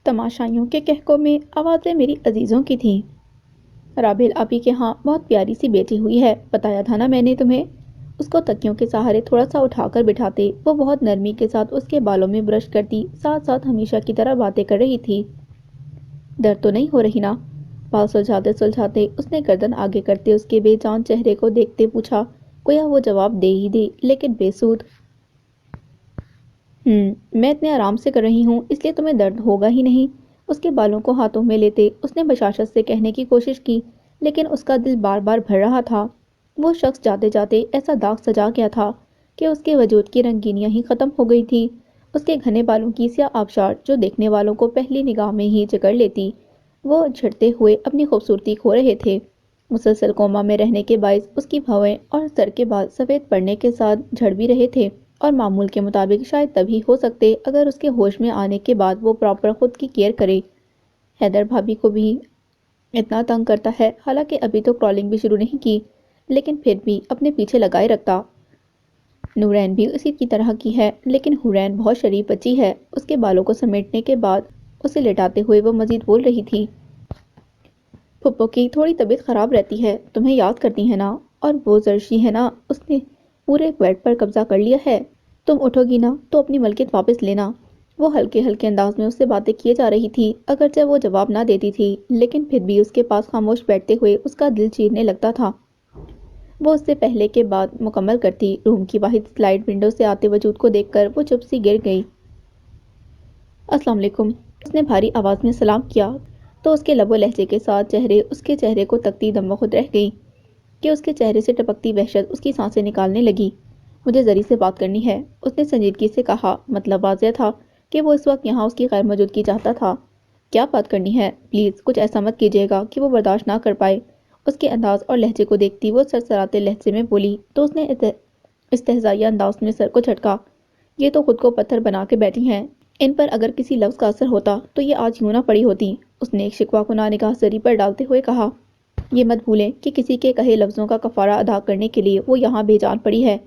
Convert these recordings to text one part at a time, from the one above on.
تماشائیوں کے کہکوں میں آوازیں میری عزیزوں کی تھیں۔ رابل آپی کے ہاں بہت پیاری سی بیٹی ہوئی ہے، بتایا تھا نا میں نے تمہیں۔ اس کو تکیوں کے سہارے تھوڑا سا اٹھا کر بٹھاتے وہ بہت نرمی کے ساتھ اس کے بالوں میں برش کرتی، ساتھ ساتھ ہمیشہ کی طرح باتیں کر رہی تھی۔ درد تو نہیں ہو رہی نا؟ بال سلجھاتے سلجھاتے اس نے گردن آگے کرتے اس کے بے جان چہرے کو دیکھتے پوچھا، گویا وہ جواب دے ہی دے لیکن بے سود۔ میں اتنے آرام سے کر رہی ہوں اس لیے تمہیں درد ہوگا ہی نہیں۔ اس کے بالوں کو ہاتھوں میں لیتے اس نے بشاشت سے کہنے کی کوشش کی، لیکن اس کا دل بار بار بھر رہا تھا۔ وہ شخص جاتے جاتے ایسا داغ سجا گیا تھا کہ اس کے وجود کی رنگینیاں ہی ختم ہو گئی تھی۔ اس کے گھنے بالوں کی سیاہ آبشار جو دیکھنے والوں کو پہلی نگاہ میں ہی جکڑ لیتی، وہ جھڑتے ہوئے اپنی خوبصورتی کھو رہے تھے۔ مسلسل کوما میں رہنے کے باعث اس کی بھویں اور سر کے بال سفید پڑنے کے ساتھ جھڑ بھی رہے تھے، اور معمول کے مطابق شاید تبھی ہو سکتے اگر اس کے ہوش میں آنے کے بعد وہ پراپر خود کی کیئر کرے۔ حیدر بھابھی کو بھی اتنا تنگ کرتا ہے، حالانکہ ابھی تو کرالنگ بھی شروع نہیں کی، لیکن پھر بھی اپنے پیچھے لگائے رکھتا۔ نورین بھی اسی کی طرح کی ہے، لیکن حورین بہت شریف بچی ہے۔ اس کے بالوں کو سمیٹنے کے بعد اسے لٹاتے ہوئے وہ مزید بول رہی تھی، پھپھو کی تھوڑی طبیعت خراب رہتی ہے، تمہیں یاد کرتی ہے نا؟ اور وہ زرشی ہے نا، اس نے پورے بیڈ پر قبضہ کر لیا ہے۔ تم اٹھو گی نا تو اپنی ملکیت واپس لینا۔ وہ ہلکے ہلکے انداز میں اس سے باتیں کیے جا رہی تھی، اگرچہ وہ جواب نہ دیتی تھی، لیکن پھر بھی اس کے پاس خاموش بیٹھتے ہوئے اس کا دل چیرنے لگتا تھا۔ وہ اس سے پہلے کے بعد مکمل کرتی۔ روم کی واحد سلائڈ ونڈو سے آتے وجود کو دیکھ کر وہ چپ سی گر گئی۔ السلام علیکم، اس نے بھاری آواز میں سلام کیا تو اس کے لب و لہجے کے ساتھ اس کے چہرے کو تکتی دم بخود رہ گئی کہ اس کے چہرے سے ٹپکتی وحشت اس کی سانسیں نکالنے لگی۔ مجھے زری سے بات کرنی ہے، اس نے سنجیدگی سے کہا۔ مطلب واضح تھا کہ وہ اس وقت یہاں اس کی غیر موجودگی چاہتا تھا۔ کیا بات کرنی ہے؟ پلیز کچھ ایسا مت کیجیے گا کہ وہ برداشت نہ کر پائے۔ اس کے انداز اور لہجے کو دیکھتی وہ سرسراتے لہجے میں بولی تو اس نے استہزائیہ انداز میں سر کو جھٹکا۔ یہ تو خود کو پتھر بنا کے بیٹھی ہیں، ان پر اگر کسی لفظ کا اثر ہوتا تو یہ آج یوں نہ پڑی ہوتی۔ اس نے ایک شکوہ کناں نگاہ زری پر ڈالتے ہوئے کہا، یہ مت بھولیں کہ کسی کے کہے لفظوں کا کفارہ ادا کرنے کے لیے وہ یہاں بے جان پڑی ہے۔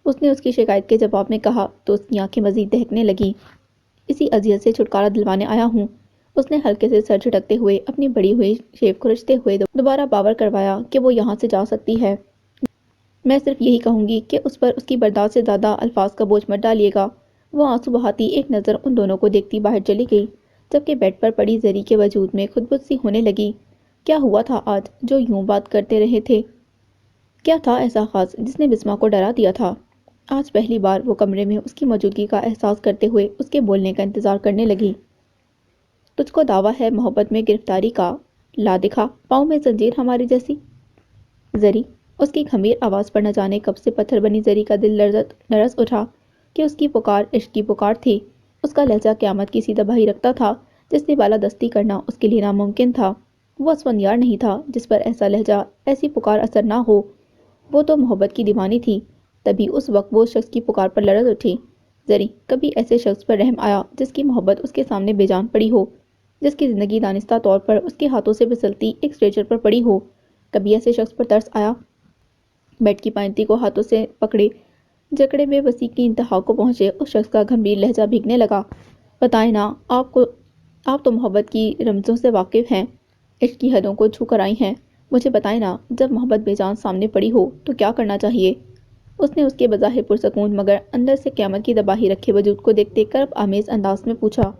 اس نے اس کی شکایت کے جواب میں کہا تو اس کی آنکھیں مزید دہکنے لگیں۔ اسی اذیت سے چھٹکارا دلوانے آیا ہوں، اس نے ہلکے سے سر جھٹکتے ہوئے اپنی بڑی ہوئی شیو کھرچتے ہوئے دوبارہ باور کروایا کہ وہ یہاں سے جا سکتی ہے۔ میں صرف یہی کہوں گی کہ اس پر اس کی برداشت سے زیادہ الفاظ کا بوجھ مت ڈالیے گا۔ وہ آنسو بہاتی ایک نظر ان دونوں کو دیکھتی باہر چلی گئی، جبکہ بیڈ پر پڑی زری کے وجود میں خود بخود سی ہونے لگی۔ کیا ہوا تھا آج جو یوں بات کرتے رہے تھے؟ کیا تھا ایسا خاص جس نے بسمہ کو ڈرا دیا تھا؟ آج پہلی بار وہ کمرے میں اس کی موجودگی کا احساس کرتے ہوئے اس کے بولنے کا انتظار کرنے لگی۔ تجھ کو دعویٰ ہے محبت میں گرفتاری کا؟ لا دکھا پاؤں میں زنجیر ہماری جیسی۔ زری، اس کی گھمیر آواز پر نہ جانے کب سے پتھر بنی زری کا دل لرز اٹھا کہ اس کی پکار عشق کی پکار تھی۔ اس کا لہجہ قیامت کی سی تباہی رکھتا تھا جس سے بالادستی کرنا اس کے لیے ناممکن تھا۔ وہ اسفندیار نہیں تھا جس پر ایسا لہجہ، ایسی پکار اثر نہ ہو۔ وہ تو محبت کی دیوانی تھی۔ تبھی اس وقت وہ شخص کی پکار پر لرز اٹھی۔ زری، کبھی ایسے شخص پر رحم آیا جس کی محبت اس کے سامنے بے جان پڑی ہو، جس کی زندگی دانستہ طور پر اس کے ہاتھوں سے پھسلتی ایک اسٹریچر پر پڑی ہو؟ کبھی ایسے شخص پر ترس آیا؟ بیڈ کی پائنتی کو ہاتھوں سے پکڑے جکڑے میں وسیع کی انتہا کو پہنچے اس شخص کا گھمبیر لہجہ بھیگنے لگا، بتائیں نا، آپ تو محبت کی رمزوں سے واقف ہیں، عشق کی حدوں کو چھو کر آئی ہیں، مجھے بتائیں نا، جب محبت بے جان سامنے پڑی ہو تو کیا کرنا چاہیے؟ اس نے اس کے بظاہر پرسکون مگر اندر سے قیامت کی تباہی رکھے وجود کو دیکھتے کرب آمیز انداز میں پوچھا،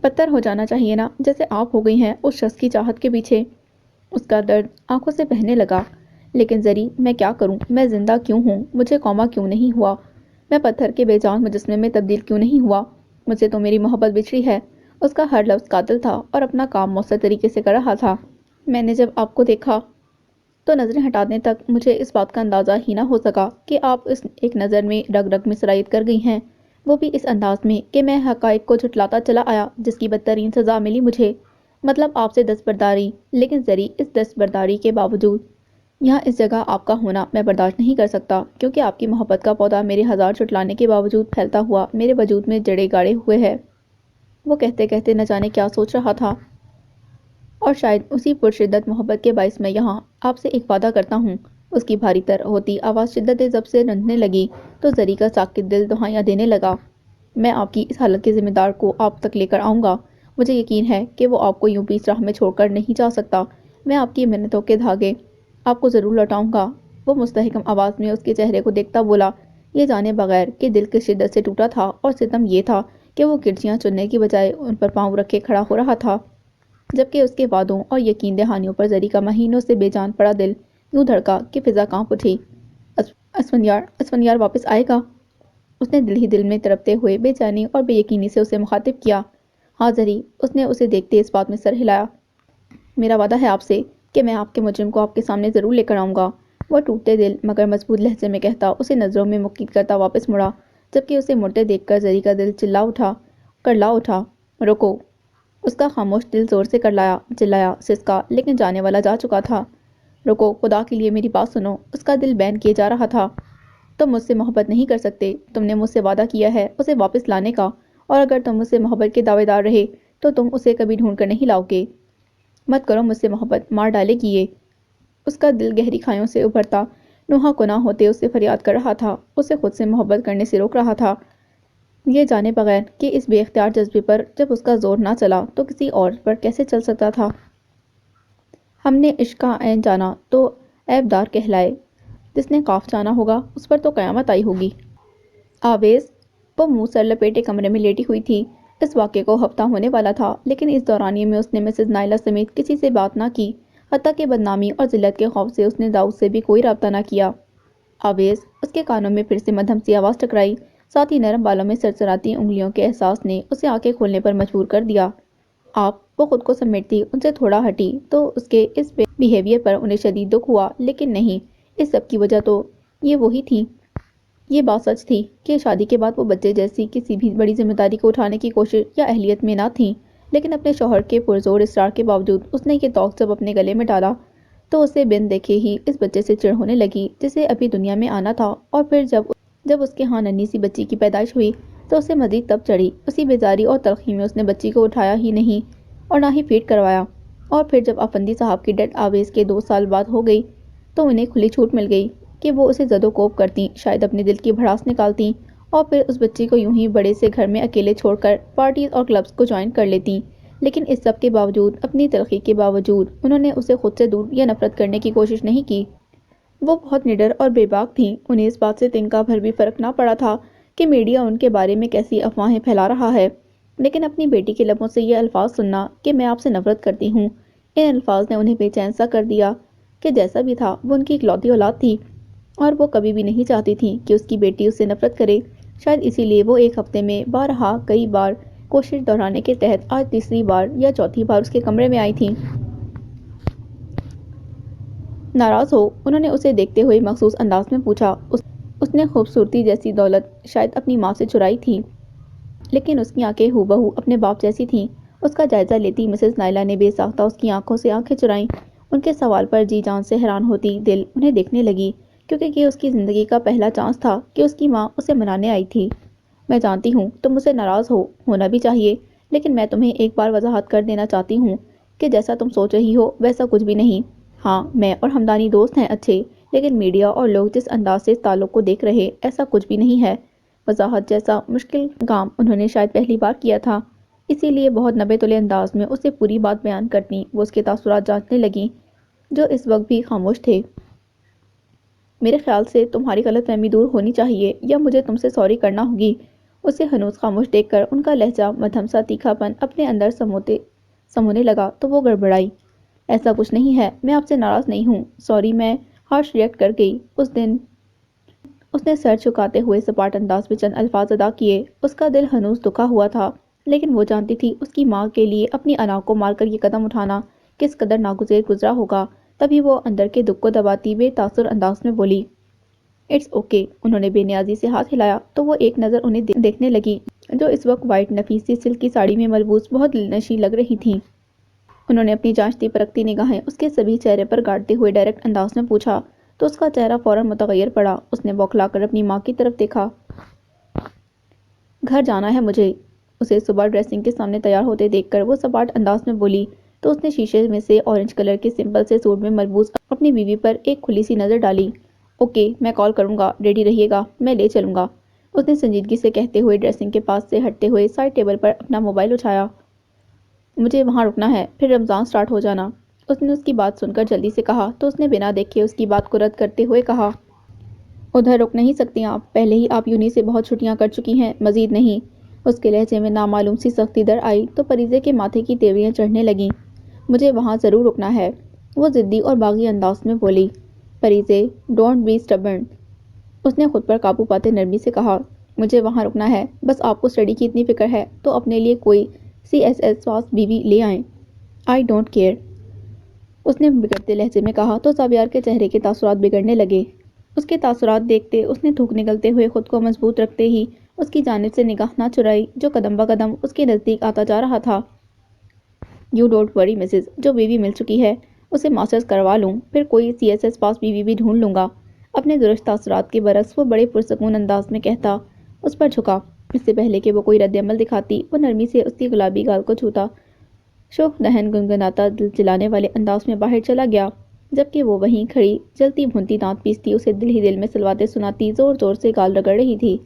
پتھر ہو جانا چاہیے نا، جیسے آپ ہو گئی ہیں اس شخص کی چاہت کے پیچھے۔ اس کا درد آنکھوں سے بہنے لگا۔ لیکن زری، میں کیا کروں؟ میں زندہ کیوں ہوں؟ مجھے کوما کیوں نہیں ہوا؟ میں پتھر کے بے جان مجسمے میں تبدیل کیوں نہیں ہوا؟ مجھ سے تو میری محبت بچھڑی ہے۔ اس کا ہر لفظ قاتل تھا اور اپنا کام مؤثر طریقے سے کر رہا تھا۔ میں نے جب آپ کو دیکھا تو نظریں ہٹانے تک مجھے اس بات کا اندازہ ہی نہ ہو سکا کہ آپ اس ایک نظر میں رگ رگ میں سرایت کر گئی ہیں، وہ بھی اس انداز میں کہ میں حقائق کو جھٹلاتا چلا آیا جس کی بدترین سزا ملی مجھے، مطلب آپ سے دستبرداری۔ لیکن زری، اس دستبرداری کے باوجود یہاں اس جگہ آپ کا ہونا میں برداشت نہیں کر سکتا، کیونکہ آپ کی محبت کا پودا میرے ہزار جھٹلانے کے باوجود پھیلتا ہوا میرے وجود میں جڑیں گاڑے ہوئے ہے۔ وہ کہتے کہتے نہ جانے کیا سوچ رہا تھا، اور شاید اسی پرشدت محبت کے باعث میں یہاں آپ سے ایک وعدہ کرتا ہوں۔ اس کی بھاری تر ہوتی آواز شدت ضبط سے رنجنے لگی تو زری کا ساکت دل دہائیاں دینے لگا۔ میں آپ کی اس حالت کے ذمہ دار کو آپ تک لے کر آؤں گا۔ مجھے یقین ہے کہ وہ آپ کو یوں بیچ راہ میں چھوڑ کر نہیں جا سکتا۔ میں آپ کی منتوں کے دھاگے آپ کو ضرور لوٹاؤں گا۔ وہ مستحکم آواز میں اس کے چہرے کو دیکھتا بولا، یہ جانے بغیر کہ دل کس شدت سے ٹوٹا تھا، اور ستم یہ تھا کہ وہ کرچیاں چننے کی بجائے ان پر پاؤں رکھے کھڑا ہو رہا تھا، جبکہ اس کے وعدوں اور یقین دہانیوں پر زری کا مہینوں سے بے جان پڑا دل یوں دھڑکا کہ فضا کانپ اٹھی۔ اسفندیار واپس آئے گا؟ اس نے دل ہی دل میں تڑپتے ہوئے بے چینی اور بے یقینی سے اسے مخاطب کیا۔ ہاں زری، اس نے اسے دیکھتے اس بات میں سر ہلایا۔ میرا وعدہ ہے آپ سے کہ میں آپ کے مجرم کو آپ کے سامنے ضرور لے کر آؤں گا۔ وہ ٹوٹتے دل مگر مضبوط لہجے میں کہتا اسے نظروں میں مقید کرتا واپس مڑا، جبکہ اسے مڑتے دیکھ کر زری کا دل کرلا اٹھا۔ رکو! اس کا خاموش دل زور سے چلایا، سسکا، لیکن جانے والا جا چکا تھا۔ رکو، خدا کے لیے میری بات سنو! اس کا دل بین کیے جا رہا تھا۔ تم مجھ سے محبت نہیں کر سکتے۔ تم نے مجھ سے وعدہ کیا ہے اسے واپس لانے کا، اور اگر تم مجھ سے محبت کے دعوے دار رہے تو تم اسے کبھی ڈھونڈ کر نہیں لاؤ گے۔ مت کرو مجھ سے محبت، مار ڈالے گی یہ۔ اس کا دل گہری کھایوں سے ابھرتا نوحہ کنا ہوتے اس سے فریاد کر رہا تھا، اسے خود سے محبت کرنے سے روک رہا تھا، یہ جانے بغیر کہ اس بے اختیار جذبے پر جب اس کا زور نہ چلا تو کسی اور پر کیسے چل سکتا تھا۔ ہم نے عشق کا عین جانا تو عیب دار کہلائے، جس نے قاف جانا ہوگا اس پر تو قیامت آئی ہوگی۔ آویز! وہ منہ سر لپیٹے کمرے میں لیٹی ہوئی تھی۔ اس واقعے کو ہفتہ ہونے والا تھا، لیکن اس دورانیے میں اس نے مسز نائلہ سمیت کسی سے بات نہ کی، حتیٰ کہ بدنامی اور ذلت کے خوف سے اس نے داؤد سے بھی کوئی رابطہ نہ کیا۔ آویز! اس کے کانوں میں پھر سے مدھم سی آواز ٹکرائی، ساتھ ہی نرم بالوں میں سرسراتی انگلیوں کے احساس نے اسے آنکھیں کھولنے پر مجبور کر دیا۔ آپ! وہ خود کو سمیٹتی ان سے تھوڑا ہٹی تو اس کے اس بیہیویئر پر انہیں شدید دکھ ہوا، لیکن نہیں، اس سب کی وجہ تو یہ وہی تھی۔ یہ بات سچ تھی کہ شادی کے بعد وہ بچے جیسی کسی بھی بڑی ذمہ داری کو اٹھانے کی کوشش یا اہلیت میں نہ تھیں، لیکن اپنے شوہر کے پرزور اصرار کے باوجود اس نے یہ طوق جب اپنے گلے میں ڈالا تو اسے بن دیکھے ہی اس بچے سے چڑ ہونے لگی جسے ابھی دنیا میں آنا تھا، اور پھر جب اس کے ہاں ننھی سی بچی کی پیدائش ہوئی تو اسے مزید تب چڑھی۔ اسی بیزاری اور تلخی میں اس نے بچی کو اٹھایا ہی نہیں اور نہ ہی فیڈ کروایا، اور پھر جب افندی صاحب کی ڈیتھ آویز کے 2 سال بعد ہو گئی تو انہیں کھلی چھوٹ مل گئی کہ وہ اسے زد و کوب کرتیں، شاید اپنے دل کی بھڑاس نکالتیں، اور پھر اس بچی کو یوں ہی بڑے سے گھر میں اکیلے چھوڑ کر پارٹیز اور کلبز کو جوائن کر لیتیں۔ لیکن اس سب کے باوجود، اپنی تلخی کے باوجود، انہوں نے اسے خود سے دور یا نفرت کرنے کی کوشش نہیں کی۔ وہ بہت نڈر اور بے باک تھیں، انہیں اس بات سے تنکا بھر بھی فرق نہ پڑا تھا کہ میڈیا ان کے بارے میں کیسی افواہیں پھیلا رہا ہے، لیکن اپنی بیٹی کے لبوں سے یہ الفاظ سننا کہ میں آپ سے نفرت کرتی ہوں، ان الفاظ نے انہیں بے چین سا کر دیا کہ جیسا بھی تھا وہ ان کی اکلوتی اولاد تھی، اور وہ کبھی بھی نہیں چاہتی تھیں کہ اس کی بیٹی اس سے نفرت کرے۔ شاید اسی لیے وہ ایک ہفتے میں بارہا کئی بار کوشش دہرانے کے تحت آج تیسری بار یا چوتھی بار اس کے کمرے میں آئی تھیں۔ ناراض ہو؟ انہوں نے اسے دیکھتے ہوئے مخصوص انداز میں پوچھا۔ اس نے خوبصورتی جیسی دولت شاید اپنی ماں سے چرائی تھی، لیکن اس کی آنکھیں ہو بہو اپنے باپ جیسی تھیں۔ اس کا جائزہ لیتی مسز نائلہ نے بے ساختہ اس کی آنکھوں سے آنکھیں چرائیں۔ ان کے سوال پر جی جان سے حیران ہوتی دل انہیں دیکھنے لگی، کیونکہ یہ اس کی زندگی کا پہلا چانس تھا کہ اس کی ماں اسے منانے آئی تھی۔ میں جانتی ہوں تم مجھ سے ناراض ہونا بھی چاہیے، لیکن میں تمہیں ایک بار وضاحت کر دینا چاہتی ہوں کہ جیسا تم سوچ رہی ہو ویسا کچھ بھی نہیں۔ ہاں، میں اور ہمدانی دوست ہیں اچھے، لیکن میڈیا اور لوگ جس انداز سے اس تعلق کو دیکھ رہے ایسا کچھ بھی نہیں ہے۔ وضاحت جیسا مشکل کام انہوں نے شاید پہلی بار کیا تھا، اسی لیے بہت نبے تلے انداز میں اسے پوری بات بیان کرتی وہ اس کے تاثرات جانچنے لگیں، جو اس وقت بھی خاموش تھے۔ میرے خیال سے تمہاری غلط فہمی دور ہونی چاہیے، یا مجھے تم سے سوری کرنا ہوگی۔ اسے ہنوز خاموش دیکھ کر ان کا لہجہ مدھم سا تیکھا پن اپنے اندر سمونے لگا تو وہ گڑبڑائی۔ ایسا کچھ نہیں ہے، میں آپ سے ناراض نہیں ہوں، سوری، میں ہارش ریئیکٹ کر گئی اس دن۔ اس نے سر جھکاتے ہوئے سپاٹ انداز میں چند الفاظ ادا کیے۔ اس کا دل ہنوز دکھا ہوا تھا، لیکن وہ جانتی تھی اس کی ماں کے لیے اپنی انا کو مار کر یہ قدم اٹھانا کس قدر ناگزیر گزرا ہوگا۔ تبھی وہ اندر کے دکھ کو دباتی بے تاثر انداز میں بولی، اٹس اوکے۔ انہوں نے بے نیازی سے ہاتھ ہلایا تو وہ ایک نظر انہیں دیکھنے لگی، جو اس وقت وائٹ نفیس سی سلک کی ساڑی میں ملبوس بہت دلنشیں لگ رہی تھیں۔ انہوں نے اپنی جانچتی پرکھتی نگاہیں اس کے سبھی چہرے پر گاڑتے ہوئے ڈائریکٹ انداز میں پوچھا تو اس کا چہرہ فوراً متغیر پڑا۔ اس نے بوکھلا کر اپنی ماں کی طرف دیکھا۔ گھر جانا ہے مجھے۔ اسے صبح ڈریسنگ کے سامنے تیار ہوتے دیکھ کر وہ سپاٹ انداز میں بولی تو اس نے شیشے میں سے اورنج کلر کے سمپل سے سوٹ میں ملبوس اپنی بیوی پر ایک کھلی سی نظر ڈالی۔ اوکے، میں کال کروں گا، ریڈی رہیے گا، میں لے چلوں گا۔ اس نے سنجیدگی سے کہتے ہوئے ڈریسنگ کے پاس سے ہٹتے ہوئے سائڈ ٹیبل پر اپنا موبائل اٹھایا۔ مجھے وہاں رکنا ہے، پھر رمضان سٹارٹ ہو جانا۔ اس نے اس کی بات سن کر جلدی سے کہا تو اس نے بنا دیکھے اس کی بات کو رد کرتے ہوئے کہا، ادھر رک نہیں سکتی آپ، پہلے ہی آپ یونی سے بہت چھٹیاں کر چکی ہیں، مزید نہیں۔ اس کے لہجے میں نامعلوم سی سختی در آئی تو پریزے کے ماتھے کی تیوریاں چڑھنے لگیں۔ مجھے وہاں ضرور رکنا ہے، وہ ضدی اور باغی انداز میں بولی۔ پریزے، ڈونٹ بی اسٹبرن، اس نے خود پر قابو پاتے نرمی سے کہا۔ مجھے وہاں رکنا ہے، بس آپ کو اسٹڈی کی اتنی فکر ہے تو اپنے لیے کوئی CSS پاس بیوی لے آئیں۔ آئی ڈونٹ کیئر، اس نے بگڑتے لہجے میں کہا تو زاویار کے چہرے کے تاثرات بگڑنے لگے۔ اس کے تاثرات دیکھتے اس نے تھوک نکلتے ہوئے خود کو مضبوط رکھتے ہی اس کی جانب سے نگاہ نہ چرائی جو قدم بقدم اس کے نزدیک آتا جا رہا تھا۔ یو ڈونٹ وری مسز، جو بیوی مل چکی ہے اسے ماسٹرز کروا لوں، پھر کوئی CSS پاس بیوی بھی ڈھونڈ لوں گا۔ اپنے درست تاثرات کے برعکس وہ بڑے پرسکون انداز میں کہتا اس پر جھکا۔ اس سے پہلے کہ وہ کوئی رد عمل دکھاتی وہ نرمی سے اس کی گلابی گال کو چھوتا، شوخ دہن گنگناتا دل جلانے والے انداز میں باہر چلا گیا، جبکہ وہ وہیں کھڑی جلتی بھونتی دانت پیستی اسے دل ہی دل میں سلواتے سناتی زور زور سے گال رگڑ رہی تھی۔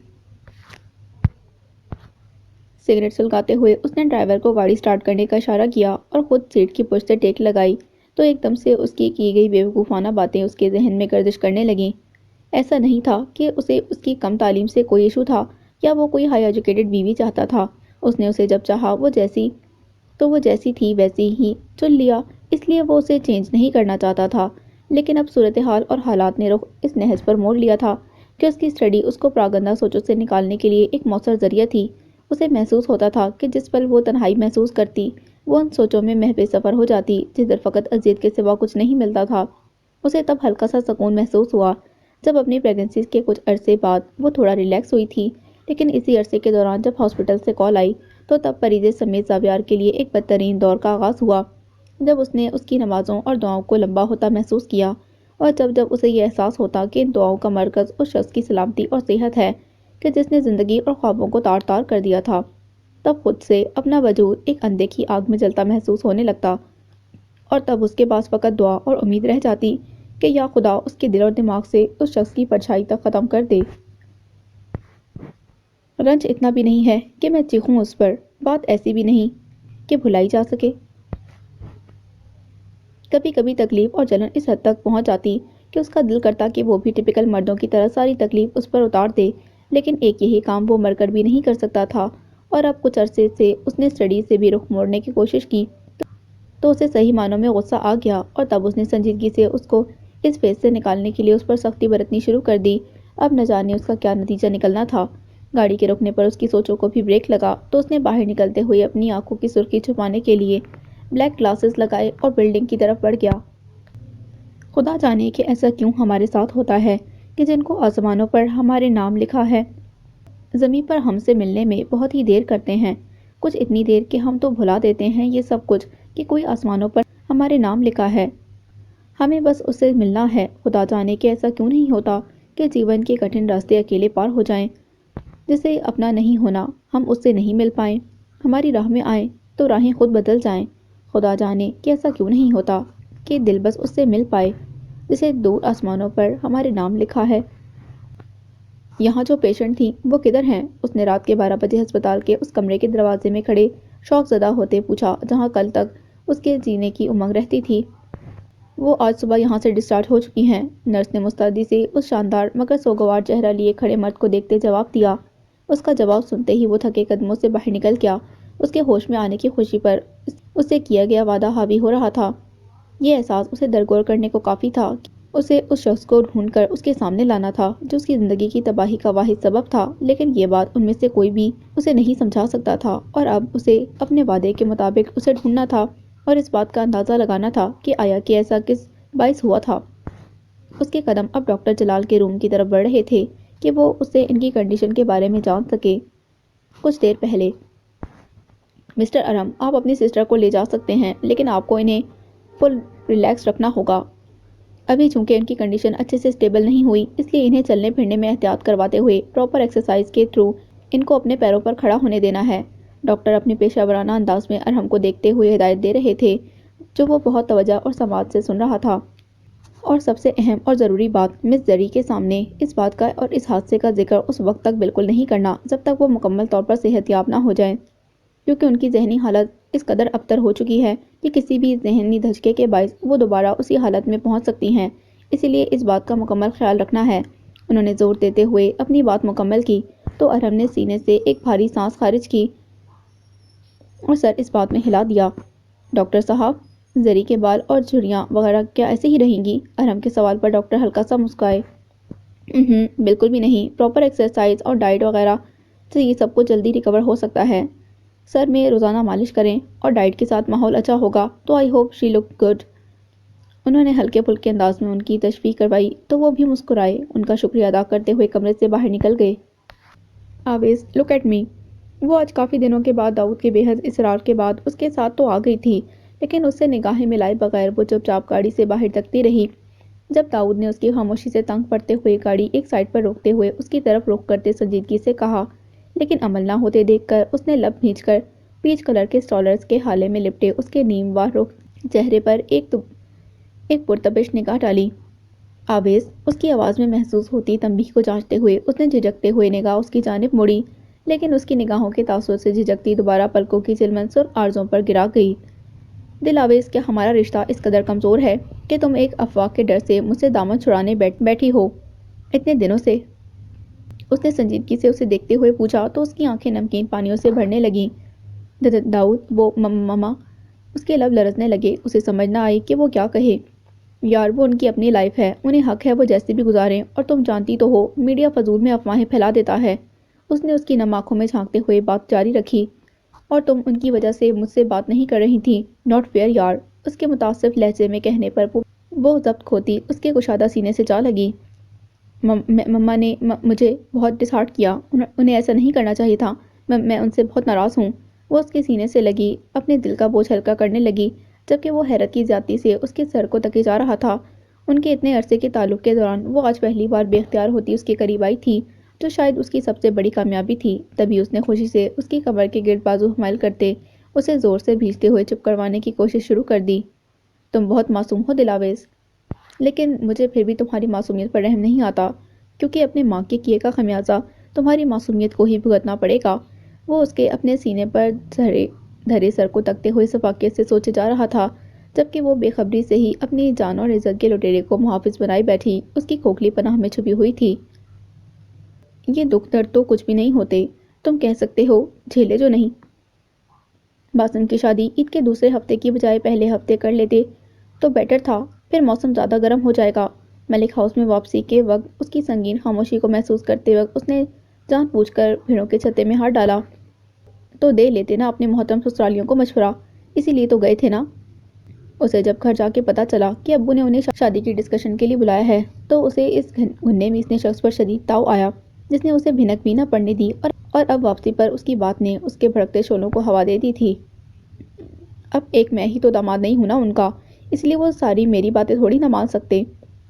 سگریٹ سلگاتے ہوئے اس نے ڈرائیور کو گاڑی سٹارٹ کرنے کا اشارہ کیا اور خود سیٹ کی پشت سے ٹیک لگائی تو ایک دم سے اس کی گئی بیوقوفانہ باتیں اس کے ذہن میں گردش کرنے لگیں۔ ایسا نہیں تھا کہ اسے اس کی کم تعلیم سے کوئی ایشو تھا یا وہ کوئی ہائی ایجوکیٹڈ بیوی چاہتا تھا۔ اس نے اسے جب چاہا وہ جیسی تھی ویسی ہی چن لیا، اس لیے وہ اسے چینج نہیں کرنا چاہتا تھا۔ لیکن اب صورتحال اور حالات نے رخ اس نہج پر موڑ لیا تھا کہ اس کی اسٹڈی اس کو پراگندہ سوچوں سے نکالنے کے لیے ایک مؤثر ذریعہ تھی۔ اسے محسوس ہوتا تھا کہ جس پل وہ تنہائی محسوس کرتی وہ ان سوچوں میں محو سفر ہو جاتی جس در فقط اذیت کے سوا کچھ نہیں ملتا تھا۔ اسے تب ہلکا سا سکون محسوس ہوا جب اپنی پریگننسی کے کچھ عرصے بعد وہ تھوڑا ریلیکس ہوئی تھی، لیکن اسی عرصے کے دوران جب ہاسپٹل سے کال آئی تو تب پریزے سمیت زاویار کے لیے ایک بدترین دور کا آغاز ہوا، جب اس نے اس کی نمازوں اور دعاؤں کو لمبا ہوتا محسوس کیا اور جب اسے یہ احساس ہوتا کہ ان دعاؤں کا مرکز اس شخص کی سلامتی اور صحت ہے کہ جس نے زندگی اور خوابوں کو تار تار کر دیا تھا، تب خود سے اپنا وجود ایک اندیکھی آگ میں جلتا محسوس ہونے لگتا اور تب اس کے پاس فقط دعا اور امید رہ جاتی کہ یا خدا اس کے دل اور دماغ سے اس شخص کی پرچھائی تک ختم کر دے۔ رنج اتنا بھی نہیں ہے کہ میں چیخوں اس پر، بات ایسی بھی نہیں کہ بھلائی جا سکے۔ کبھی کبھی تکلیف اور جلن اس حد تک پہنچ جاتی کہ اس کا دل کرتا کہ وہ بھی ٹپیکل مردوں کی طرح ساری تکلیف اس پر اتار دے، لیکن ایک یہی کام وہ مر کر بھی نہیں کر سکتا تھا۔ اور اب کچھ عرصے سے اس نے اسٹڈی سے بھی رخ موڑنے کی کوشش کی تو اسے صحیح معنوں میں غصہ آ گیا اور تب اس نے سنجیدگی سے اس کو اس فیز سے نکالنے کے لیے اس پر سختی برتنی شروع کر دی۔ اب نہ جانے اس کا کیا نتیجہ نکلنا تھا۔ گاڑی کے رکنے پر اس کی سوچوں کو بھی بریک لگا تو اس نے باہر نکلتے ہوئے اپنی آنکھوں کی سرخی چھپانے کے لیے بلیک گلاسز لگائے اور بلڈنگ کی طرف بڑھ گیا۔ خدا جانے کہ ایسا کیوں ہمارے ساتھ ہوتا ہے کہ جن کو آسمانوں پر ہمارے نام لکھا ہے زمین پر ہم سے ملنے میں بہت ہی دیر کرتے ہیں، کچھ اتنی دیر کہ ہم تو بھلا دیتے ہیں یہ سب کچھ کہ کوئی آسمانوں پر ہمارے نام لکھا ہے، ہمیں بس اس سے ملنا ہے۔ خدا جانے کہ ایسا کیوں نہیں ہوتا کہ جیون کے کٹھن راستے اکیلے پار ہو جائیں، جسے اپنا نہیں ہونا ہم اس سے نہیں مل پائیں، ہماری راہ میں آئیں تو راہیں خود بدل جائیں۔ خدا جانے کہ ایسا کیوں نہیں ہوتا کہ دل بس اس سے مل پائے جسے دور آسمانوں پر ہمارے نام لکھا ہے۔ یہاں جو پیشنٹ تھیں وہ کدھر ہیں؟ اس نے رات کے 12 بجے ہسپتال کے اس کمرے کے دروازے میں کھڑے شوق زدہ ہوتے پوچھا جہاں کل تک اس کے جینے کی امنگ رہتی تھی۔ وہ آج صبح یہاں سے ڈسچارج ہو چکی ہیں، نرس نے مستعدی سے اس شاندار مگر سوگوار چہرہ لیے کھڑے مرد کو دیکھتے جواب دیا۔ اس کا جواب سنتے ہی وہ تھکے قدموں سے باہر نکل گیا۔ اس کے ہوش میں آنے کی خوشی پر اسے کیا گیا وعدہ حاوی ہو رہا تھا۔ یہ احساس اسے درگور کرنے کو کافی تھا کہ اسے اس شخص کو ڈھونڈ کر اس کے سامنے لانا تھا جو اس کی زندگی کی تباہی کا واحد سبب تھا، لیکن یہ بات ان میں سے کوئی بھی اسے نہیں سمجھا سکتا تھا اور اب اسے اپنے وعدے کے مطابق اسے ڈھونڈنا تھا اور اس بات کا اندازہ لگانا تھا کہ آیا کہ ایسا کس باعث ہوا تھا۔ اس کے قدم اب ڈاکٹر جلال کے روم کی طرف بڑھ رہے تھے کہ وہ اس سے ان کی کنڈیشن کے بارے میں جان سکے۔ کچھ دیر پہلے، مسٹر ارم، آپ اپنی سسٹر کو لے جا سکتے ہیں لیکن آپ کو انہیں فل ریلیکس رکھنا ہوگا۔ ابھی چونکہ ان کی کنڈیشن اچھے سے سٹیبل نہیں ہوئی اس لیے انہیں چلنے پھرنے میں احتیاط کرواتے ہوئے پراپر ایکسرسائز کے تھرو ان کو اپنے پیروں پر کھڑا ہونے دینا ہے۔ ڈاکٹر اپنے پیشہ ورانہ انداز میں ارہم کو دیکھتے ہوئے ہدایت دے رہے تھے جو وہ بہت توجہ اور سماعت سے سن رہا تھا۔ اور سب سے اہم اور ضروری بات، مس زری کے سامنے اس بات کا اور اس حادثے کا ذکر اس وقت تک بالکل نہیں کرنا جب تک وہ مکمل طور پر صحت یاب نہ ہو جائے، کیونکہ ان کی ذہنی حالت اس قدر ابتر ہو چکی ہے کہ کسی بھی ذہنی دھچکے کے باعث وہ دوبارہ اسی حالت میں پہنچ سکتی ہیں، اسی لیے اس بات کا مکمل خیال رکھنا ہے۔ انہوں نے زور دیتے ہوئے اپنی بات مکمل کی تو ارہم نے سینے سے ایک بھاری سانس خارج کی اور سر اس بات میں ہلا دیا۔ ڈاکٹر صاحب، زری کے بال اور جھریاں وغیرہ کیا ایسے ہی رہیں گی؟ ارہم کے سوال پر ڈاکٹر ہلکا سا مسکرائے۔ بالکل بھی نہیں، پراپر ایکسرسائز اور ڈائٹ وغیرہ سے یہ سب کچھ جلدی ریکور ہو سکتا ہے۔ سر میں روزانہ مالش کریں اور ڈائٹ کے ساتھ ماحول اچھا ہوگا تو I hope she look good. انہوں نے ہلکے پھلکے انداز میں ان کی تشویق کروائی تو وہ بھی مسکرائے، ان کا شکریہ ادا کرتے ہوئے کمرے سے باہر نکل گئے۔ آویز، لک ایٹ می۔ وہ آج کافی دنوں کے بعد داؤد کے بے حد اصرار کے بعد اس کے ساتھ تو آ گئی تھی، لیکن اس سے نگاہیں ملائے بغیر وہ چپ چاپ گاڑی سے باہر تکتی رہی۔ جب داؤد نے اس کی خاموشی سے تنگ پڑتے ہوئے گاڑی ایک سائڈ پر روکتے ہوئے اس کی طرف رخ کرتے سنجیدگی سے کہا، لیکن عمل نہ ہوتے دیکھ کر اس نے لب بھینچ کر پیچ کلر کے سٹالرز کے حالے میں لپٹے اس کے نیم واہ رخ چہرے پر ایک پرتپش نگاہ ڈالی۔ آویز، اس کی آواز میں محسوس ہوتی تنبیہ کو جانچتے ہوئے اس نے جھجکتے ہوئے نگاہ اس کی جانب موڑی، لیکن اس کی نگاہوں کے تاثر سے جھجکتی دوبارہ پلکوں کی چلمن سرخ آرزوں پر گرا گئی۔ دل آویز، کیا ہمارا رشتہ اس قدر کمزور ہے کہ تم ایک افواہ کے ڈر سے مجھ سے دامن چھڑانے بیٹھی ہو؟ اتنے دنوں سے؟ اس نے سنجیدگی سے اسے دیکھتے ہوئے پوچھا تو اس کی آنکھیں نمکین پانیوں سے بھرنے لگیں۔ داؤد، وہ مما۔ اس کے لب لرزنے لگے، اسے سمجھ نہ آئی کہ وہ کیا کہے۔ یار، وہ ان کی اپنی لائف ہے، انہیں حق ہے وہ جیسے بھی گزاریں، اور تم جانتی تو ہو میڈیا فضول میں افواہیں پھیلا دیتا ہے۔ اس نے اس کی نم آنکھوں میں جھانکتے ہوئے بات جاری رکھی، اور تم ان کی وجہ سے مجھ سے بات نہیں کر رہی تھی۔ ناٹ فیئر یار۔ اس کے متاسف لہجے میں کہنے پر وہ ضبط کھوتی اس کے کشادہ سینے سے جا لگی۔ مما نے مجھے بہت ڈسہارٹ کیا، انہیں ایسا نہیں کرنا چاہیے تھا، میں ان سے بہت ناراض ہوں۔ وہ اس کے سینے سے لگی اپنے دل کا بوجھ ہلکا کرنے لگی، جبکہ وہ حیرت کی زیادتی سے اس کے سر کو تکے جا رہا تھا۔ ان کے اتنے عرصے کے تعلق کے دوران وہ آج پہلی بار بے اختیار ہوتی اس کے قریب آئی تھی، جو شاید اس کی سب سے بڑی کامیابی تھی۔ تبھی اس نے خوشی سے اس کی کمر کے گرد بازو حمائل کرتے اسے زور سے بھیجتے ہوئے چپ کروانے کی کوشش شروع کر دی۔ تم بہت معصوم ہو دلاویز، لیکن مجھے پھر بھی تمہاری معصومیت پر رحم نہیں آتا، کیونکہ اپنے ماں کے کیے کا خمیازہ تمہاری معصومیت کو ہی بھگتنا پڑے گا۔ وہ اس کے اپنے سینے پر دھرے سر کو تکتے ہوئے شفقت سے سوچے جا رہا تھا، جبکہ وہ بے خبری سے ہی اپنی جان اور عزت کے لٹیرے کو محافظ بنائی بیٹھی اس کی کھوکھلی پناہ میں چھپی ہوئی تھی۔ یہ دکھ درد تو کچھ بھی نہیں ہوتے، تم کہہ سکتے ہو جھیلے جو نہیں۔ باسن کی شادی عید کے دوسرے ہفتے کی بجائے پہلے ہفتے کر لیتے تو بیٹر تھا، پھر موسم زیادہ گرم ہو جائے گا۔ ملک ہاؤس میں واپسی کے وقت اس کی سنگین خاموشی کو محسوس کرتے وقت اس نے جان بوجھ کر بھیڑوں کے چھتے میں ہاتھ ڈالا۔ تو دے لیتے نا اپنے محترم سسرالیوں کو مشورہ، اسی لیے تو گئے تھے نا۔ اسے جب گھر جا کے پتا چلا کہ ابو نے انہیں شادی کی ڈسکشن کے لیے بلایا ہے تو اسے اس گھنے میسنے شخص پر شدید تاؤ آیا، جس نے اسے بھنک بھی نہ پڑنے دی، اور اب واپسی پر اس کی بات نے اس کے بھڑکتے شعلوں کو ہوا دے دی تھی۔ اب ایک میں ہی تو داماد نہیں ہوں نا ان کا، اس لیے وہ ساری میری باتیں تھوڑی نہ مان سکتے۔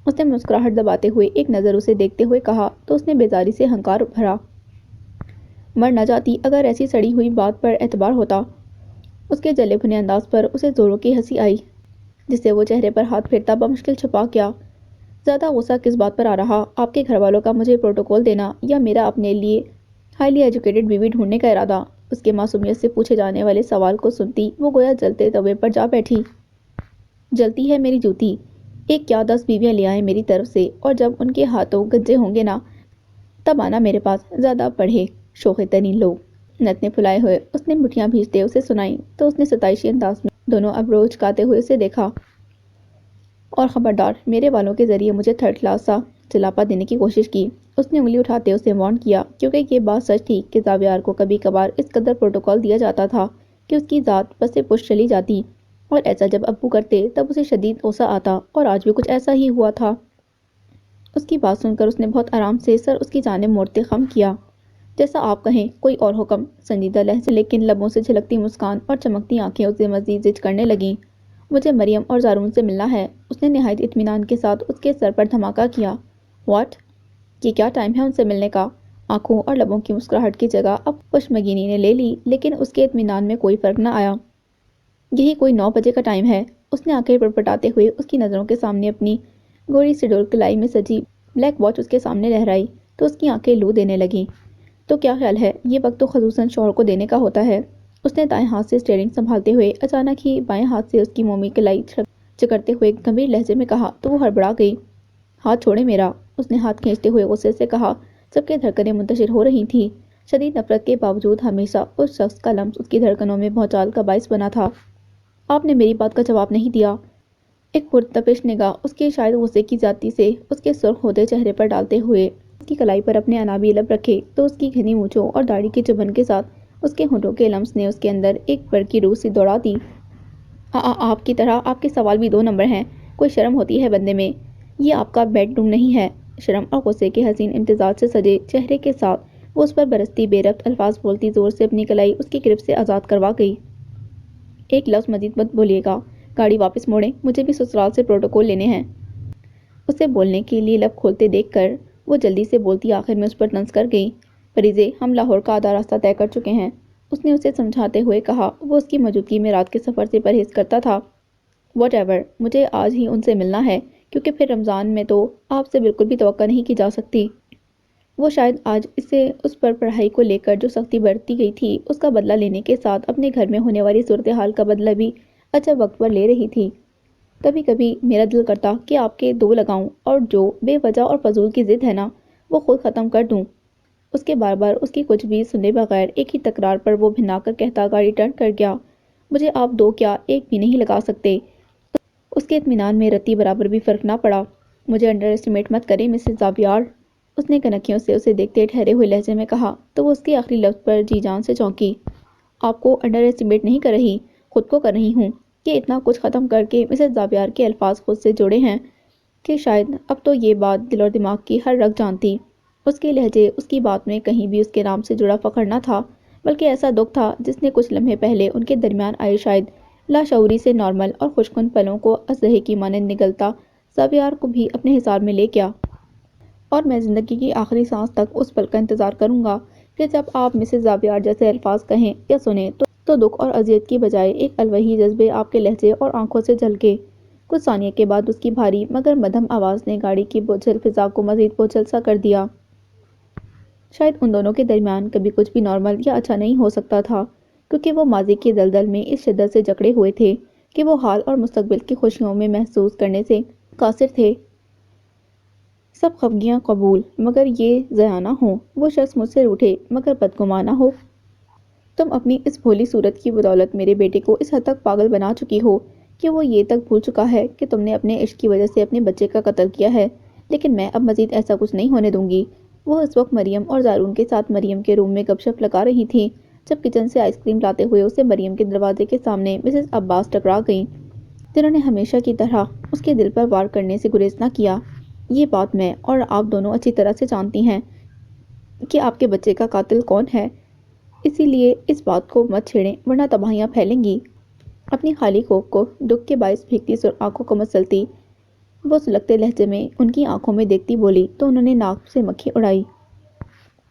اس نے مسکراہٹ دباتے ہوئے ایک نظر اسے دیکھتے ہوئے کہا تو اس نے بیزاری سے ہنکار بھرا۔ مر نہ جاتی اگر ایسی سڑی ہوئی بات پر اعتبار ہوتا۔ اس کے جلے بھنے انداز پر اسے زوروں کی ہنسی آئی، جس سے وہ چہرے پر ہاتھ پھیرتا بمشکل چھپا گیا۔ زیادہ غصہ کس بات پر آ رہا؟ آپ کے گھر والوں کا مجھے پروٹوکول دینا یا میرا اپنے لیے ہائیلی ایجوکیٹڈ بیوی ڈھونڈنے کا ارادہ؟ اس کے معصومیت سے پوچھے جانے والے سوال کو سنتی وہ گویا جلتے توے پر جا بیٹھی۔ جلتی ہے میری جوتی، ایک کیا 10 بیویاں لے آئیں میری طرف سے، اور جب ان کے ہاتھوں گجے ہوں گے نا تب آنا میرے پاس، زیادہ پڑھے شوخے ترین لوگ۔ نتنے پھلائے ہوئے اس نے مٹھیاں بھیجتے اسے سنائیں تو اس نے ستائشی انداز میں دونوں ابرو اچکاتے ہوئے اسے دیکھا۔ اور خبردار، میرے والوں کے ذریعے مجھے تھرڈ کلاس سا چلاپا دینے کی کوشش کی۔ اس نے انگلی اٹھاتے اسے وارن کیا، کیونکہ یہ بات سچ تھی کہ زاویار کو کبھی کبھار اس قدر پروٹوکول دیا جاتا تھا کہ اس کی ذات پس پش چلی جاتی، اور ایسا جب ابو کرتے تب اسے شدید غصہ آتا، اور آج بھی کچھ ایسا ہی ہوا تھا۔ اس کی بات سن کر اس نے بہت آرام سے سر اس کی جانب موڑتے خم کیا۔ جیسا آپ کہیں، کوئی اور حکم؟ سنجیدہ لہجے لیکن لبوں سے جھلکتی مسکان اور چمکتی آنکھیں اسے مزید زج کرنے لگیں۔ مجھے مریم اور زارون سے ملنا ہے۔ اس نے نہایت اطمینان کے ساتھ اس کے سر پر دھماکہ کیا۔ واٹ؟ یہ کیا ٹائم ہے ان سے ملنے کا؟ آنکھوں اور لبوں کی مسکراہٹ کی جگہ اب پشمگینی نے لے لی، لیکن اس کے اطمینان میں کوئی فرق نہ آیا۔ یہی کوئی 9 بجے کا ٹائم ہے۔ اس نے آنکھیں پٹپٹاتے ہوئے اس کی نظروں کے سامنے اپنی گوری سے ڈول کلائی میں سجی بلیک واچ اس کے سامنے لہرائی تو اس کی آنکھیں لو دینے لگیں۔ تو کیا خیال ہے، یہ وقت تو خصوصاً شوہر کو دینے کا ہوتا ہے۔ اس نے دائیں ہاتھ سے اسٹیئرنگ سنبھالتے ہوئے اچانک ہی بائیں ہاتھ سے اس کی مومی کلائی چکرتے ہوئے گمبھیر لہجے میں کہا تو وہ ہڑبڑا گئی۔ ہاتھ چھوڑے میرا، اس نے ہاتھ کھینچتے ہوئے غصے سے کہا۔ سب کی دھڑکنیں منتشر ہو رہی تھیں۔ شدید نفرت کے باوجود ہمیشہ اس شخص کا لمس اس کی دھڑکنوں میں بھونچال کا باعث بنا تھا۔ آپ نے میری بات کا جواب نہیں دیا۔ ایک پرتپش نگاہ اس کے شاید غصے کی زیادتی سے اس کے سرخ ہوتے چہرے پر ڈالتے ہوئے اس کی کلائی پر اپنے انابی لب رکھے تو اس کی گھنی مونچھوں اور داڑھی کی چبھن کے ساتھ اس کے ہونٹوں کے لمس نے اس کے اندر ایک برقی روح سی دوڑا دی۔ آپ کی طرح آپ کے سوال بھی 2 نمبر ہیں۔ کوئی شرم ہوتی ہے بندے میں؟ یہ آپ کا بیڈ روم نہیں ہے۔ شرم اور غصے کے حسین امتزاج سے سجے چہرے کے ساتھ وہ اس پر برستی بے ربط الفاظ بولتی زور سے اپنی کلائی اس کی گرفت سے آزاد کروا گئی۔ ایک لفظ مزید مت بولیے گا، گاڑی واپس موڑیں، مجھے بھی سسرال سے پروٹوکول لینے ہیں۔ اسے بولنے کے لیے لب کھولتے دیکھ کر وہ جلدی سے بولتی آخر میں اس پر طنز کر گئی۔ پریزے، ہم لاہور کا آدھا راستہ طے کر چکے ہیں، اس نے اسے سمجھاتے ہوئے کہا۔ وہ اس کی موجودگی میں رات کے سفر سے پرہیز کرتا تھا۔ واٹ ایور، مجھے آج ہی ان سے ملنا ہے کیونکہ پھر رمضان میں تو آپ سے بالکل بھی توقع نہیں کی جا سکتی۔ وہ شاید آج اسے اس پر پڑھائی کو لے کر جو سختی برتی گئی تھی اس کا بدلہ لینے کے ساتھ اپنے گھر میں ہونے والی صورتحال کا بدلہ بھی اچھا وقت پر لے رہی تھی۔ کبھی کبھی میرا دل کرتا کہ آپ کے 2 لگاؤں اور جو بے وجہ اور فضول کی ضد ہے نا وہ خود ختم کر دوں۔ اس کے بار بار اس کی کچھ بھی سنے بغیر ایک ہی تکرار پر وہ بھنا کر کہتا گاڑی ٹرن کر گیا۔ مجھے آپ 2 کیا 1 بھی نہیں لگا سکتے۔ اس کے اطمینان میں رتی برابر بھی فرق نہ پڑا۔ مجھے انڈر ایسٹیمیٹ مت کریں مسز زاویار، اس نے کنکھیوں سے اسے دیکھتے ٹھہرے ہوئے لہجے میں کہا تو وہ اس کے آخری لفظ پر جی جان سے چونکی۔ آپ کو انڈر ایسٹیمیٹ نہیں کر رہی، خود کو کر رہی ہوں کہ اتنا کچھ ختم کر کے مسز زاویار کے الفاظ خود سے جوڑے ہیں کہ شاید اب تو یہ بات دل اور دماغ کی ہر رگ جانتی۔ اس کے لہجے، اس کی بات میں کہیں بھی اس کے نام سے جڑا فخر نہ تھا بلکہ ایسا دکھ تھا جس نے کچھ لمحے پہلے ان کے درمیان آئے شاید لاشعوری سے نارمل اور خوشکن پلوں کو اسلحے کی مانند نگلتا زاویار کو بھی اپنے حصار میں لے گیا۔ اور میں زندگی کی آخری سانس تک اس پل کا انتظار کروں گا کہ جب آپ مسز زاویار جیسے الفاظ کہیں یا سنیں تو دکھ اور اذیت کی بجائے ایک الوہی جذبے آپ کے لہجے اور آنکھوں سے جھلکے۔ کچھ ثانیے کے بعد اس کی بھاری مگر مدھم آواز نے گاڑی کی بوجھل فضا کو مزید بوجھل سا کر دیا۔ شاید ان دونوں کے درمیان کبھی کچھ بھی نارمل یا اچھا نہیں ہو سکتا تھا کیونکہ وہ ماضی کی دلدل میں اس شدت سے جکڑے ہوئے تھے کہ وہ حال اور مستقبل کی خوشیوں میں محسوس کرنے سے قاصر تھے۔ سب خفگیاں قبول مگر یہ ضیاع نہ ہوں، وہ شخص مجھ سے روٹھے مگر بدگمان نہ ہو۔ تم اپنی اس بھولی صورت کی بدولت میرے بیٹے کو اس حد تک پاگل بنا چکی ہو کہ وہ یہ تک بھول چکا ہے کہ تم نے اپنے عشق کی وجہ سے اپنے بچے کا قتل کیا ہے، لیکن میں اب مزید ایسا کچھ نہیں ہونے دوں گی۔ وہ اس وقت مریم اور زارون کے ساتھ مریم کے روم میں گپ شپ لگا رہی تھی جب کچن سے آئس کریم لاتے ہوئے اسے مریم کے دروازے کے سامنے مسز عباس ٹکرا گئیں، جنہوں نے ہمیشہ کی طرح اس کے دل پر وار کرنے سے گریز نہ کیا۔ یہ بات میں اور آپ دونوں اچھی طرح سے جانتی ہیں کہ آپ کے بچے کا قاتل کون ہے، اسی لیے اس بات کو مت چھیڑیں ورنہ تباہیاں پھیلیں گی۔ اپنی خالی کوکھ کو دکھ کے باعث بھیگتی سرخ آنکھوں کو مسلتی وہ سلگتے لہجے میں ان کی آنکھوں میں دیکھتی بولی تو انہوں نے ناک سے مکھی اڑائی۔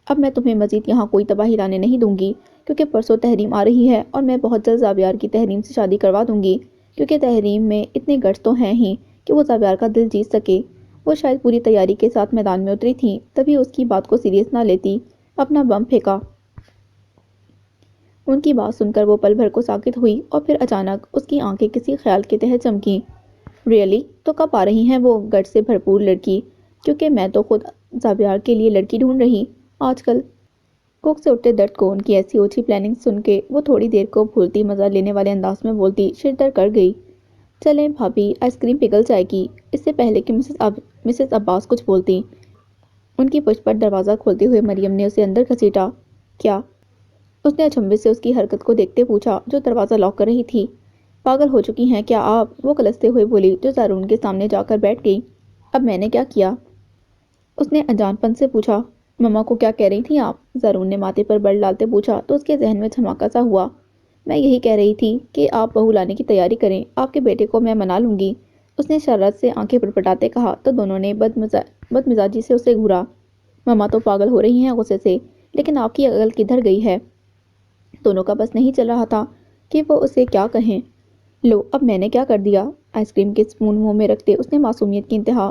اب میں تمہیں مزید یہاں کوئی تباہی لانے نہیں دوں گی کیونکہ پرسوں تحریم آ رہی ہے اور میں بہت جلد زاویار کی تحریم سے شادی کروا دوں گی کیونکہ تحریم میں اتنے گٹس تو ہیں ہی کہ وہ زاویار کا دل جیت سکے۔ وہ شاید پوری تیاری کے ساتھ میدان میں اتری تھیں تبھی اس کی بات کو سیریس نہ لیتی اپنا بم پھینکا۔ ان کی بات سن کر وہ پل بھر کو ساکت ہوئی اور پھر اچانک اس کی آنکھیں کسی خیال کے تحت چمکیں۔ ریئلی؟ تو کب آ رہی ہیں وہ گٹ سے بھرپور لڑکی؟ کیونکہ میں تو خود زاویار کے لیے لڑکی ڈھونڈ رہی آج کل۔ کوکھ سے اٹھتے درد کو ان کی ایسی اوچھی پلاننگ سن کے وہ تھوڑی دیر کو بھولتی مزہ لینے والے انداز میں بولتی شردر کر گئی۔ چلیں بھابھی، آئس کریم پگھل جائے گی۔ اس سے پہلے کہ مسز عباس کچھ بولتی ان کی پشت پر دروازہ کھولتے ہوئے مریم نے اسے اندر گھسیٹا۔ کیا؟ اس نے اچنبھے سے اس کی حرکت کو دیکھتے پوچھا جو دروازہ لاک کر رہی تھی۔ پاگل ہو چکی ہیں کیا آپ؟ وہ کلستے ہوئے بولی جو زارون کے سامنے جا کر بیٹھ گئی۔ اب میں نے کیا کیا؟ اس نے انجان پن سے پوچھا۔ مما کو کیا کہہ رہی تھیں آپ؟ زارون نے ماتھے پر بڑ ڈالتے پوچھا تو اس کے ذہن میں دھماکہ سا ہوا۔ میں یہی کہہ رہی تھی کہ آپ بہو لانے کی تیاری کریں، آپ کے بیٹے کو میں منا لوں گی، اس نے شرارت سے آنکھیں پٹپٹاتے کہا تو دونوں نے بد مزاجی سے اسے گھورا۔ مما تو پاگل ہو رہی ہیں غصے سے، لیکن آپ کی عقل کدھر گئی ہے؟ دونوں کا بس نہیں چل رہا تھا کہ وہ اسے کیا کہیں۔ لو اب میں نے کیا کر دیا؟ آئس کریم کے اسپون منہ میں رکھتے اس نے معصومیت کی انتہا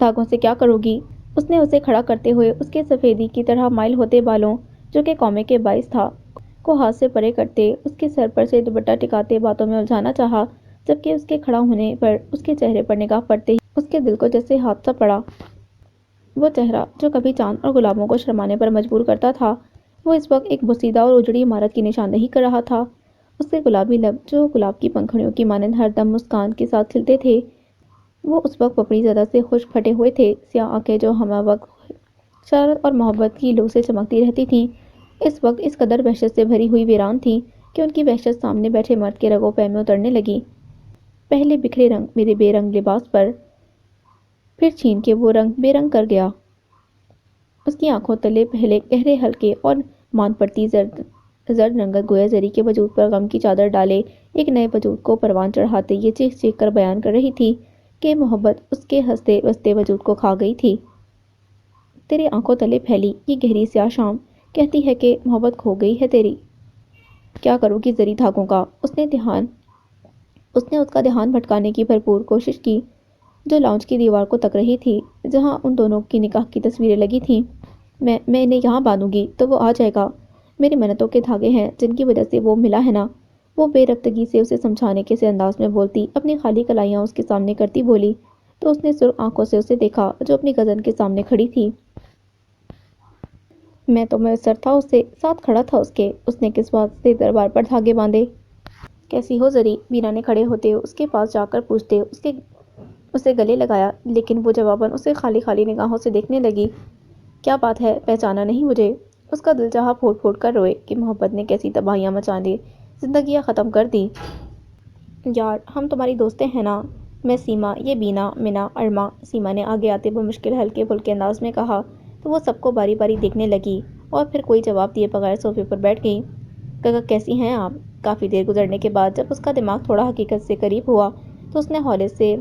دھاگوں سے کیا کرو گی؟ اس نے اسے کھڑا کرتے ہوئے اس کے سفیدی کی طرح مائل ہوتے بالوں، جو کہ قومے کے باعث تھا، کو ہاتھ سے پرے کرتے اس کے سر پر سے دوپٹہ ٹکاتے باتوں میں الجھانا چاہا، جبکہ اس کے کھڑا ہونے پر اس کے چہرے پر نگاہ پڑتے ہی اس کے دل کو جیسے حادثہ پڑا۔ وہ چہرہ جو کبھی چاند اور گلابوں کو شرمانے پر مجبور کرتا تھا، وہ اس وقت ایک بوسیدہ اور اجڑی عمارت کی نشاندہی کر رہا تھا۔ اس کے گلابی لب جو گلاب کی پنکھڑیوں کی مانند ہر دم مسکان کے ساتھ کھلتے تھے، وہ اس وقت پپڑی زدہ سے خشک پھٹے ہوئے تھے۔ سیاہ آنکھیں جو ہمہ وقت شرارت اور محبت کی لو سے چمکتی رہتی تھیں، اس وقت اس قدر وحشت سے بھری ہوئی ویران تھیں کہ ان کی وحشت سامنے بیٹھے مرد کے رگ و پے میں اترنے لگی۔ پہلے بکھرے رنگ میرے بے رنگ لباس پر، پھر چھین کے وہ رنگ بے رنگ کر گیا۔ اس کی آنکھوں تلے پہلے گہرے ہلکے اور مان پڑتی زرد رنگت گویا زری کے وجود پر غم کی چادر ڈالے ایک نئے وجود کو پروان چڑھاتے یہ چیخ چیخ کر بیان کر رہی تھی کہ محبت اس کے ہنستے بستے وجود کو کھا گئی تھی۔ تیرے آنکھوں تلے پھیلی یہ گہری سیاہ شام کہتی ہے کہ محبت کھو گئی ہے تیری۔ کیا کرو گی زری دھاگوں کا؟ اس نے اس کا دھیان بھٹکانے کی بھرپور کوشش کی، جو لاؤنج کی دیوار کو تک رہی تھی جہاں ان دونوں کی نکاح کی تصویریں لگی تھیں۔ میں انہیں یہاں باندھوں گی تو وہ آ جائے گا۔ میری منتوں کے دھاگے ہیں جن کی وجہ سے وہ ملا ہے نا۔ وہ بے ربطگی سے اسے سمجھانے کے سے انداز میں بولتی، اپنی خالی کلائیاں اس کے سامنے کرتی بولی، تو اس نے سرخ آنکھوں سے اسے دیکھا جو اپنی غزل کے سامنے کھڑی تھی۔ میں تو میسر تھا اس سے، ساتھ کھڑا تھا اس کے۔ اس نے کس بات سے دربار پر دھاگے باندھے؟ کیسی ہو زری؟ بینا نے کھڑے ہوتے اس کے پاس جا کر پوچھتے اسے گلے لگایا، لیکن وہ جواباً اسے خالی خالی نگاہوں سے دیکھنے لگی۔ کیا بات ہے، پہچانا نہیں مجھے؟ اس کا دل چاہا پھوٹ پھوٹ کر روئے کہ محبت نے کیسی تباہیاں مچا دی، زندگیاں ختم کر دی۔ یار ہم تمہاری دوستیں ہیں نا، میں سیما، یہ بینا، منا، ارما۔ سیما نے آگے آتے بمشکل ہلکے پھلکے انداز میں کہا تو وہ سب کو باری باری دیکھنے لگی اور پھر کوئی جواب دیے بغیر صوفے پر بیٹھ گئی۔ گگا کیسی ہیں آپ؟ کافی دیر گزرنے کے بعد جب اس کا دماغ تھوڑا حقیقت سے قریب ہوا تو اس نے ہولے سے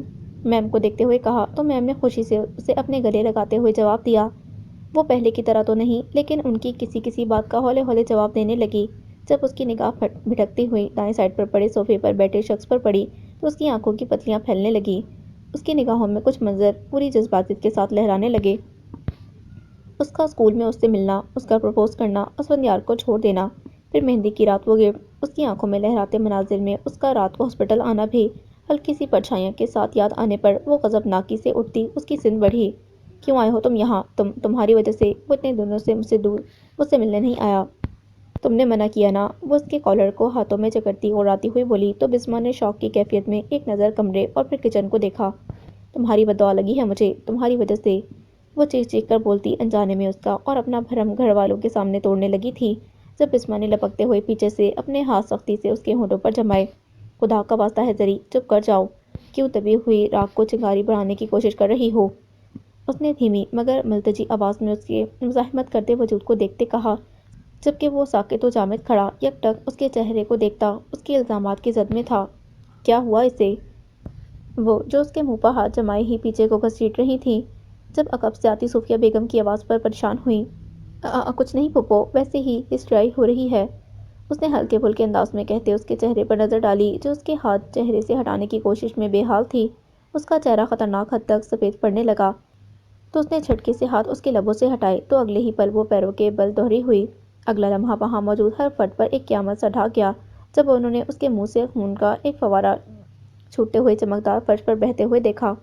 میم کو دیکھتے ہوئے کہا، تو میم نے خوشی سے اسے اپنے گلے لگاتے ہوئے جواب دیا۔ وہ پہلے کی طرح تو نہیں، لیکن ان کی کسی بات کا ہولے ہولے جواب دینے لگی۔ جب اس کی نگاہ بھٹکتی ہوئی دائیں سائڈ پر پڑے صوفے پر بیٹھے شخص پر پڑی تو اس کی آنکھوں کی پتلیاں پھیلنے لگیں۔ اس کی نگاہوں میں کچھ منظر پوری جذباتیت کے ساتھ لہرانے لگے۔ اس کا اسکول میں اس سے ملنا، اس کا پرپوز کرنا، اسفندیار کو چھوڑ دینا، پھر مہندی کی رات وہ گفٹ، اس کی آنکھوں میں لہراتے مناظر میں اس کا رات کو ہاسپٹل آنا بھی ہلکی سی پرچھائیاں کے ساتھ یاد آنے پر وہ غضبناکی سے اٹھتی اس کی سن بڑھی۔ کیوں آئے ہو تم یہاں؟ تمہاری وجہ سے وہ اتنے دنوں سے مجھ سے دور مجھ سے ملنے نہیں آیا۔ تم نے منع کیا نا، وہ اس کے کالر کو ہاتھوں میں جکڑتی اڑاتی ہوئی بولی تو بسما نے شوق کی کیفیت میں ایک نظر کمرے اور پھر کچن کو دیکھا۔ تمہاری بددعا لگی ہے مجھے، تمہاری وجہ سے، وہ چیخ چیخ کر بولتی انجانے میں اس کا اور اپنا بھرم گھر والوں کے سامنے توڑنے لگی تھی جب بسما نے لپکتے ہوئے پیچھے سے اپنے ہاتھ سختی سے اس کے ہونٹوں پر جمائے۔ خدا کا واسطہ ہے زری، چپ کر جاؤ، کیوں دبی ہوئی راکھ کو چنگاری بڑھانے کی کوشش کر رہی ہو؟ اس نے دھیمی مگر ملتجی آواز میں اس کے مزاحمت کرتے وجود کو دیکھتے کہا، جبکہ وہ ساکت و جامد کھڑا یک ٹک اس کے چہرے کو دیکھتا اس کے الزامات کی زد میں تھا۔ کیا ہوا اسے؟ وہ جو اس کے منہ پر ہاتھ جمائے ہی پیچھے کو گھسیٹ رہی تھی جب عقب سے آتی صوفیہ بیگم کی آواز پر پریشان ہوئی۔ کچھ نہیں پھوپھو، ویسے ہی ہسٹرائی ہو رہی ہے، اس نے ہلکے پھلکے انداز میں کہتے اس کے چہرے پر نظر ڈالی جو اس کے ہاتھ چہرے سے ہٹانے کی کوشش میں بے حال تھی۔ اس کا چہرہ خطرناک حد تک سفید پڑنے لگا تو اس نے جھٹکے سے ہاتھ اس کے لبوں سے ہٹائے تو اگلے ہی پل وہ پیروں کے بل دوہری ہوئی۔ اگلا لمحہ وہاں موجود ہر فرد پر ایک قیامت سا ڈھا گیا جب انہوں نے اس کے منہ سے خون کا ایک فوارہ چھوٹتے ہوئے چمکدار فرش پر بہتے ہوئے دیکھا۔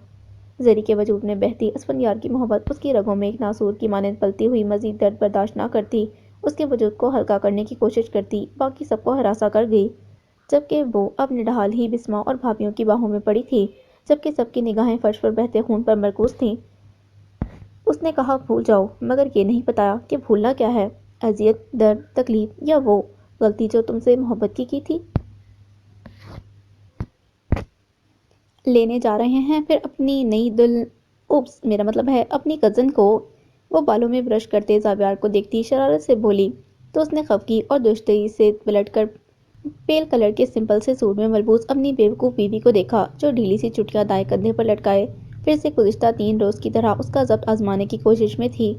زری کے وجود میں بہتی اسفندیار کی محبت اس کی رگوں میں ایک ناسور کی مانند پلتی ہوئی مزید درد برداشت نہ کرتی اس کے وجود کو ہلکا کرنے کی کوشش کرتی باقی سب کو ہراساں کر گئی، جبکہ وہ اب نڈھال ہی بسما اور بھابھیوں کی باہوں میں پڑی تھی جبکہ سب کی نگاہیں فرش پر بہتے خون پر مرکوز تھیں۔ اس نے کہا بھول جاؤ، مگر یہ نہیں بتایا کہ بھولنا کیا ہے، اذیت، درد، تکلیف یا وہ غلطی جو تم سے محبت کی تھی؟ لینے جا رہے ہیں پھر اپنی نئی اوپس میرا مطلب ہے اپنی کزن کو؟ وہ بالوں میں برش کرتے زابیار کو دیکھتی شرارت سے بولی تو اس نے خفگی اور دوشیزگی سے پلٹ کر پیل کلر کے سمپل سے سوٹ میں ملبوس اپنی بیوقوف بیوی کو دیکھا جو ڈھیلی سی چٹیاں دائیں کندھے پر لٹکائے پھر سے گزشتہ 3 روز کی طرح اس کا ضبط آزمانے کی کوشش میں تھی۔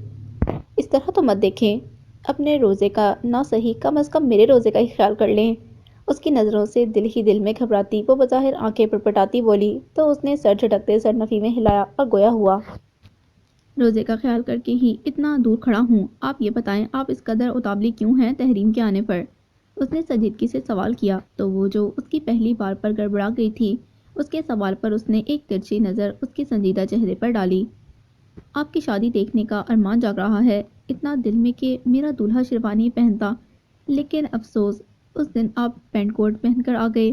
اس طرح تو مت دیکھیں، اپنے روزے کا نہ صحیح کم از کم میرے روزے کا ہی خیال کر لیں۔ اس کی نظروں سے دل ہی دل میں گھبراتی وہ بظاہر آنکھیں پٹپٹاتی بولی تو اس نے سر جھٹکتے سر نفی میں ہلایا اور گویا ہوا روزے کا خیال کر کے ہی اتنا دور کھڑا ہوں، آپ یہ بتائیں آپ اس قدر اتابلی کیوں ہیں تحریم کے آنے پر؟ اس نے سنجیدگی سے سوال کیا تو وہ جو اس کی پہلی بار پر گڑبڑا گئی تھی، اس کے سوال پر اس نے ایک ترچھی نظر اس کے سنجیدہ چہرے پر ڈالی۔ آپ کی شادی دیکھنے کا ارمان جاگ رہا ہے اتنا دل میں کہ میرا دولہا شیروانی پہنتا، لیکن افسوس اس دن آپ پینٹ کوٹ پہن کر آ گئے،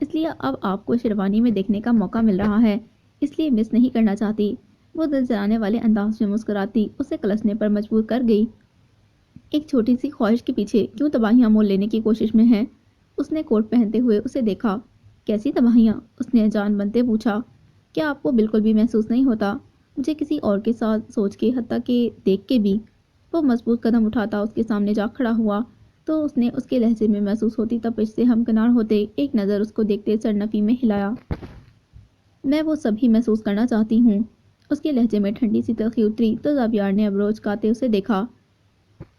اس لیے اب آپ کو شیروانی میں دیکھنے کا موقع مل رہا ہے، اس لیے مس نہیں کرنا چاہتی۔ وہ دل جلانے والے انداز میں مسکراتی اسے کلسنے پر مجبور کر گئی۔ ایک چھوٹی سی خواہش کے پیچھے کیوں تباہیاں مول لینے کی کوشش میں ہے؟ اس نے کوٹ پہنتے ہوئے اسے دیکھا۔ کیسی تباہیاں؟ اس نے جان بنتے پوچھا۔ کیا آپ کو بالکل بھی محسوس نہیں ہوتا؟ مجھے کسی اور کے ساتھ سوچ کے حتیٰ کہ دیکھ کے بھی۔ وہ مضبوط قدم اٹھاتا اس کے سامنے جا کھڑا ہوا تو اس نے اس کے لہجے میں محسوس ہوتی تپش سے ہمکنار ہوتے ایک نظر اس کو دیکھتے سرنفی میں ہلایا۔ میں وہ سب ہی محسوس کرنا چاہتی ہوں۔ اس کے لہجے میں ٹھنڈی سی تلخی اتری تو زابیار نے ابروج کاتے اسے دیکھا۔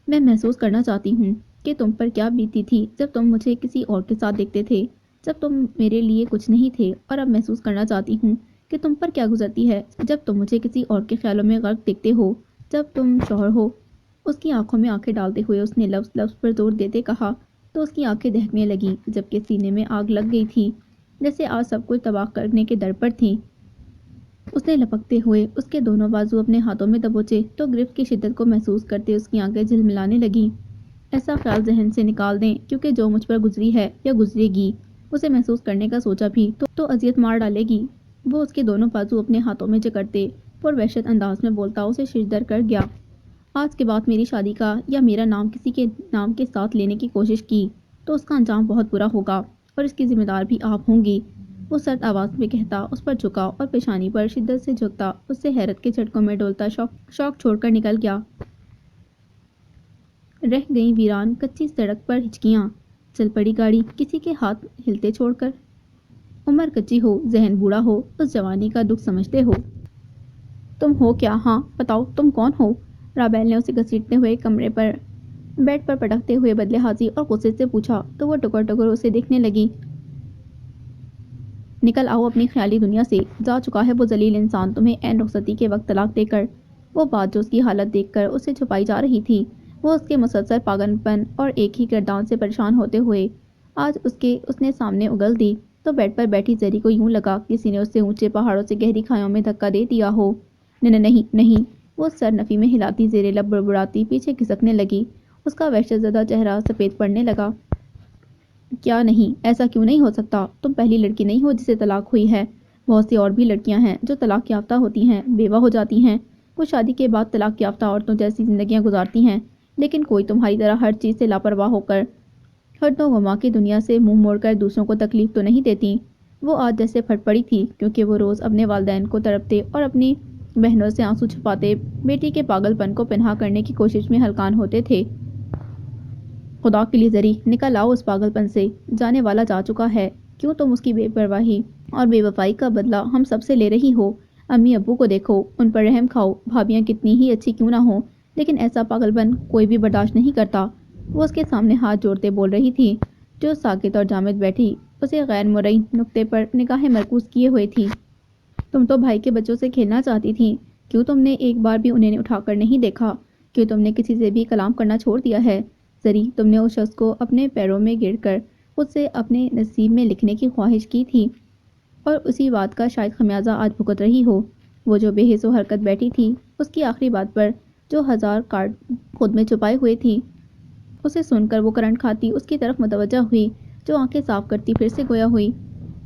میں محسوس کرنا چاہتی ہوں کہ تم پر کیا بیتی تھی جب تم مجھے کسی اور کے ساتھ دیکھتے تھے، جب تم میرے لیے کچھ نہیں تھے، اور اب محسوس کرنا چاہتی ہوں کہ تم پر کیا گزرتی ہے جب تم مجھے کسی اور کے خیالوں میں غرق دیکھتے ہو، جب تم شوہر ہو۔ اس کی آنکھوں میں آنکھیں ڈالتے ہوئے اس نے لفظ لفظ پر زور دیتے کہا تو اس کی آنکھیں دہکنے لگیں جبکہ سینے میں آگ لگ گئی تھی، جیسے آج سب کچھ تباہ کرنے کے در پر تھی۔ اس نے لپکتے ہوئے اس کے دونوں بازو اپنے ہاتھوں میں دبوچے تو گرفت کی شدت کو محسوس کرتے اس کی آنکھیں جھلملانے لگیں۔ ایسا خیال ذہن سے نکال دیں کیونکہ جو مجھ پر گزری ہے یا گزرے گی، اسے محسوس کرنے کا سوچا بھی تو اذیت مار ڈالے گی۔ وہ اس کے دونوں بازو اپنے ہاتھوں میں جکڑتے پر وحشت انداز میں بولتا اسے ششدر کر گیا۔ آج کے بعد میری شادی کا یا میرا نام کسی کے نام کے ساتھ لینے کی کوشش کی تو اس کا انجام بہت برا ہوگا اور اس کی ذمہ دار بھی آپ ہوں گی۔ وہ سرد آواز میں کہتا اس پر جھکا اور پیشانی پر شدت سے جھکتا اس سے حیرت کے جھٹکوں میں ڈولتا شوق چھوڑ کر نکل گیا۔ رہ گئیں ویران کچی سڑک پر ہچکیاں، چل پڑی گاڑی کسی کے ہاتھ ہلتے چھوڑ کر۔ عمر کچی ہو ذہن بوڑھا ہو اس جوانی کا دکھ سمجھتے ہو؟ تم ہو کیا؟ ہاں بتاؤ تم کون ہو؟ رابیل نے اسے گھسیٹتے ہوئے کمرے پر بیڈ پر پٹکتے ہوئے بدلے حاضی اور غصے سے پوچھا تو وہ ٹکر ٹکر اسے دیکھنے لگی۔ نکل آؤ اپنی خیالی دنیا سے، جا چکا ہے وہ ذلیل انسان تمہیں عین رخصتی کے وقت طلاق دے کر۔ وہ بات جو اس کی حالت دیکھ کر اسے چھپائی جا رہی تھی، وہ اس کے مسلسل پاگل پن اور ایک ہی کردار سے پریشان ہوتے ہوئے آج اس نے سامنے اگل دی تو بیڈ پر بیٹھی زری کو یوں لگا کسی نے اسے اونچے پہاڑوں سے گہری کھایوں میں دھکا دے دیا ہو۔ نہیں نہیں، وہ سر نفی میں ہلاتی زیر لب بڑبڑاتی پیچھے کھسکنے لگی۔ اس کا وحشت زدہ چہرہ سفید پڑنے لگا۔ کیا نہیں؟ ایسا کیوں نہیں ہو سکتا؟ تم پہلی لڑکی نہیں ہو جسے طلاق ہوئی ہے، بہت سی اور بھی لڑکیاں ہیں جو طلاق یافتہ ہوتی ہیں، بیوہ ہو جاتی ہیں، وہ شادی کے بعد طلاق یافتہ عورتوں جیسی زندگیاں گزارتی ہیں، لیکن کوئی تمہاری طرح ہر چیز سے لاپرواہ ہو کر ہر و گما کی دنیا سے منہ موڑ کر دوسروں کو تکلیف تو نہیں دیتی۔ وہ آج جیسے پھٹ پڑی تھی کیونکہ وہ روز اپنے والدین کو تڑپتے اور اپنی بہنوں سے آنسو چھپاتے بیٹی کے پاگل پن کو پنہا کرنے کی کوشش میں ہلکان ہوتے تھے۔ خدا کے لیے زری نکل آؤ اس پاگل پن سے، جانے والا جا چکا ہے، کیوں تم اس کی بے پرواہی اور بے وفائی کا بدلہ ہم سب سے لے رہی ہو؟ امی ابو کو دیکھو، ان پر رحم کھاؤ، بھابیاں کتنی ہی اچھی کیوں نہ ہوں لیکن ایسا پاگل پن کوئی بھی برداشت نہیں کرتا۔ وہ اس کے سامنے ہاتھ جوڑتے بول رہی تھی جو ساکت اور جامد بیٹھی اسے غیر مرئی نقطے پر نگاہیں مرکوز کیے ہوئے تھی۔ تم تو بھائی کے بچوں سے کھیلنا چاہتی تھی، کیوں تم نے ایک بار بھی انہیں اٹھا کر نہیں دیکھا؟ کیوں تم نے کسی سے بھی کلام کرنا چھوڑ دیا ہے؟ زری تم نے اس شخص کو اپنے پیروں میں گر کر خود سے اپنے نصیب میں لکھنے کی خواہش کی تھی اور اسی بات کا شاید خمیازہ آج بھگت رہی ہو۔ وہ جو بے حس و حرکت بیٹھی تھی اس کی آخری بات پر جو ہزار کارڈ خود میں چھپائے ہوئے تھی، اسے سن کر وہ کرنٹ کھاتی اس کی طرف متوجہ ہوئی جو آنکھیں صاف کرتی پھر سے گویا ہوئی۔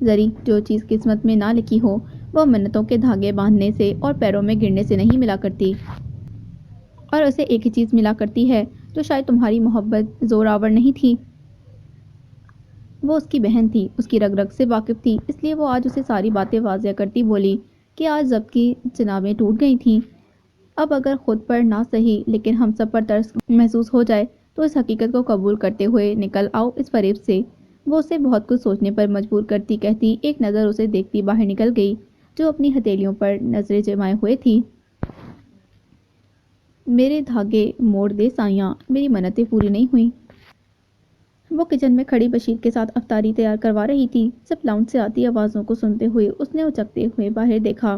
زری جو چیز قسمت میں نہ لکھی ہو وہ منتوں کے دھاگے باندھنے سے اور پیروں میں گرنے سے نہیں ملا کرتی، اور اسے ایک ہی چیز ملا کرتی ہے جو شاید تمہاری محبت زور آور نہیں تھی۔ وہ اس کی بہن تھی، اس کی رگ رگ سے واقف تھی، اس لیے وہ آج اسے ساری باتیں واضح کرتی بولی کہ آج ضبط کی چنابیں ٹوٹ گئی تھیں۔ اب اگر خود پر نہ سہی لیکن ہم سب پر ترس محسوس ہو جائے تو اس حقیقت کو قبول کرتے ہوئے نکل آؤ اس فریب سے۔ وہ اسے بہت کچھ سوچنے پر مجبور کرتی کہتی ایک نظر اسے دیکھتی باہر نکل گئی جو اپنی ہتھیلیوں پر نظریں جمائے ہوئے تھی۔ میرے دھاگے موڑ دے سائیاں، میری منتیں پوری نہیں ہوئیں۔ وہ کچن میں کھڑی بشیر کے ساتھ افطاری تیار کروا رہی تھی جب لاؤنج سے آتی آوازوں کو سنتے ہوئے اس نے اچکتے ہوئے باہر دیکھا۔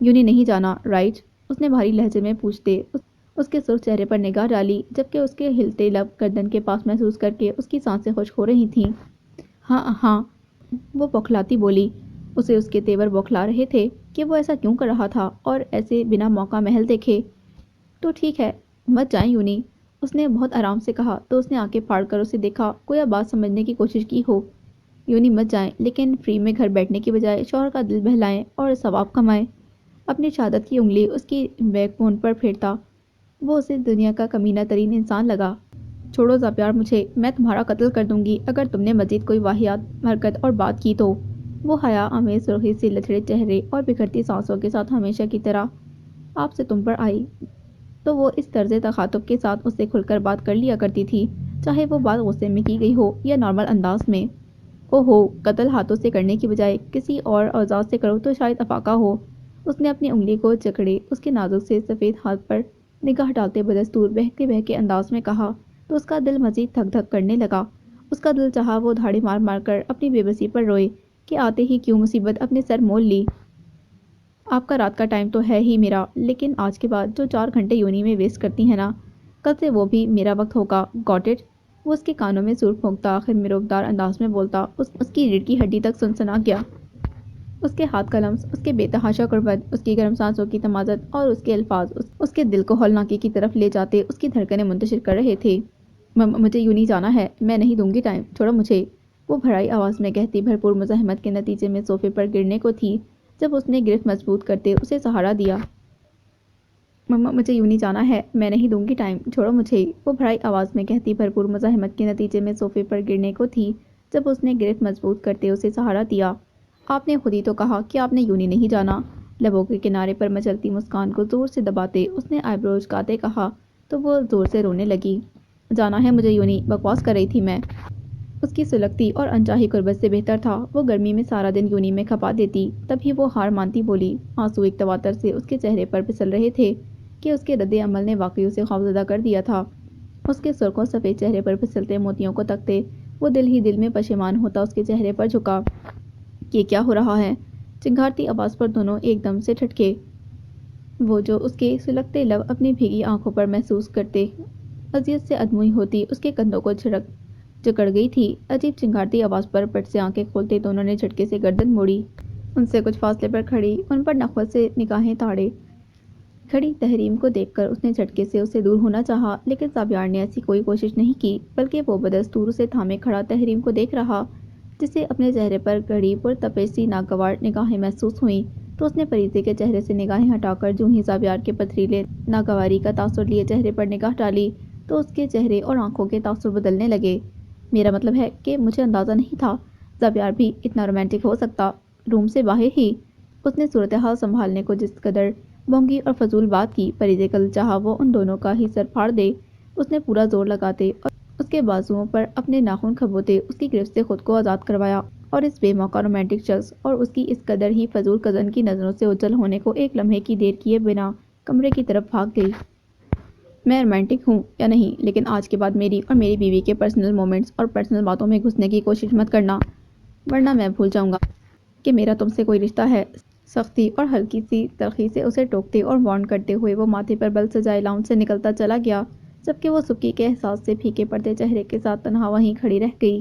یونی نہیں جانا رائٹ؟ اس نے بھاری لہجے میں پوچھتے اس کے سرخ چہرے پر نگاہ ڈالی، جبکہ اس کے ہلتے لب گردن کے پاس محسوس کر کے اس کی سانسیں خشک ہو رہی تھیں۔ ہاں ہاں، وہ بوکھلاتی بولی۔ اسے اس کے تیور بوکھلا رہے تھے کہ وہ ایسا کیوں کر رہا تھا اور ایسے بنا موقع محل دیکھے۔ تو ٹھیک ہے، مت جائیں یونی، اس نے بہت آرام سے کہا تو اس نے آنکھیں پھاڑ کر اسے دیکھا، گویا بات سمجھنے کی کوشش کی ہو۔ یونی مت جائیں، لیکن فری میں گھر بیٹھنے کی بجائے شوہر کا دل بہلائیں اور ثواب کمائیں۔ اپنی شہادت کی انگلی اس کی بیک بون پر پھیرتا وہ اسے دنیا کا کمینہ ترین انسان لگا۔ چھوڑو زاپیار مجھے، میں تمہارا قتل کر دوں گی اگر تم نے مزید کوئی واہیات حرکت اور بات کی تو۔ وہ حیا آمیز سرخی سے لتڑے چہرے اور بکھرتی سانسوں کے ساتھ ہمیشہ کی طرح آپ سے تم پر آئی تو وہ اس طرز تخاطب کے ساتھ اس سے کھل کر بات کر لیا کرتی تھی، چاہے وہ بات غصے میں کی گئی ہو یا نارمل انداز میں۔ اوہو، قتل ہاتھوں سے کرنے کی بجائے کسی اور اوزار سے کرو تو شاید افاقہ ہو۔ اس نے اپنی انگلی کو جکڑے اس کے نازک سے سفید ہاتھ پر نگاہ ڈالتے بدستور بہکے بہکے انداز میں کہا تو اس کا دل مزید دھک دھک کرنے لگا۔ اس کا دل چاہا وہ دھاڑی مار مار کر اپنی بے بسی پر روئے کہ آتے ہی کیوں مصیبت اپنے سر مول لی۔ آپ کا رات کا ٹائم تو ہے ہی میرا، لیکن آج کے بعد جو 4 گھنٹے یونی میں ویسٹ کرتی ہیں نا، کل سے وہ بھی میرا وقت ہوگا، گاٹ اٹ؟ وہ اس کے کانوں میں سور پھونکتا آخر میں روکدار انداز میں بولتا اس کی ریڑھ کی ہڈی تک سنسنا گیا۔ اس کے ہاتھ کا لمس، اس کے بے تحاشا قربت، اس کی گرم سانسوں کی تمازت اور اس کے الفاظ اس کے دل کو ہولناکی کی طرف لے جاتے اس کی دھڑکنیں منتشر کر رہے تھے۔ مجھے یونی جانا ہے، میں نہیں دوں گی ٹائم، چھوڑو مجھے، وہ بھرائی آواز میں کہتی بھرپور مزاحمت کے نتیجے میں صوفے پر گرنے کو تھی جب اس نے گرفت مضبوط کرتے اسے سہارا دیا۔ مجھے یونی جانا ہے، میں نہیں دوں گی ٹائم، چھوڑو مجھے، وہ بھرائی آواز میں کہتی بھرپور مزاحمت کے نتیجے میں صوفے پر گرنے کو تھی جب اس نے گرفت مضبوط کرتے اسے سہارا دیا۔ آپ نے خود ہی تو کہا کہ آپ نے یونی نہیں جانا، لبوں کے کنارے پر مچلتی مسکان کو زور سے دباتے اس نے آئی برو اچکاتے کہا تو وہ زور سے رونے لگی۔ جانا ہے مجھے یونی، بکواس کر رہی تھی میں۔ اس کی سلگتی اور انچاہی قربت سے بہتر تھا وہ گرمی میں سارا دن یونی میں کھپا دیتی، تبھی وہ ہار مانتی بولی۔ آنسو ایک تواتر سے اس کے چہرے پر پھسل رہے تھے کہ اس کے رد عمل نے واقعی اسے خوفزدہ کر دیا تھا۔ اس کے سرخ و سفید چہرے پر پھسلتے موتیوں کو تکتے وہ دل ہی دل میں پشیمان ہوتا اس کے چہرے پر جھکا۔ یہ کیا ہو رہا ہے؟ چنگھاڑتی آواز پر دونوں ایک دم سے ٹھٹکے۔ وہ جو اس کے سلگتے لب اپنی بھیگی آنکھوں پر محسوس کرتے اذیت سے ادموئی ہوتی اس کے کندھوں کو جکڑ گئی تھی۔ عجیب چنگھاڑتی آواز پر پٹ سے آنکھیں کھولتے دونوں نے جھٹکے سے گردن موڑی۔ ان سے کچھ فاصلے پر کھڑی، ان پر نخوت سے نگاہیں تاڑے کھڑی تحریم کو دیکھ کر اس نے جھٹکے سے اس سے دور ہونا چاہا، لیکن زابیار نے ایسی کوئی کوشش نہیں کی، بلکہ وہ بدستور اسے تھامے کھڑا تحریم کو دیکھ رہا، جسے اپنے چہرے پر گڑھی پرتپش سی ناگوار نگاہیں محسوس ہوئیں تو اس نے فریضے کے چہرے سے نگاہیں ہٹا کر جوں ہی زابیار کے پتھریلے ناگواری کا تاثر لیے چہرے پر نگاہ ڈالی تو اس کے چہرے اور آنکھوں کے تاثر بدلنے لگے۔ میرا مطلب ہے کہ مجھے اندازہ نہیں تھا زابیار بھی اتنا رومانٹک ہو سکتا، روم سے باہر ہی۔ اس نے صورتحال سنبھالنے کو جس قدر بونگی اور فضول بات کی، فریضے کل چاہا وہ ان دونوں کا ہی سر پھاڑ دے۔ اس نے پورا زور لگاتے اور اس کے بازوؤں پر اپنے ناخن کھبوتے اس کی گرفت سے خود کو آزاد کروایا اور اس بے موقع رومانٹک شخص اور اس کی اس قدر ہی فضول کزن کی نظروں سے اوجھل ہونے کو ایک لمحے کی دیر کیے بنا کمرے کی طرف بھاگ گئی۔ میں رومانٹک ہوں یا نہیں، لیکن آج کے بعد میری اور میری بیوی کے پرسنل مومنٹس اور پرسنل باتوں میں گھسنے کی کوشش مت کرنا، ورنہ میں بھول جاؤں گا کہ میرا تم سے کوئی رشتہ ہے۔ سختی اور ہلکی سی تلخی سے اسے ٹوکتے اور وارن کرتے ہوئے وہ ماتھے پر بل سجائے لاؤنج سے نکلتا چلا گیا، جبکہ وہ سکی کے احساس سے پھیکے پڑتے چہرے کے ساتھ تنہا وہیں کھڑی رہ گئی۔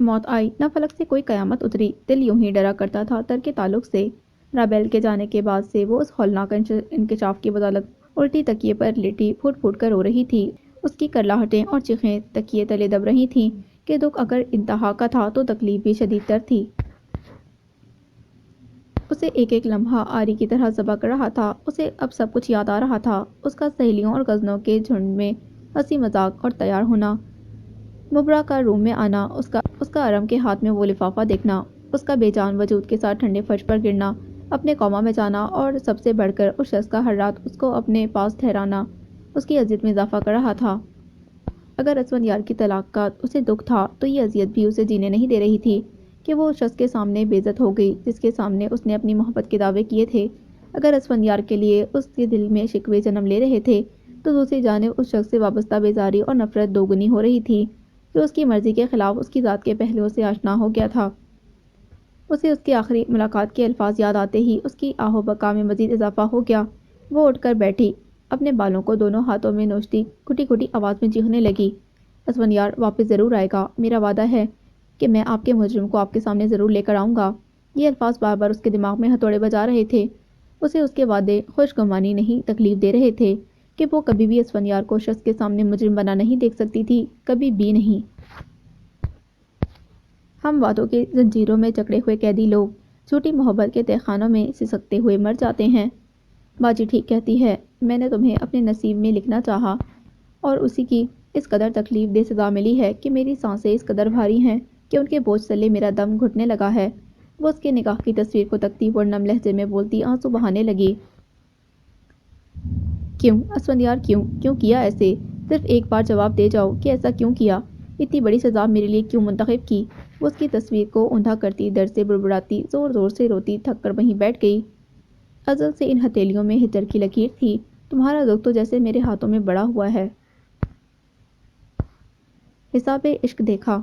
موت آئی نہ فلک سے کوئی قیامت اتری، دل یوں ہی ڈرا کرتا تھا ترک تعلق سے۔ رابیل کے جانے کے بعد سے وہ اس ہولناک انکشاف کی بدولت الٹی تکیے پر لیٹی پھوٹ پھوٹ کر رو رہی تھی۔ اس کی کرلاہٹیں اور چیخیں تکیے تلے دب رہی تھیں کہ دکھ اگر انتہا کا تھا تو تکلیف بھی شدید تر تھی۔ اسے ایک ایک لمحہ آری کی طرح ذبح کر رہا تھا۔ اسے اب سب کچھ یاد آ رہا تھا، اس کا سہیلیوں اور کزنوں کے جھنڈ میں ہنسی مذاق اور تیار ہونا، مبرا کا روم میں آنا، اس کا ارم کے ہاتھ میں وہ لفافہ دیکھنا، اس کا بے جان وجود کے ساتھ ٹھنڈے فرش پر گرنا، اپنے کوما میں جانا اور سب سے بڑھ کر اس شخص کا ہر رات اس کو اپنے پاس ٹھہرانا اس کی اذیت میں اضافہ کر رہا تھا۔ اگر اسفندیار کی طلاق کا اسے دکھ تھا تو یہ اذیت بھی اسے جینے نہیں دے رہی تھی کہ وہ اس شخص کے سامنے بے عزت ہو گئی جس کے سامنے اس نے اپنی محبت کے دعوے کیے تھے۔ اگر اسفندیار کے لیے اس کے دل میں شکوے جنم لے رہے تھے تو دوسری جانب اس شخص سے وابستہ بیزاری اور نفرت دوگنی ہو رہی تھی جو اس کی مرضی کے خلاف اس کی ذات کے پہلوؤں سے آشنا ہو گیا تھا۔ اسے اس کی آخری ملاقات کے الفاظ یاد آتے ہی اس کی آہ و بکا میں مزید اضافہ ہو گیا۔ وہ اٹھ کر بیٹھی، اپنے بالوں کو دونوں ہاتھوں میں نوچتی گھٹی گھٹی آواز میں چیخنے لگی، اسفندیار واپس ضرور آئے گا، میرا وعدہ ہے کہ میں آپ کے مجرم کو آپ کے سامنے ضرور لے کر آؤں گا۔ یہ الفاظ بار بار اس کے دماغ میں ہتھوڑے بجا رہے تھے۔ اسے اس کے وعدے خوشگوانی نہیں تکلیف دے رہے تھے کہ وہ کبھی بھی اسفندیار کو شخص کے سامنے مجرم بنا نہیں دیکھ سکتی تھی، کبھی بھی نہیں۔ ہم وعدوں کی زنجیروں میں جکڑے ہوئے قیدی لوگ جھوٹی محبت کے تہخانوں میں سسکتے ہوئے مر جاتے ہیں۔ باجی ٹھیک کہتی ہے، میں نے تمہیں اپنے نصیب میں لکھنا چاہا اور اسی کی اس قدر تکلیف دہ سزا ملی ہے کہ میری سانسیں اس قدر بھاری ہیں کہ ان کے بوجھ تلے میرا دم گھٹنے لگا ہے۔ وہ اس کے نکاح کی تصویر کو تکتی اور نم لہجے میں بولتی آنسو بہانے لگی۔ کیوں اسفندیار، کیوں کیا ایسے؟ صرف ایک بار جواب دے جاؤ کہ ایسا کیوں کیا؟ اتنی بڑی سزا میرے لیے کیوں منتخب کی؟ وہ اس کی تصویر کو اوندا کرتی، درد سے بڑبڑاتی، زور زور سے روتی تھک کر وہیں بیٹھ گئی۔ ازل سے ان ہتھیلیوں میں ہجر کی لکیر تھی، تمہارا دکھ تو جیسے میرے ہاتھوں میں بڑا ہوا ہے۔ حساب عشق دیکھا،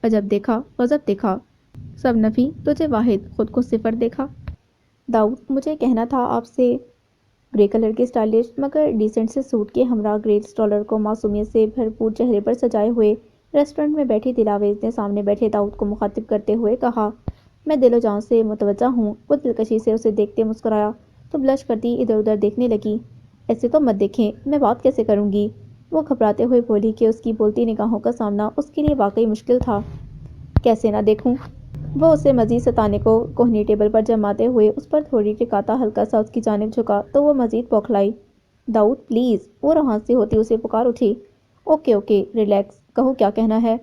عجب دیکھا، غضب دیکھا، سب نفی، تجھے واحد، خود کو صفر دیکھا۔ داؤد، مجھے کہنا تھا آپ سے، گرے کلر کے اسٹائلش مگر ڈیسنٹ سے سوٹ کے ہمراہ گریٹ اسٹالر کو معصومیت سے بھرپور چہرے پر سجائے ہوئے ریسٹورنٹ میں بیٹھی دلاویز نے سامنے بیٹھے داؤد کو مخاطب کرتے ہوئے کہا، میں دل و جان سے متوجہ ہوں۔ وہ دلکشی سے اسے دیکھتے مسکرایا تو بلش کرتی ادھر ادھر دیکھنے لگی۔ ایسے تو مت دیکھیں، میں بات کیسے کروں گی؟ وہ گھبراتے ہوئے بولی کہ اس کی بولتی نگاہوں کا سامنا اس کے لیے واقعی مشکل تھا۔ کیسے نہ دیکھوں؟ وہ اسے مزید ستانے کو کوہنی ٹیبل پر جماتے ہوئے اس پر تھوڑی ٹکاتا ہلکا سا اس کی جانب جھکا تو وہ مزید بوکھلائی۔ داؤد پلیز، وہ روحان سی ہوتی اسے پکار اٹھی۔ اوکے ریلیکس، کہو کیا کہنا ہے؟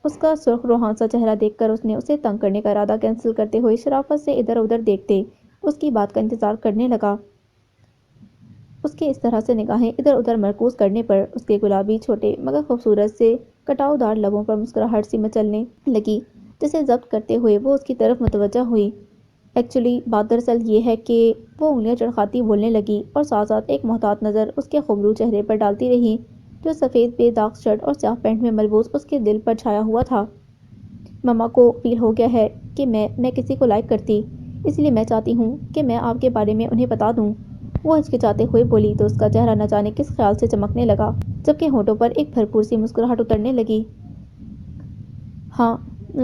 اس کا سرخ روحان سا چہرہ دیکھ کر اس نے اسے تنگ کرنے کا ارادہ کینسل کرتے ہوئے شرافت سے ادھر ادھر دیکھتے اس کی بات کا انتظار کرنے لگا۔ اس کے اس طرح سے نگاہیں ادھر ادھر مرکوز کرنے پر اس کے گلابی چھوٹے مگر خوبصورت سے کٹاؤ دار لبوں پر مسکراہٹ سی مچلنے لگی جسے ضبط کرتے ہوئے وہ اس کی طرف متوجہ ہوئی۔ ایکچولی بات دراصل یہ ہے کہ وہ انگلیاں چڑخاتی بولنے لگی اور ساتھ ساتھ ایک محتاط نظر اس کے خوبرو چہرے پر ڈالتی رہی جو سفید بے داغ شرٹ اور سیاہ پینٹ میں ملبوس اس کے دل پر چھایا ہوا تھا۔ مما کو فیل ہو گیا ہے کہ میں کسی کو لائک کرتی، اس لیے میں چاہتی ہوں کہ میں آپ کے بارے میں انہیں بتا دوں۔ وہ ہچکچاتے ہوئے بولی تو اس کا چہرہ نہ جانے کس خیال سے چمکنے لگا جبکہ ہونٹوں پر ایک بھرپور سی مسکراہٹ اترنے لگی۔ ہاں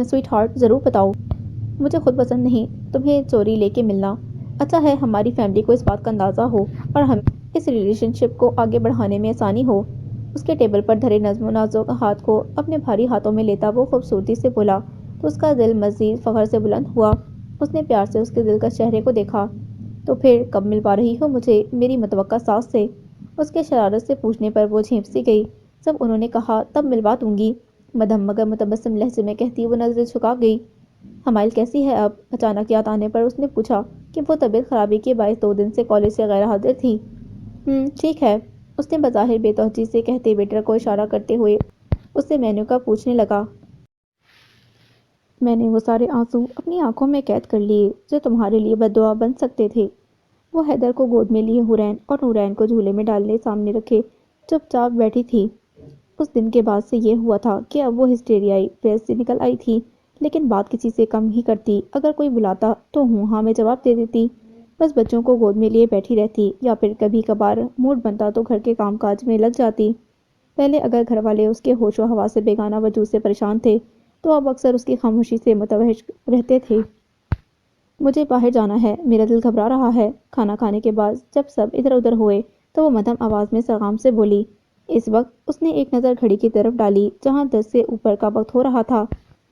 سویٹ ہارٹ، ضرور بتاؤ، مجھے خود پسند نہیں تمہیں چوری لے کے ملنا۔ اچھا ہے ہماری فیملی کو اس بات کا اندازہ ہو اور ہمیں اس ریلیشن شپ کو آگے بڑھانے میں آسانی ہو۔ اس کے ٹیبل پر دھرے نظم و نازک ہاتھ کو اپنے بھاری ہاتھوں میں لیتا وہ خوبصورتی سے بولا تو اس کا دل مزید فخر سے بلند ہوا۔ اس نے پیار سے اس کے دلکش چہرے کو دیکھا۔ تو پھر کب ملوا رہی ہو مجھے میری متوقع ساس سے؟ اس کے شرارت سے پوچھنے پر وہ جھینپ سی گئی۔ جب انہوں نے کہا تب ملوا دوں گی، مدھم مگر متبسم لہجے میں کہتی وہ نظریں جھکا گئی۔ حمائل کیسی ہے اب؟ اچانک یاد آنے پر اس نے پوچھا کہ وہ طبیعت خرابی کے باعث 2 دن سے کالج سے غیر حاضر تھی۔ ٹھیک ہے، اس نے بظاہر بے توجہی سے کہتے ویٹر کو اشارہ کرتے ہوئے اس سے مینو کا پوچھنے لگا۔ میں نے وہ سارے آنسو اپنی آنکھوں میں قید کر لیے جو تمہارے لیے بددعا بن سکتے تھے۔ وہ حیدر کو گود میں لیے حورین اور نورین کو جھولے میں ڈالنے سامنے رکھے چپ چاپ بیٹھی تھی۔ اس دن کے بعد سے یہ ہوا تھا کہ اب وہ ہسٹیریائی فیس سے نکل آئی تھی لیکن بات کسی سے کم ہی کرتی۔ اگر کوئی بلاتا تو ہوں ہاں میں جواب دے دیتی، بس بچوں کو گود میں لیے بیٹھی رہتی یا پھر کبھی کبھار موڈ بنتا تو گھر کے کام کاج میں لگ جاتی۔ پہلے اگر گھر والے اس کے ہوش و حواس سے بیگانہ وجود سے پریشان تھے تو اب اکثر اس کی خاموشی سے متوحش رہتے تھے۔ مجھے باہر جانا ہے، میرا دل گھبرا رہا ہے۔ کھانا کھانے کے بعد جب سب ادھر ادھر ہوئے تو وہ مدھم آواز میں سرغام سے بولی۔ اس وقت اس نے ایک نظر گھڑی کی طرف ڈالی جہاں 10 سے اوپر کا وقت ہو رہا تھا،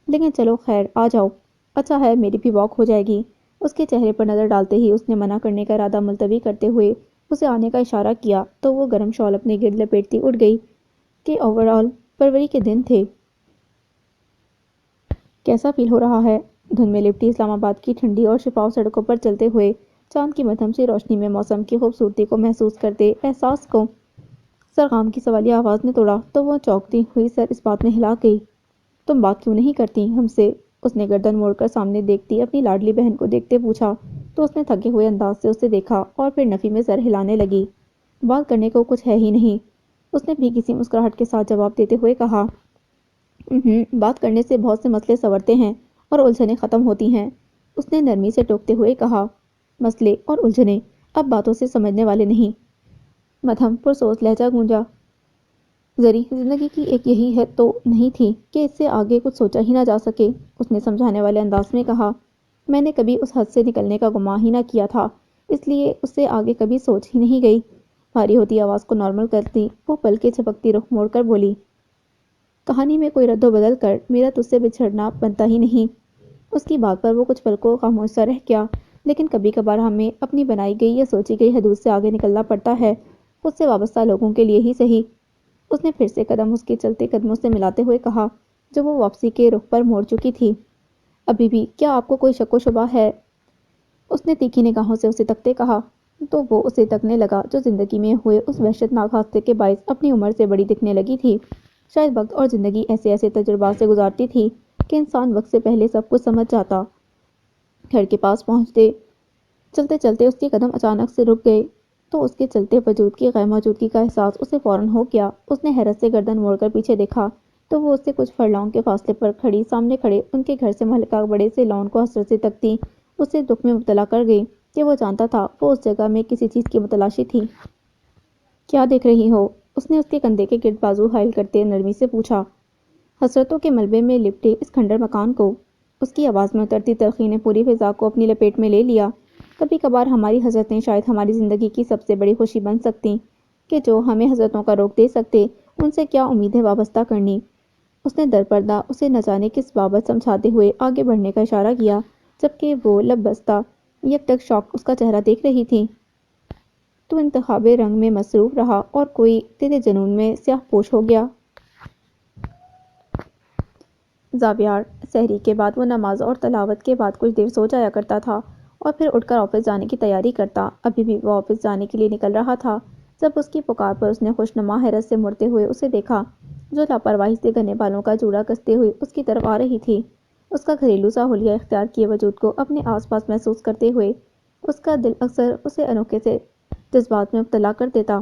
لیکن چلو خیر آ جاؤ، اچھا ہے میری بھی واک ہو جائے گی۔ اس کے چہرے پر نظر ڈالتے ہی اس نے منع کرنے کا ارادہ ملتوی کرتے ہوئے اسے آنے کا اشارہ کیا تو وہ گرم شال اپنے گرد لپیٹتی اٹھ گئی کہ اوور آل فروری کے دن تھے۔ کیسا فیل ہو رہا ہے؟ دھند میں لپٹی اسلام آباد کی ٹھنڈی اور شفاؤ سڑکوں پر چلتے ہوئے چاند کی مدھم سی روشنی میں موسم کی خوبصورتی کو محسوس کرتے احساس کو سرغام کی سوالیہ آواز نے توڑا تو وہ چونکتی ہوئی سر اس بات میں ہلا گئی۔ تم بات کیوں نہیں کرتی ہم سے؟ اس نے گردن موڑ کر سامنے دیکھتی اپنی لاڈلی بہن کو دیکھتے پوچھا تو اس نے تھکے ہوئے انداز سے اسے دیکھا اور پھر نفی میں سر ہلانے لگی۔ بات کرنے کو کچھ ہے ہی نہیں، اس نے بھی کسی مسکراہٹ کے ساتھ جواب دیتے ہوئے کہا۔ بات کرنے سے بہت سے مسئلے سنورتے ہیں اور الجھنیں ختم ہوتی ہیں، اس نے نرمی سے ٹوکتے ہوئے کہا۔ مسئلے اور الجھنیں اب باتوں سے سمجھنے والے نہیں۔ مدھم پرسوز لہجہ گونجا۔ زری زندگی کی ایک یہی ہے تو نہیں تھی کہ اس سے آگے کچھ سوچا ہی نہ جا سکے، اس نے سمجھانے والے انداز میں کہا۔ میں نے کبھی اس حد سے نکلنے کا گمان ہی نہ کیا تھا، اس لیے اس سے آگے کبھی سوچ ہی نہیں گئی۔ بھاری ہوتی آواز کو نارمل کرتی وہ پل کے جھپکتی رخ موڑ کر بولی۔ کہانی میں کوئی رد و بدل کر میرا تجھ سے بچھڑنا بنتا ہی نہیں۔ اس کی بات پر وہ کچھ پل کو خاموش سا رہ گیا، لیکن کبھی کبھار ہمیں اپنی بنائی گئی یا سوچی گئی حدود سے آگے نکلنا پڑتا ہے، خود سے وابستہ لوگوں کے لیے ہی صحیح۔ اس نے پھر سے قدم اس کے چلتے قدموں سے ملاتے ہوئے کہا، جو وہ واپسی کے رخ پر موڑ چکی تھی۔ ابھی بھی کیا آپ کو کوئی شک و شبہ ہے؟ اس نے تیکھی نگاہوں سے اسے تکتے کہا۔ تو وہ اسے تکنے لگا جو زندگی میں ہوئے اس وحشت ناک حادثے کے باعث اپنی عمر سے بڑی دکھنے لگی تھی۔ شاید وقت اور زندگی ایسے ایسے تجربات سے گزارتی تھی کہ انسان وقت سے پہلے سب کچھ سمجھ جاتا۔ گھر کے پاس پہنچتے چلتے چلتے اس کے قدم اچانک سے رک گئے تو اس کے چلتے وجود کی غیر موجودگی کا احساس اسے فوراً ہو گیا۔ اس نے حیرت سے گردن موڑ کر پیچھے دیکھا تو وہ اس سے کچھ فرلانگ کے فاصلے پر کھڑی سامنے کھڑے ان کے گھر سے مہلکہ بڑے سے لان کو حسرت سے تکتی اسے دکھ میں مبتلا کر گئی کہ وہ جانتا تھا وہ اس جگہ میں کسی چیز کی متلاشی تھی۔ کیا دیکھ رہی ہو؟ اس نے اس کے کندھے کے گرد بازو حائل کرتے نرمی سے پوچھا، حسرتوں کے ملبے میں لپٹے اس کھنڈر مکان کو۔ اس کی آواز میں اترتی تلخی نے پوری فضا کو اپنی لپیٹ میں لے لیا۔ کبھی کبھار ہماری حسرتیں شاید ہماری زندگی کی سب سے بڑی خوشی بن سکتی کہ جو ہمیں حسرتوں کا روک دے سکتے ان سے کیا امیدیں وابستہ کرنی۔ اس نے درپردہ اسے نہ جانے کس بابت سمجھاتے ہوئے آگے بڑھنے کا اشارہ کیا، جبکہ وہ لب بستہ یک ٹک شوق اس کا چہرہ دیکھ رہی تھی۔ تو انتخاب رنگ میں مصروف رہا اور کوئی تیرے جنون میں سیاہ پوش ہو گیا۔ زاویار سحری کے بعد وہ نماز اور تلاوت کے بعد کچھ دیر سو جایا کرتا تھا اور پھر اٹھ کر آفس جانے کی تیاری کرتا۔ ابھی بھی وہ آفس جانے کے لیے نکل رہا تھا جب اس کی پکار پر اس نے خوشنما حیرت سے مڑتے ہوئے اسے دیکھا جو لاپرواہی سے گھنے بالوں کا جوڑا کستے ہوئے اس کی طرف آ رہی تھی۔ اس کا گھریلو سا حلیہ اختیار کیے وجود کو اپنے آس پاس محسوس کرتے ہوئے اس کا دل اکثر اسے انوکھے سے جذبات میں مبتلا کر دیتا۔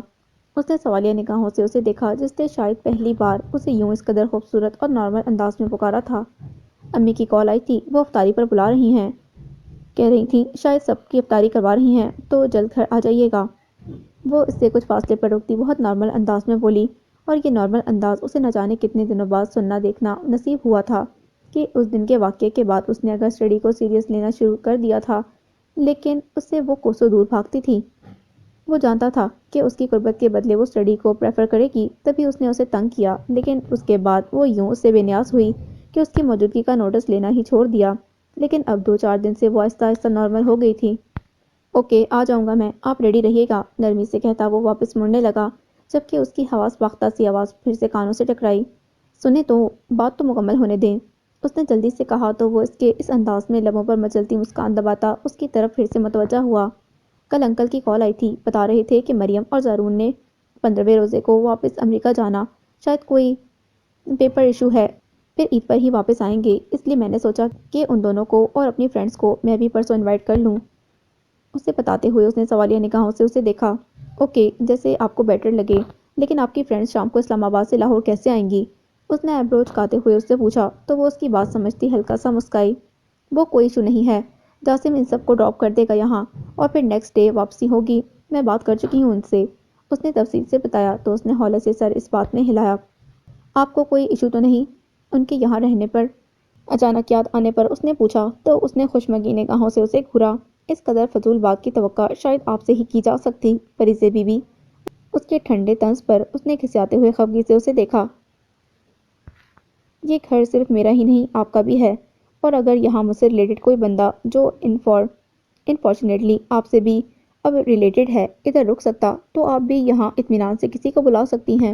اس نے سوالیہ نگاہوں سے اسے دیکھا جس نے شاید پہلی بار اسے یوں اس قدر خوبصورت اور نارمل انداز میں پکارا تھا۔ امی کی کال آئی تھی، وہ افطاری پر بلا رہی ہیں، کہہ رہی تھیں شاید سب کی افطاری کروا رہی ہیں تو جلد گھر آ جائیے گا۔ وہ اس سے کچھ فاصلے پر رکتی بہت نارمل انداز میں بولی، اور یہ نارمل انداز اسے نہ جانے کتنے دنوں بعد سننا دیکھنا نصیب ہوا تھا کہ اس دن کے واقعے کے بعد اس نے اگر اسٹڈی کو سیریس لینا شروع کر دیا تھا لیکن اس سے وہ کوسوں دور بھاگتی تھی۔ وہ جانتا تھا کہ اس کی قربت کے بدلے وہ اسٹڈی کو پریفر کرے گی، تبھی اس نے اسے تنگ کیا، لیکن اس کے بعد وہ یوں اس سے بے نیاز ہوئی کہ اس کی موجودگی کا نوٹس لینا ہی چھوڑ دیا۔ لیکن اب 2-4 دن سے وہ آہستہ آہستہ نارمل ہو گئی تھی۔ اوکے آ جاؤں گا میں، آپ ریڈی رہیے گا، نرمی سے کہتا وہ واپس مڑنے لگا جبکہ اس کی حواس باختہ سی آواز پھر سے کانوں سے ٹکرائی، سنیں تو، بات تو مکمل ہونے دیں۔ اس نے جلدی سے کہا تو وہ اس کے اس انداز میں لبوں پر مچلتی مسکان دباتا اس کی طرف پھر سے متوجہ ہوا۔ کل انکل کی کال آئی تھی، بتا رہے تھے کہ مریم اور زارون نے 15ویں روزے کو واپس امریکہ جانا، شاید کوئی پیپر ایشو ہے، پھر عید پر ہی واپس آئیں گے، اس لیے میں نے سوچا کہ ان دونوں کو اور اپنی فرینڈز کو میں بھی پرسوں انوائٹ کر لوں۔ اسے بتاتے ہوئے اس نے سوالیہ نگاہوں سے اسے دیکھا۔ اوکے جیسے آپ کو بیٹر لگے، لیکن آپ کی فرینڈز شام کو اسلام آباد سے لاہور کیسے آئیں گی؟ اس نے آئیبرو چکاتے ہوئے اس سے پوچھا تو وہ اس کی بات سمجھتی ہلکا سا مسکرائی۔ وہ کوئی ایشو نہیں ہے، جاسم ان سب کو ڈراپ کر دے گا یہاں اور پھر نیکسٹ ڈے واپسی ہوگی، میں بات کر چکی ہوں ان سے، اس نے تفصیل سے بتایا تو اس نے ہولے سے سر اس بات میں ہلایا۔ آپ کو کوئی ایشو تو نہیں ان کے یہاں رہنے پر؟ اچانک یاد آنے پر اس نے پوچھا تو اس نے خوشمگی نگاہوں سے اسے گھورا۔ اس قدر فضول بات کی توقع شاید آپ سے ہی کی جا سکتی، فریضے بی بی۔ اس کے ٹھنڈے طنز پر اس نے کھسیاتے ہوئے خفگی سے اسے دیکھا۔ یہ گھر صرف میرا ہی نہیں آپ کا بھی ہے، اور اگر یہاں مجھ سے ریلیٹڈ کوئی بندہ جو انفارچونیٹلی آپ سے بھی اب ریلیٹڈ ہے ادھر رک سکتا تو آپ بھی یہاں اطمینان سے کسی کو بلا سکتی ہیں،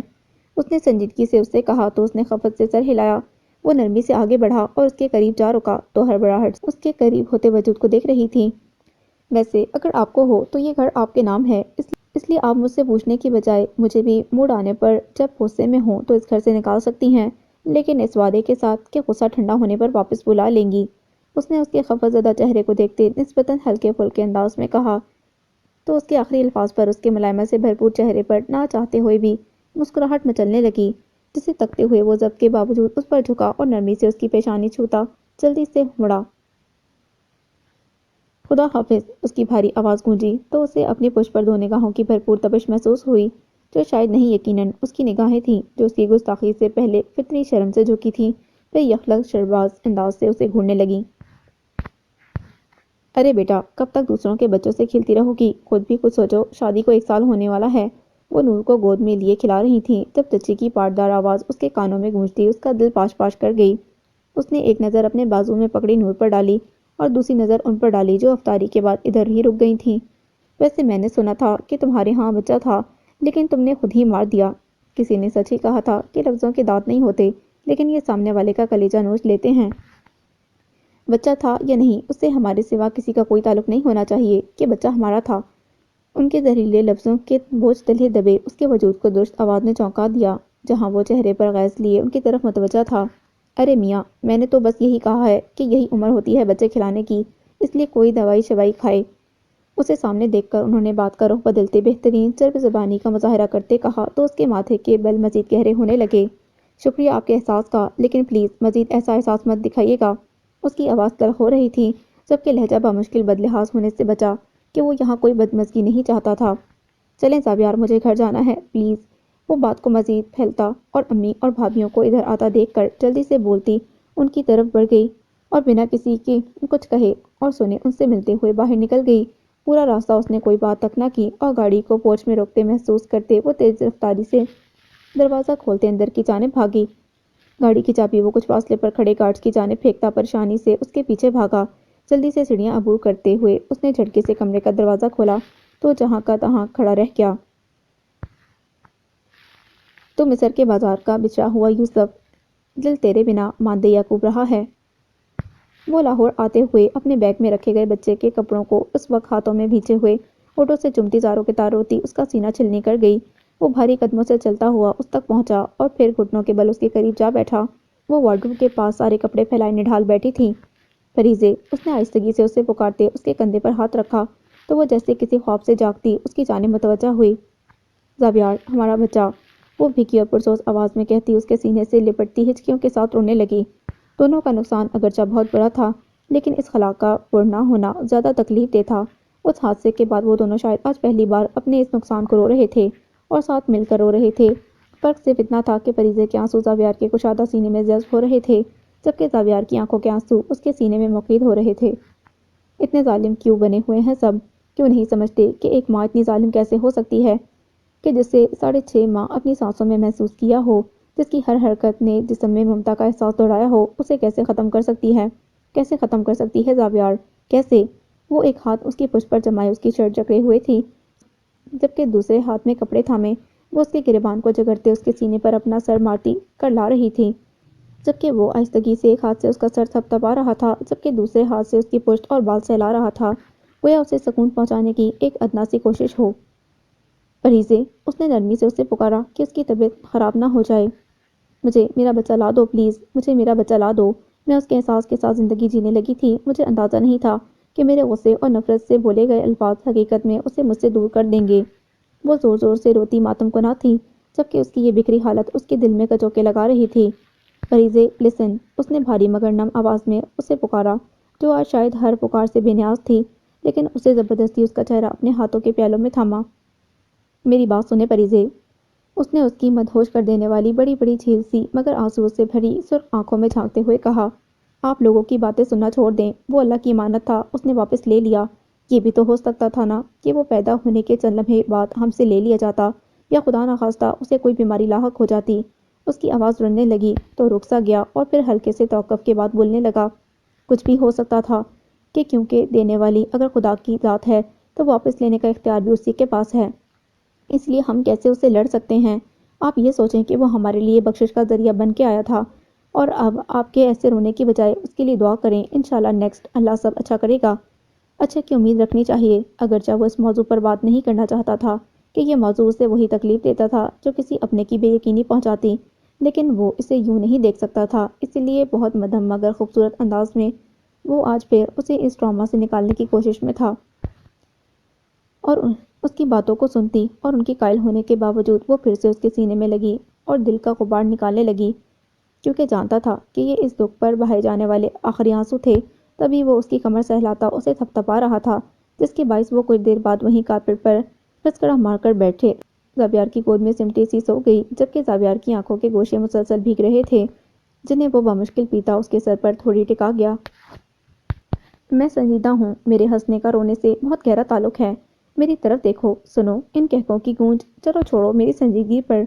اس نے سنجیدگی سے اس سے کہا تو اس نے خفت سے سر ہلایا۔ وہ نرمی سے آگے بڑھا اور اس کے قریب جا رکا تو ہڑبڑاہٹ اس کے قریب ہوتے وجود کو دیکھ رہی تھی۔ ویسے اگر آپ کو ہو تو یہ گھر آپ کے نام ہے، اس لیے آپ مجھ سے پوچھنے کی بجائے مجھے بھی موڈ آنے پر جب غصے میں ہوں تو اس گھر سے نکال سکتی ہیں، لیکن اس وعدے کے ساتھ کہ غصہ ٹھنڈا ہونے پر واپس بلا لیں گی، اس نے اس کے خفت زدہ چہرے کو دیکھتے نسبتاً ہلکے پھلکے انداز میں کہا تو اس کے آخری الفاظ پر اس کے ملائمت سے بھرپور چہرے پر نہ چاہتے ہوئے بھی مسکراہٹ مچلنے لگی، جسے تکتے ہوئے وہ ضبط کے باوجود اس پر جھکا اور نرمی سے اس کی پیشانی چھوتا جلدی سے مڑا۔ خدا حافظ، اس کی بھاری آواز گونجی تو اسے اپنی پشت پر دو نگاہوں کی بھرپور تپش محسوس ہوئی، جو شاید نہیں یقیناً اس کی نگاہیں تھیں جو اس کی گستاخی سے پہلے فطری شرم سے جھکی تھیں، پھر یخلق شرباز انداز سے اسے گھورنے لگیں۔ ارے بیٹا، کب تک دوسروں کے بچوں سے کھیلتی رہو گی؟ خود بھی کچھ سوچو، شادی کو 1 سال ہونے والا ہے۔ وہ نور کو گود میں لیے کھلا رہی تھیں جب چچی کی پاٹدار آواز اس کے کانوں میں گونجتی اس کا دل پاش پاش کر گئی۔ اس نے ایک نظر اپنے بازو میں پکڑی نور پر ڈالی اور دوسری نظر ان پر ڈالی جو افطاری کے بعد ادھر ہی رک گئی تھیں۔ ویسے میں نے سنا تھا کہ تمہارے ہاں بچہ تھا، لیکن تم نے خود ہی مار دیا۔ کسی نے سچ ہی کہا تھا کہ لفظوں کے دانت نہیں ہوتے، لیکن یہ سامنے والے کا کلیجہ نوچ لیتے ہیں۔ بچہ تھا یا نہیں، اس سے ہمارے سوا کسی کا کوئی تعلق نہیں ہونا چاہیے کہ بچہ ہمارا تھا۔ ان کے زہریلے لفظوں کے بوجھ تلے دبے اس کے وجود کو درست آواز نے چونکا دیا، جہاں وہ چہرے پر غیظ لیے ان کی طرف متوجہ تھا۔ ارے میاں، میں نے تو بس یہی کہا ہے کہ یہی عمر ہوتی ہے بچے کھلانے کی، اس لیے کوئی دوائی شوائی کھائے۔ اسے سامنے دیکھ کر انہوں نے بات کا رخ بدلتے بہترین چرب زبانی کا مظاہرہ کرتے کہا تو اس کے ماتھے کے بل مزید گہرے ہونے لگے۔ شکریہ آپ کے احساس کا، لیکن پلیز مزید ایسا احساس مت دکھائیے گا۔ اس کی آواز تلخ ہو رہی تھی، جبکہ لہجہ بامشکل بدلحاظ ہونے سے بچا کہ وہ یہاں کوئی بدمزگی نہیں چاہتا تھا۔ چلیں زاویار، مجھے گھر جانا ہے پلیز۔ وہ بات کو مزید پھیلتا اور امی اور بھابھیوں کو ادھر آتا دیکھ کر جلدی سے بولتی ان کی طرف بڑھ گئی اور بنا کسی کے کچھ کہے اور سنے ان سے ملتے ہوئے باہر نکل گئی۔ پورا راستہ اس نے کوئی بات تک نہ کی اور گاڑی کو پورچ میں روکتے محسوس کرتے وہ تیز رفتاری سے دروازہ کھولتے اندر کی جانب بھاگی۔ گاڑی کی چابی وہ کچھ فاصلے پر کھڑے گارڈز کی جانب پھینکتا پریشانی سے اس کے پیچھے بھاگا۔ جلدی سے سیڑھیاں عبور کرتے ہوئے اس نے جھٹکے سے کمرے کا دروازہ کھولا تو جہاں کا تہاں کھڑا رہ گیا۔ تو مصر کے بازار کا بچھڑا ہوا یوسف، دل تیرے بنا ماندے یعقوب رہا ہے۔ وہ لاہور آتے ہوئے اپنے بیگ میں رکھے گئے بچے کے کپڑوں کو اس وقت ہاتھوں میں بھینچے ہوئے ہونٹوں سے چمتی زاروں کے تار روتی اس کا سینہ چھلنی کر گئی۔ وہ بھاری قدموں سے چلتا ہوا اس تک پہنچا اور پھر گھٹنوں کے بل اس کے قریب جا بیٹھا۔ وہ وارڈروب کے پاس سارے کپڑے پھیلائے نڈھال بیٹھی تھی۔ فریزے، اس نے آہستگی سے اسے پکارتے اس کے کندھے پر ہاتھ رکھا تو وہ جیسے کسی خواب سے جاگتی اس کی جانب متوجہ ہوئی۔ زاویار، ہمارا بچہ، وہ بھیگی اور پرسوز آواز میں کہتی اس کے سینے سے لپٹتی ہچکیوں کے ساتھ رونے لگی۔ دونوں کا نقصان اگرچہ بہت بڑا تھا، لیکن اس خلا کا پر نہ ہونا زیادہ تکلیف دہ تھا۔ اس حادثے کے بعد وہ دونوں شاید آج پہلی بار اپنے اس نقصان کو رو رہے تھے اور ساتھ مل کر رو رہے تھے۔ فرق صرف اتنا تھا کہ فریزے کے آنسو زاویار کے کشادہ سینے میں جذب ہو رہے تھے، جبکہ زاویار کی آنکھوں کے آنسو اس کے سینے میں موقید ہو رہے تھے۔ اتنے ظالم کیوں بنے ہوئے ہیں سب؟ کیوں نہیں سمجھتے کہ ایک ماں اتنی ظالم کیسے ہو سکتی ہے کہ جسے 6.5 ماہ اپنی سانسوں میں محسوس کیا ہو، جس کی ہر حرکت نے جسم میں ممتا کا احساس دوڑایا ہو، اسے کیسے ختم کر سکتی ہے؟ کیسے ختم کر سکتی ہے زاویار؟ کیسے؟ وہ ایک ہاتھ اس کی پشت پر جمائے اس کی شرٹ جکڑے ہوئے تھی، جبکہ دوسرے ہاتھ میں کپڑے تھامے وہ اس کے گریبان کو جگڑتے اس کے سینے پر اپنا سر مارتی کر لا رہی تھی، جبکہ وہ آہستگی سے ایک ہاتھ سے اس کا سر تھپتھپا رہا تھا، جبکہ دوسرے ہاتھ سے اس کی پشت اور بال سہلا رہا تھا، گویا اسے سکون پہنچانے کی ایک ادنا سی کوشش ہو۔ فریزے، اس نے نرمی سے اسے پکارا کہ اس کی طبیعت خراب نہ ہو جائے۔ مجھے میرا بچہ لا دو پلیز، مجھے میرا بچہ لا دو۔ میں اس کے احساس کے ساتھ زندگی جینے لگی تھی۔ مجھے اندازہ نہیں تھا کہ میرے غصے اور نفرت سے بولے گئے الفاظ حقیقت میں اسے مجھ سے دور کر دیں گے۔ وہ زور زور سے روتی ماتم کناں تھی، جبکہ اس کی یہ بکھری حالت اس کے دل میں کچوکے لگا رہی تھی۔ فریزے، لسن، اس نے بھاری مگر نم آواز میں اسے پکارا، جو آج شاید ہر پکار سے بے نیاز تھی، لیکن اسے زبردستی اس کا چہرہ اپنے ہاتھوں کے پیالوں میں تھاما۔ میری بات سنیں فریزے، اس نے اس کی مدہوش کر دینے والی بڑی بڑی جھیل سی مگر آنسوؤں سے بھری سرخ آنکھوں میں جھانکتے ہوئے کہا، آپ لوگوں کی باتیں سننا چھوڑ دیں۔ وہ اللہ کی امانت تھا، اس نے واپس لے لیا۔ یہ بھی تو ہو سکتا تھا نا کہ وہ پیدا ہونے کے چند لمحے بعد ہم سے لے لیا جاتا، یا خدا نخواستہ اسے کوئی بیماری لاحق ہو جاتی۔ اس کی آواز رننے لگی تو رک سا گیا اور پھر ہلکے سے توقف کے بعد بولنے لگا، کچھ بھی ہو سکتا تھا کہ کیونکہ دینے والی اگر خدا کی ذات ہے تو واپس لینے کا اختیار بھی اسی کے پاس ہے، اس لیے ہم کیسے اسے لڑ سکتے ہیں؟ آپ یہ سوچیں کہ وہ ہمارے لیے بخشش کا ذریعہ بن کے آیا تھا، اور اب آپ کے ایسے رونے کی بجائے اس کے لیے دعا کریں، انشاءاللہ نیکسٹ اللہ سب اچھا کرے گا۔ اچھے کی امید رکھنی چاہیے، اگرچہ وہ اس موضوع پر بات نہیں کرنا چاہتا تھا کہ یہ موضوع اسے وہی تکلیف دیتا تھا جو کسی اپنے کی بے یقینی پہنچاتی، لیکن وہ اسے یوں نہیں دیکھ سکتا تھا، اس لیے بہت مدھم مگر خوبصورت انداز میں وہ آج پھر اسے اس ٹراما سے نکالنے کی کوشش میں تھا، اور اس کی باتوں کو سنتی اور ان کی قائل ہونے کے باوجود وہ پھر سے اس کے سینے میں لگی اور دل کا غبار نکالنے لگی، کیونکہ جانتا تھا کہ یہ اس دکھ پر بہائے جانے والے آخری آنسو تھے تبھی وہ اس کی کمر سہلاتا اسے تھپتھپا رہا تھا، جس کے باعث وہ کچھ دیر بعد وہیں کارپیٹ پر پسکڑا مار کر بیٹھے زاویار کی گود میں سمٹی سی سو گئی، جبکہ زاویار کی آنکھوں کے گوشے مسلسل بھیگ رہے تھے، جنہیں وہ بمشکل پیتا اس کے سر پر تھوڑی ٹکا گیا۔ میں سنجیدہ ہوں، میرے ہنسنے کا رونے سے بہت گہرا تعلق ہے۔ میری طرف دیکھو، سنو ان کہکوں کی گونج، چلو چھوڑو میری سنجیدگی پر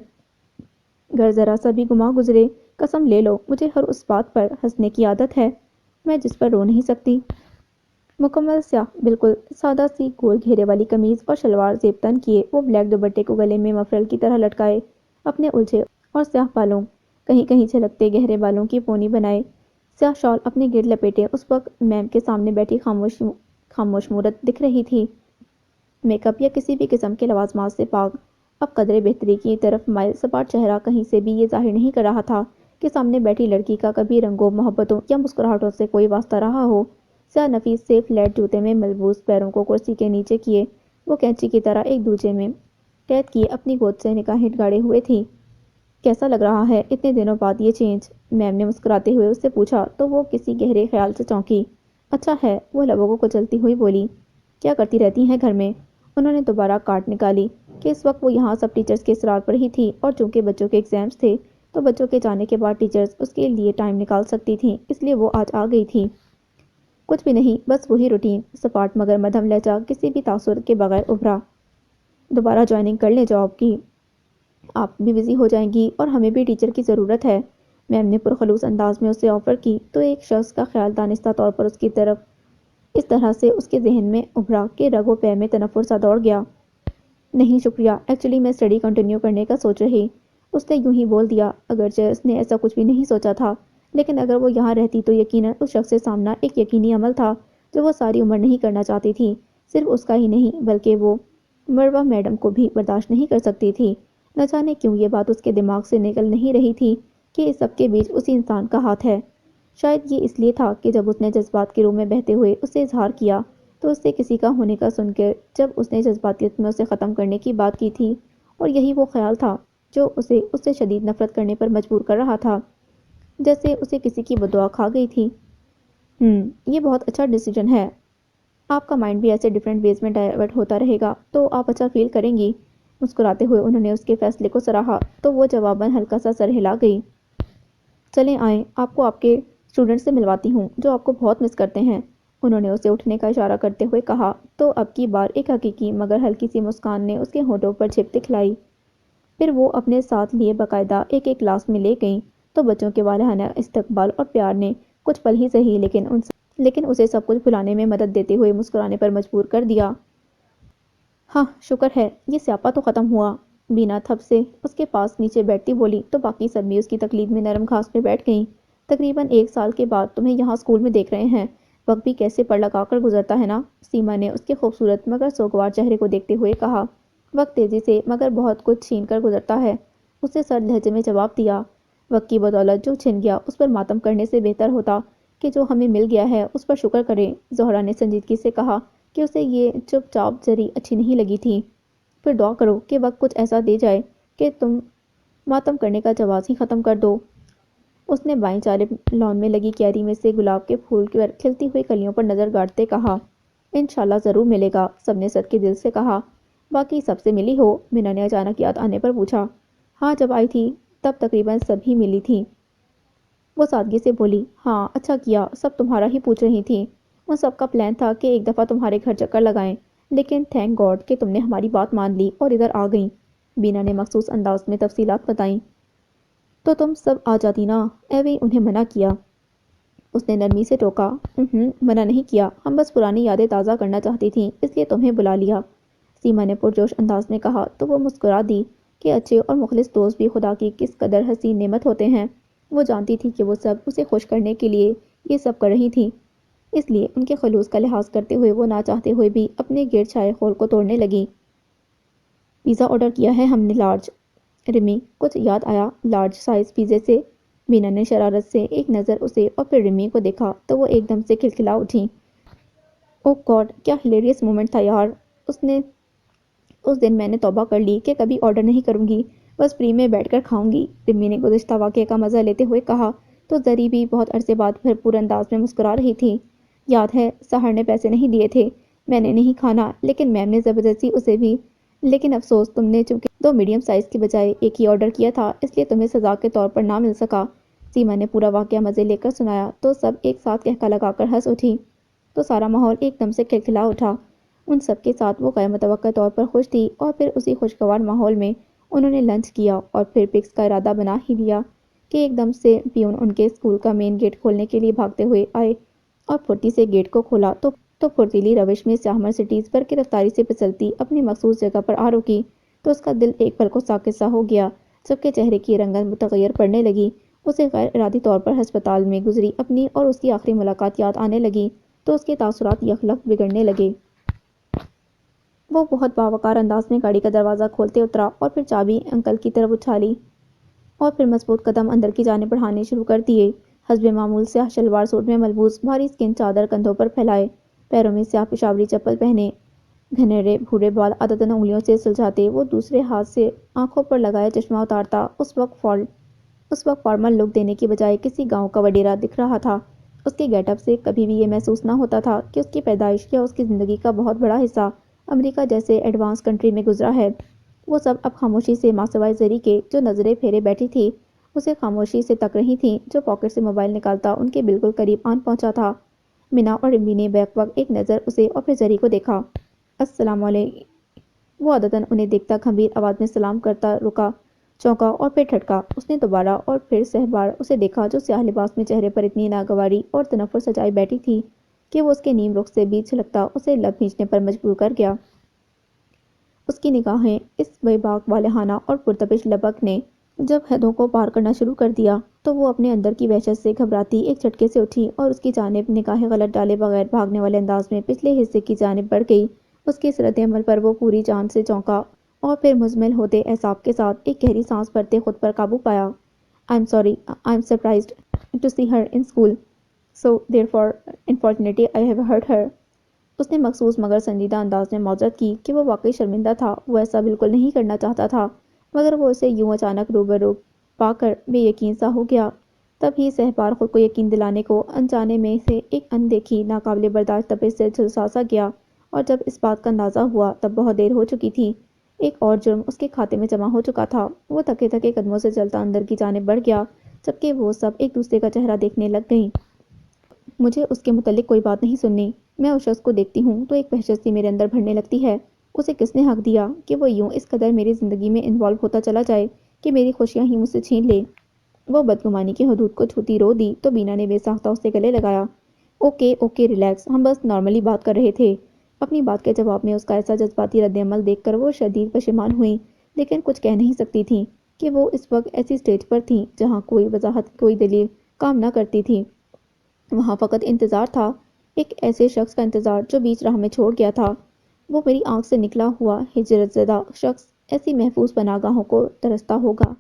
گر ذرا سا بھی گما گزرے، قسم لے لو مجھے ہر اس بات پر ہنسنے کی عادت ہے میں جس پر رو نہیں سکتی۔ مکمل سیاہ، بالکل سادہ سی گول گھیرے والی قمیض اور شلوار زیب تن کیے، وہ بلیک دوپٹے کو گلے میں مفرل کی طرح لٹکائے، اپنے الجھے اور سیاہ بالوں، کہیں کہیں چھلکتے گہرے بالوں کی پونی بنائے، سیاہ شال اپنے گرد لپیٹے، اس وقت میم کے سامنے بیٹھی خاموش مورت دکھ رہی تھی، میک اپ یا کسی بھی قسم کے لوازمات سے پاک، اب قدرے بہتری کی طرف مائل سپاٹ چہرہ کہیں سے بھی یہ ظاہر نہیں کر رہا تھا کہ سامنے بیٹھی لڑکی کا کبھی رنگوں، محبتوں یا مسکراہٹوں سے کوئی واسطہ رہا ہو۔ سیاہ نفیس سے فلیٹ جوتے میں ملبوس پیروں کو کرسی کے نیچے کیے، وہ کینچی کی طرح ایک دوسرے میں قید کیے اپنی گود سے نگاہیں گاڑے ہوئے تھی۔ کیسا لگ رہا ہے اتنے دنوں بعد یہ چینج؟ میم نے مسکراتے ہوئے اس سے پوچھا تو وہ کسی گہرے خیال سے چونکی۔ اچھا ہے، وہ لبوں کو کچلتی ہوئی بولی۔ کیا کرتی رہتی ہیں گھر میں؟ انہوں نے دوبارہ کاٹ نکالی کہ اس وقت وہ یہاں سب ٹیچرز کے اصرار پر ہی تھی، اور چونکہ بچوں کے ایگزامز تھے تو بچوں کے جانے کے بعد ٹیچرز اس کے لیے ٹائم نکال سکتی تھیں، اس لیے وہ آج آ گئی تھی۔ کچھ بھی نہیں، بس وہی روٹین، سپاٹ مگر مدھم لہجہ کسی بھی تاثر کے بغیر ابھرا۔ دوبارہ جوائننگ کر لیں جاب کی، آپ بھی بزی ہو جائیں گی اور ہمیں بھی ٹیچر کی ضرورت ہے، میم نے پرخلوص انداز میں اسے آفر کی تو ایک شخص کا خیال دانستہ طور پر اس کی طرف اس طرح سے اس کے ذہن میں ابھرا کہ رگ و پے میں تنفر سا دوڑ گیا۔ نہیں شکریہ، ایکچولی میں اسٹڈی کنٹینیو کرنے کا سوچ رہی، اس نے یوں ہی بول دیا، اگرچہ اس نے ایسا کچھ بھی نہیں سوچا تھا، لیکن اگر وہ یہاں رہتی تو یقیناً اس شخص سے سامنا ایک یقینی عمل تھا جو وہ ساری عمر نہیں کرنا چاہتی تھی، صرف اس کا ہی نہیں بلکہ وہ مروہ میڈم کو بھی برداشت نہیں کر سکتی تھی۔ نہ جانے کیوں یہ بات اس کے دماغ سے نکل نہیں رہی تھی کہ اس سب کے بیچ اسی انسان کا ہاتھ ہے۔ شاید یہ اس لیے تھا کہ جب اس نے جذبات کے روح میں بہتے ہوئے اسے اظہار کیا تو اس سے کسی کا ہونے کا سن کر جب اس نے جذباتیت میں اسے ختم کرنے کی بات کی تھی، اور یہی وہ خیال تھا جو اسے اس سے شدید نفرت کرنے پر مجبور کر رہا تھا، جیسے اسے کسی کی بددعا کھا گئی تھی۔ یہ بہت اچھا ڈیسیجن ہے، آپ کا مائنڈ بھی ایسے ڈیفرنٹ ویز میں ڈائیورٹ ہوتا رہے گا تو آپ اچھا فیل کریں گی۔ مسکراتے ہوئے انہوں نے اس کے فیصلے کو سراہا تو وہ جواباً ہلکا سا سر ہلا گئی۔ چلیں آئیں، آپ کو آپ کے اسٹوڈنٹ سے ملواتی ہوں جو آپ کو بہت مس کرتے ہیں، انہوں نے اسے اٹھنے کا اشارہ کرتے ہوئے کہا تو اب کی بار ایک حقیقی مگر ہلکی سی مسکان نے اس کے ہونٹوں پر چھپ دکھلائی۔ پھر وہ اپنے ساتھ لیے باقاعدہ ایک ایک کلاس میں لے گئیں تو بچوں کے والہانہ استقبال اور پیار نے کچھ پل ہی سہی لیکن اسے سب کچھ بھلانے میں مدد دیتے ہوئے مسکرانے پر مجبور کر دیا۔ ہاں شکر ہے یہ سیاپا تو ختم ہوا، بینا تھپ سے اس کے پاس نیچے بیٹھتی بولی تو باقی سب بھی اس کی تقلید میں نرم گھاس پہ بیٹھ گئیں۔ تقریباً 1 سال کے بعد تمہیں یہاں اسکول میں دیکھ رہے ہیں، وقت بھی کیسے پڑ لگا کر گزرتا ہے نا، سیما نے اس کے خوبصورت مگر سوگوار چہرے کو دیکھتے ہوئے کہا۔ وقت تیزی سے مگر بہت کچھ چھین کر گزرتا ہے، اس نے سرد لہجے میں جواب دیا۔ وقت کی بدولت جو چھن گیا اس پر ماتم کرنے سے بہتر ہوتا کہ جو ہمیں مل گیا ہے اس پر شکر کریں، زہرا نے سنجیدگی سے کہا کہ اسے یہ چپ چاپ زری اچھی نہیں لگی تھی۔ پھر دعا کرو کہ وقت کچھ ایسا دے جائے کہ تم ماتم کرنے کا جواز ہی ختم کر دو۔ اس نے بائیں جانب لان میں لگی کیاری میں سے گلاب کے پھول پر کھلتی ہوئی کلیوں پر نظر گاڑتے کہا۔ انشاءاللہ ضرور ملے گا، سب نے سر کے دل سے کہا۔ باقی سب سے ملی ہو؟ مینا نے اچانک یاد آنے پر پوچھا۔ ہاں جب آئی تھی تب تقریباً سب ہی ملی تھی، وہ سادگی سے بولی۔ ہاں اچھا کیا، سب تمہارا ہی پوچھ رہی تھیں، ان سب کا پلان تھا کہ ایک دفعہ تمہارے گھر چکر لگائیں، لیکن تھینک گاڈ کہ تم نے ہماری بات مان لی اور ادھر آ گئیں، بینا نے مخصوص انداز میں تفصیلات بتائیں۔ تو تم سب آ جاتی نا، ایویں انہیں منع کیا، اس نے نرمی سے ٹوکا۔ منع نہیں کیا، ہم بس پرانی یادیں تازہ کرنا چاہتی تھیں اس لیے تمہیں بلا لیا، سیما نے پرجوش انداز میں کہا تو وہ مسکرا دی کہ اچھے اور مخلص دوست بھی خدا کی کس قدر حسین نعمت ہوتے ہیں۔ وہ جانتی تھی کہ وہ سب اسے خوش کرنے کے لیے یہ سب کر رہی تھیں، اس لیے ان کے خلوص کا لحاظ کرتے ہوئے وہ نہ چاہتے ہوئے بھی اپنے گرد چھائے خول کو توڑنے لگی۔ پیزا آرڈر کیا ہے ہم نے لارج، رمی کچھ یاد آیا لارج سائز پیزے سے، بینا نے شرارت سے ایک نظر اسے اور پھر رمی کو دیکھا تو وہ ایک دم سے کھلکھلا اٹھی۔ اوہ گاڈ کیا ہلیریس مومنٹ تھا یار، اس دن میں نے توبہ کر لی کہ کبھی آرڈر نہیں کروں گی، بس فری میں بیٹھ کر کھاؤں گی، رمی نے گزشتہ واقعے کا مزہ لیتے ہوئے کہا تو زری بھی بہت عرصے بعد بھرپور انداز میں مسکرا رہی تھی۔ یاد ہے سحر نے پیسے نہیں دیے تھے، میں نے نہیں کھانا، لیکن میم نے زبردستی اسے بھی، لیکن افسوس تم نے چونکہ 2 میڈیم سائز کی بجائے ایک ہی آرڈر کیا تھا اس لیے تمہیں سزا کے طور پر نہ مل سکا۔ سیما نے پورا واقعہ مزے لے کر سنایا تو سب ایک ساتھ کہکا لگا کر ہنس اٹھی، تو سارا ماحول ایک دم سے کھلکھلا اٹھا۔ ان سب کے ساتھ وہ غیر متوقع طور پر خوش تھی اور پھر اسی خوشگوار ماحول میں انہوں نے لنچ کیا اور پھر پکس کا ارادہ بنا ہی لیا کہ ایک دم سے پیون ان کے اسکول کا مین گیٹ کھولنے کے لیے بھاگتے ہوئے آئے اور پھرتی سے گیٹ کو کھولا تو پھرتیلی روش میں سیاہ مرسیڈیز پر کی رفتاری سے پھسلتی اپنی مخصوص جگہ پر آ رکی تو اس کا دل ایک پل کو ساکت سا ہو گیا۔ سب کے چہرے کی رنگت متغیر پڑنے لگی، اسے غیر ارادی طور پر ہسپتال میں گزری اپنی اور اس کی آخری ملاقات یاد آنے لگی تو اس کے تاثرات یکلخت بگڑنے لگے۔ وہ بہت باوقار انداز میں گاڑی کا دروازہ کھولتے اترا اور پھر چابی انکل کی طرف اچھالی اور پھر مضبوط قدم اندر کی جانب بڑھانے شروع کر دیے۔ حسب معمول سیاہ شلوار سوٹ میں ملبوس، بھاری اسکن چادر کندھوں پر پھیلائے، پیروں میں سیاہ پشاوری چپل پہنے، گھنیرے بھورے بال عادتاً انگلیوں سے سلجھاتے وہ دوسرے ہاتھ سے آنکھوں پر لگایا چشمہ اتارتا اس وقت فارمل لک دینے کی بجائے کسی گاؤں کا وڈیرا دکھ رہا تھا۔ اس کے گیٹ اپ سے کبھی بھی یہ محسوس نہ ہوتا تھا کہ اس کی پیدائش یا اس کی زندگی کا بہت بڑا حصہ امریکہ جیسے ایڈوانس کنٹری میں گزرا ہے۔ وہ سب اب خاموشی سے ماں سوائے زری کے جو نظریں پھیرے بیٹھی تھی اسے خاموشی سے تک رہی تھیں، جو پاکٹ سے موبائل نکالتا ان کے بالکل قریب آن پہنچا تھا۔ مینا اور رمبی نے بیک وقت ایک نظر اسے اور پھر زری کو دیکھا۔ السلام علیکم۔ وہ عادتاً انہیں دیکھتا گھمبیر آواز میں سلام کرتا رکا، چونکا اور پھر ٹھٹکا۔ اس نے دوبارہ اور پھر سہ بار اسے دیکھا جو سیاہ لباس میں چہرے پر اتنی ناگواری اور تنفر سجائے بیٹھی تھی کہ وہ اس کے نیم رخ سے بھی چھلکتا اسے لب کھینچنے پر مجبور کر گیا۔ اس کی نگاہیں اس بے باک والہانہ اور پرتپش لبک نے جب حدوں کو پار کرنا شروع کر دیا تو وہ اپنے اندر کی وحشت سے گھبراتی ایک جھٹکے سے اٹھی اور اس کی جانب نگاہیں غلط ڈالے بغیر بھاگنے والے انداز میں پچھلے حصے کی جانب بڑھ گئی۔ اس کی اس رد عمل پر وہ پوری جان سے چونکا اور پھر مزمل ہوتے اعصاب کے ساتھ ایک گہری سانس بھرتے خود پر قابو پایا۔ I'm sorry, I'm surprised to see her in school. So therefore, unfortunately, I have hurt her. اس نے مخصوص مگر سنجیدہ انداز میں معذرت کی کہ وہ واقعی شرمندہ تھا، وہ ایسا بالکل نہیں کرنا چاہتا تھا، مگر وہ اسے یوں اچانک روبرو پا کر بے یقین سا ہو گیا۔ تب ہی سہپار خود کو یقین دلانے کو انجانے میں سے ایک اندیکھی ناقابل برداشت تپش سے جھلسا سا گیا، اور جب اس بات کا اندازہ ہوا تب بہت دیر ہو چکی تھی۔ ایک اور جرم اس کے کھاتے میں جمع ہو چکا تھا۔ وہ تھکے تھکے قدموں سے چلتا اندر کی جانب بڑھ گیا، جبکہ وہ سب ایک دوسرے کا چہرہ دیکھنے لگ گئیں۔ مجھے اس کے متعلق کوئی بات نہیں سننی۔ میں اس شخص کو دیکھتی ہوں تو ایک وحشت سی میرے اندر بڑھنے لگتی ہے۔ اسے کس نے حق دیا کہ وہ یوں اس قدر میری زندگی میں انوالو ہوتا چلا جائے کہ میری خوشیاں ہی مجھ سے چھین لے؟ وہ بدگمانی کی حدود کو چھوتی رو دی تو بینا نے بے ساختہ اسے گلے لگایا۔ اوکے ریلیکس، ہم بس نارملی بات کر رہے تھے۔ اپنی بات کے جواب میں اس کا ایسا جذباتی رد عمل دیکھ کر وہ شدید پشیمان ہوئی، لیکن کچھ کہہ نہیں سکتی تھیں کہ وہ اس وقت ایسی سٹیج پر تھیں جہاں کوئی وضاحت کوئی دلیل کام نہ کرتی تھی۔ وہاں فقط انتظار تھا، ایک ایسے شخص کا انتظار جو بیچ راہ میں چھوڑ گیا تھا۔ وہ میری آنکھ سے نکلا ہوا ہجرت زدہ شخص ایسی محفوظ پناہگاہوں کو ترستا ہوگا۔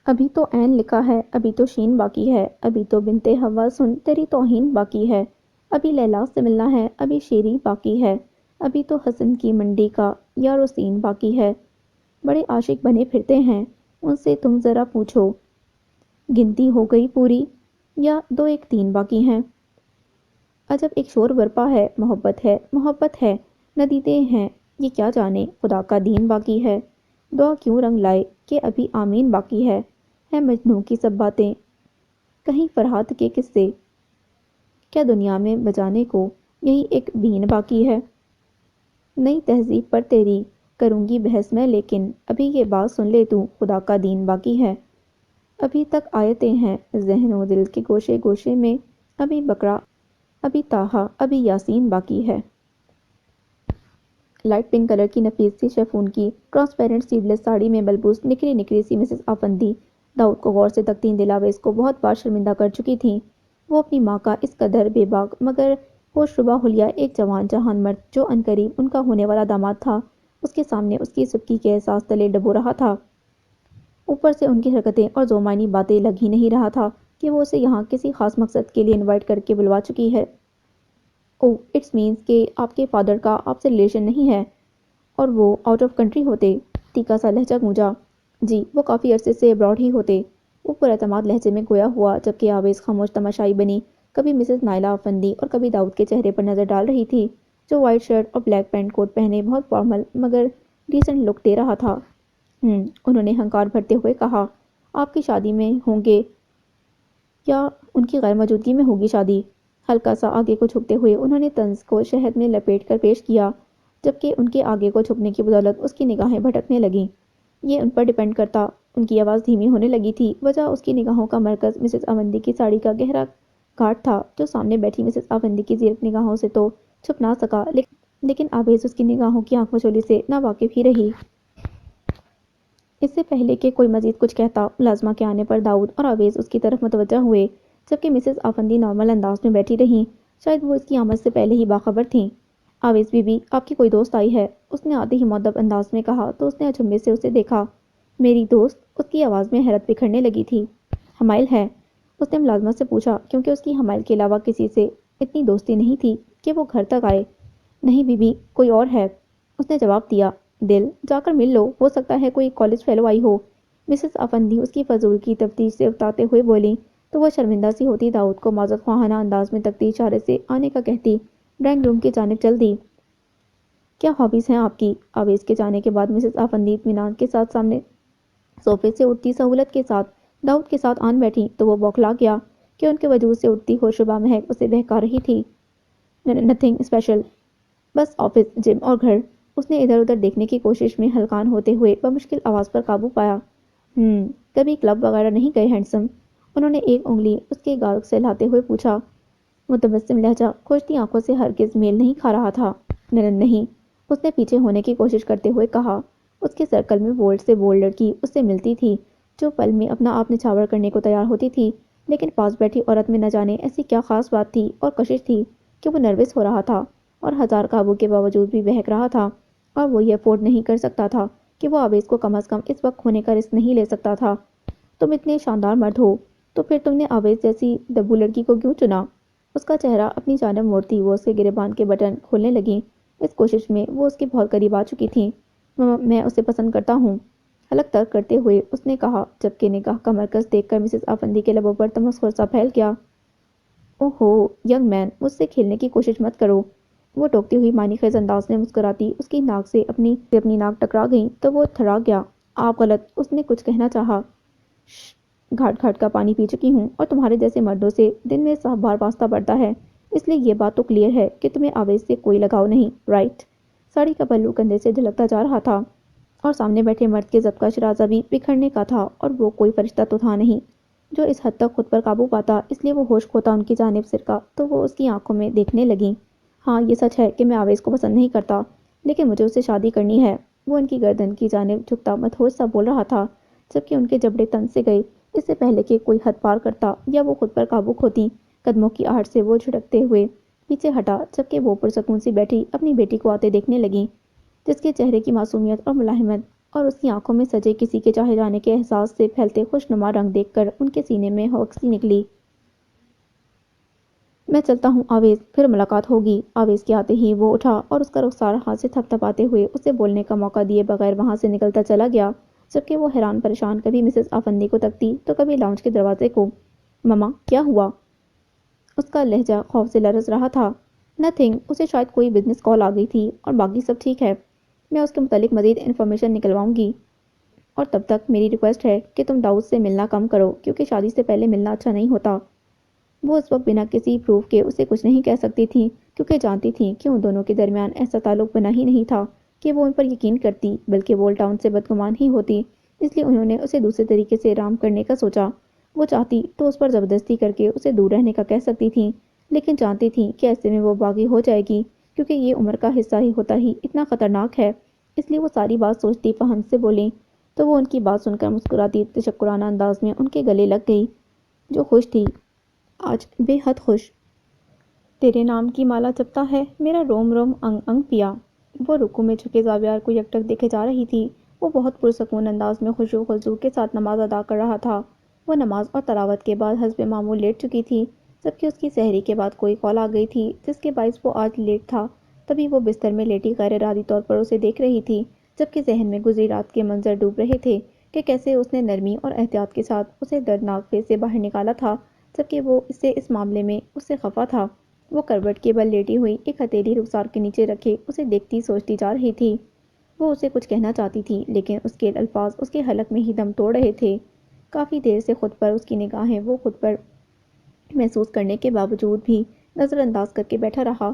ابھی تو عین لکھا ہے، ابھی تو شین باقی ہے، ابھی تو بنتے حوا سن تیری توہین باقی ہے، ابھی لیلا سے ملنا ہے، ابھی شیری باقی ہے، ابھی تو حسن کی منڈی کا یار و سین باقی ہے۔ بڑے عاشق بنے پھرتے ہیں، ان سے تم ذرا پوچھو گنتی ہو گئی پوری یا 2 1 3 باقی ہیں۔ عجب ایک شور برپا ہے، محبت ہے، ندیدے ہیں، یہ کیا جانے خدا کا دین باقی ہے، دعا کیوں رنگ لائے کہ ابھی آمین باقی ہے مجنوں کی سب باتیں، کہیں فرحات کے قصے، کیا دنیا میں بجانے کو یہی ایک بین باقی ہے۔ نئی تہذیب پر تیری کروں گی بحث میں، لیکن ابھی یہ بات سن لے تو خدا کا دین باقی ہے، ابھی تک آیتیں ہیں ذہن و دل کے گوشے گوشے میں، ابھی بقرہ، ابھی طٰہٰ، ابھی یاسین باقی ہے۔ لائٹ پنک کلر کی نفیس سی شیفون کی ٹرانسپیرنٹ سلیو لیس ساڑی میں ملبوس نکھری سی مسز آفندی داؤد کو غور سے تکتی ان دلاویز کو بہت بار شرمندہ کر چکی تھیں۔ وہ اپنی ماں کا اس قدر بے باک مگر ہوش ربا حلیہ ایک جوان جہان مرد جو عنقریب ان کا ہونے والا داماد تھا، اس کے سامنے اس کی سبکی کے احساس تلے ڈبو رہا تھا۔ اوپر سے ان کی حرکتیں اور زومانی باتیں لگ ہی نہیں رہا تھا کہ وہ اسے یہاں کسی خاص مقصد کے لیے انوائٹ کر کے بلوا چکی ہے۔ اوہ اٹس مینس کہ آپ کے فادر کا آپ سے ریلیشن نہیں ہے اور وہ آؤٹ آف کنٹری ہوتے، تیکھا سا لہجہ گونجا۔ جی وہ کافی عرصے سے ابراڈ ہی ہوتے، وہ پر اعتماد لہجے میں گویا ہوا، جبکہ آویز خاموش تماشائی بنی کبھی مسز نائلہ افندی اور کبھی داؤد کے چہرے پر نظر ڈال رہی تھی، جو وائٹ شرٹ اور بلیک پینٹ کوٹ پہنے بہت فارمل مگر ڈیسنٹ لک دے رہا تھا۔ انہوں نے ہنکار بھرتے ہوئے کہا، آپ کی شادی میں ہوں گے یا ان کی غیر موجودگی میں ہوگی شادی؟ ہلکا سا آگے کو جھکتے ہوئے انہوں نے طنز کو شہد میں لپیٹ کر پیش کیا، جبکہ ان کے آگے کو جھکنے کی بدولت اس کی نگاہیں بھٹکنے لگیں۔ یہ ان پر ڈیپینڈ کرتا۔ ان کی آواز دھیمی ہونے لگی تھی۔ وجہ اس کی نگاہوں کا مرکز مسز افندی کی ساڑی کا گہرا گھاٹ تھا، جو سامنے بیٹھی مسز افندی کی زیرک نگاہوں سے تو چھپ نہ سکا، لیکن آویز اس کی نگاہوں کی آنکھ مچولی سے ناواقف ہی رہی۔ اس سے پہلے کہ کوئی مزید کچھ کہتا، ملازمہ کے آنے پر داؤد اور آویز اس کی طرف متوجہ ہوئے، جبکہ مسز افندی نارمل انداز میں بیٹھی رہیں۔ شاید وہ اس کی آمد سے پہلے ہی باخبر تھیں۔ آویز بی بی، آپ کی کوئی دوست آئی ہے؟ اس نے آتے ہی مؤدب انداز میں کہا تو اس نے اچنبھے سے اسے دیکھا۔ میری دوست؟ اس کی آواز میں حیرت بکھرنے لگی تھی۔ حمائل ہے؟ اس نے ملازمہ سے پوچھا، کیونکہ اس کی حمائل کے علاوہ کسی سے اتنی دوستی نہیں تھی کہ وہ گھر تک آئے۔ نہیں بی بی، کوئی اور ہے، اس نے جواب دیا۔ دل، جا کر مل لو، ہو سکتا ہے کوئی کالج فیلو آئی ہو۔ مسز افندی اس کی فضول کی تفتیش سے اکتاتے ہوئے بولی تو وہ شرمندہ سی ہوتی داؤد کو معذرت خواہانہ انداز میں تکتی اشارے سے آنے کا کہتی ڈرائنگ روم کی جانب چل دی۔ کیا ہابیز ہیں آپ کی؟ آویز کے جانے کے بعد مسز افندی اطمینان کے ساتھ سامنے صوفے سے اٹھتی سہولت کے ساتھ داؤد کے ساتھ آن بیٹھی تو وہ بوکھلا گیا کہ ان کے وجود سے اٹھتی ہوشربا مہک اسے بہکا رہی تھی۔ نتھنگ اسپیشل، بس آفس، جم اور گھر۔ اس نے ادھر ادھر دیکھنے کی کوشش میں ہلکان ہوتے ہوئے بمشکل آواز پر قابو پایا۔ کبھی کلب وغیرہ نہیں گئے ہینڈسم؟ انہوں نے ایک انگلی اس کے گال سے لاتے ہوئے پوچھا۔ متبسم لہجہ کھوجتی آنکھوں سے ہرگز میل نہیں کھا رہا تھا۔ نہیں، اس نے پیچھے ہونے کی کوشش کرتے ہوئے کہا۔ اس کے سرکل میں بولڈ سے بولڈ لڑکی اس سے ملتی تھی، جو پل میں اپنا آپ نچھاور کرنے کو تیار ہوتی تھی، لیکن پاس بیٹھی عورت میں نہ جانے ایسی کیا خاص بات تھی اور کشش تھی کہ وہ نروس ہو رہا تھا اور ہزار قابو کے باوجود بھی بہک رہا تھا، اور وہ یہ افورڈ نہیں کر سکتا تھا کہ وہ آویز کو کم از کم اس وقت کھونے کا رسک نہیں لے سکتا تھا۔ تم اتنے شاندار مرد ہو، تو پھر تم نے آویز جیسی دبو لڑکی کو کیوں چنا؟ اس کا چہرہ اپنی جانب موڑتی وہ اس کے گریبان کے بٹن کھولنے لگیں۔ اس کوشش میں وہ اس کے بہت قریب آ چکی تھیں۔ میں اسے پسند کرتا ہوں، حلق ترک کرتے ہوئے اس نے کہا، جبکہ نگاہ کا مرکز دیکھ کر مسز افندی کے لبوں پر تمسخر سا پھیل گیا۔ اوہو ینگ مین، مجھ سے کھیلنے کی کوشش مت کرو۔ وہ ٹوکتی ہوئی معنی خیز انداز میں مسکراتی اس کی ناک سے اپنی ناک ٹکرا گئی تو وہ تھرا گیا۔ آپ غلط، اس نے کچھ کہنا چاہا۔ گھاٹ گھاٹ کا پانی پی چکی ہوں اور تمہارے جیسے مردوں سے دن میں 100 بار واسطہ پڑتا ہے، اس لیے یہ بات تو کلیئر ہے کہ تمہیں آویز سے کوئی لگاؤ نہیں، رائٹ؟ ساڑی کا پلو کندھے سے جھلکتا جا رہا تھا اور سامنے بیٹھے مرد کے ضبط کا شرازہ بھی بکھرنے کا تھا، اور وہ کوئی فرشتہ تو تھا نہیں جو اس حد تک خود پر قابو پاتا، اس لیے وہ ہوش کھوتا ان کی جانب سرکا تو وہ اس کی آنکھوں میں دیکھنے لگیں۔ ہاں یہ سچ ہے کہ میں آویز کو پسند نہیں کرتا، لیکن مجھے اس سے شادی کرنی ہے۔ وہ ان کی گردن کی جانب جھکتا مدہوش سا بول رہا تھا، جبکہ ان کے جبڑے تن سے گئے۔ اس سے پہلے کہ کوئی حد پار کرتا یا وہ خود پر قابو کھوتی، قدموں کی آہٹ سے وہ جھٹکتے ہوئے پیچھے ہٹا، جبکہ وہ پرسکون سی بیٹھی اپنی بیٹی کو آتے دیکھنے لگیں، جس کے چہرے کی معصومیت اور ملائمت اور اس کی آنکھوں میں سجے کسی کے چاہے جانے کے احساس سے پھیلتے خوش نما رنگ دیکھ کر ان کے سینے میں ہوک سی نکلی۔ میں چلتا ہوں آویز، پھر ملاقات ہوگی۔ آویز کے آتے ہی وہ اٹھا اور اس کا رخسار ہاتھ سے تھپ تھپاتے ہوئے اسے بولنے کا موقع دیے بغیر وہاں سے نکلتا چلا گیا، جبکہ وہ حیران پریشان کبھی مسز افندی کو تکتی تو کبھی لاؤنج کے دروازے کو۔ مما، کیا ہوا؟ اس کا لہجہ خوف سے لرز رہا تھا۔ نتھنگ، اسے شاید کوئی بزنس کال آ گئی تھی اور باقی سب ٹھیک ہے۔ میں اس کے متعلق مزید انفارمیشن نکلواؤں گی، اور تب تک میری ریکویسٹ ہے کہ تم داؤد سے ملنا کم کرو، کیونکہ شادی سے پہلے ملنا اچھا نہیں ہوتا۔ وہ اس وقت بنا کسی پروف کے اسے کچھ نہیں کہہ سکتی تھیں، کیونکہ جانتی تھیں کہ ان دونوں کے درمیان ایسا تعلق بنا ہی نہیں تھا کہ وہ ان پر یقین کرتی، بلکہ وہ الٹا ان سے بدگمان ہی ہوتی۔ اس لیے انہوں نے اسے دوسرے طریقے سے رام کرنے کا سوچا۔ وہ چاہتی تو اس پر زبردستی کر کے اسے دور رہنے کا کہہ سکتی تھیں، لیکن جانتی تھیں کہ ایسے میں وہ باغی ہو جائے گی، کیونکہ یہ عمر کا حصہ ہی ہوتا ہی اتنا خطرناک ہے۔ اس لیے وہ ساری بات سوچتی فہم سے بولیں تو وہ ان کی بات سن کر مسکراتی تشکرانہ انداز میں ان کے گلے لگ گئی، جو خوش تھی، آج بے حد خوش۔ تیرے نام کی مالا جپتا ہے میرا روم روم انگ انگ پیا۔ وہ رکوع میں جھکے زاویار کو یکٹک دیکھے جا رہی تھی۔ وہ بہت پرسکون انداز میں خشوع و خضوع کے ساتھ نماز ادا کر رہا تھا۔ وہ نماز اور تلاوت کے بعد حسب معمول لیٹ چکی تھی، جبکہ اس کی سحری کے بعد کوئی کال آ گئی تھی جس کے باعث وہ آج لیٹ تھا۔ تبھی وہ بستر میں لیٹی غیر ارادی طور پر اسے دیکھ رہی تھی، جبکہ ذہن میں گزری رات کے منظر ڈوب رہے تھے کہ کیسے اس نے نرمی اور احتیاط کے ساتھ اسے دردناک فیض سے باہر نکالا تھا، جبکہ وہ اس معاملے میں اس سے خفا تھا۔ وہ کروٹ کے بل لیٹی ہوئی ایک ہتھیلی رخسار کے نیچے رکھے اسے دیکھتی سوچتی جا رہی تھی۔ وہ اسے کچھ کہنا چاہتی تھی لیکن اس کے الفاظ اس کے حلق میں ہی دم توڑ رہے تھے۔ کافی دیر سے خود پر اس کی نگاہیں وہ خود پر محسوس کرنے کے باوجود بھی نظر انداز کر کے بیٹھا رہا،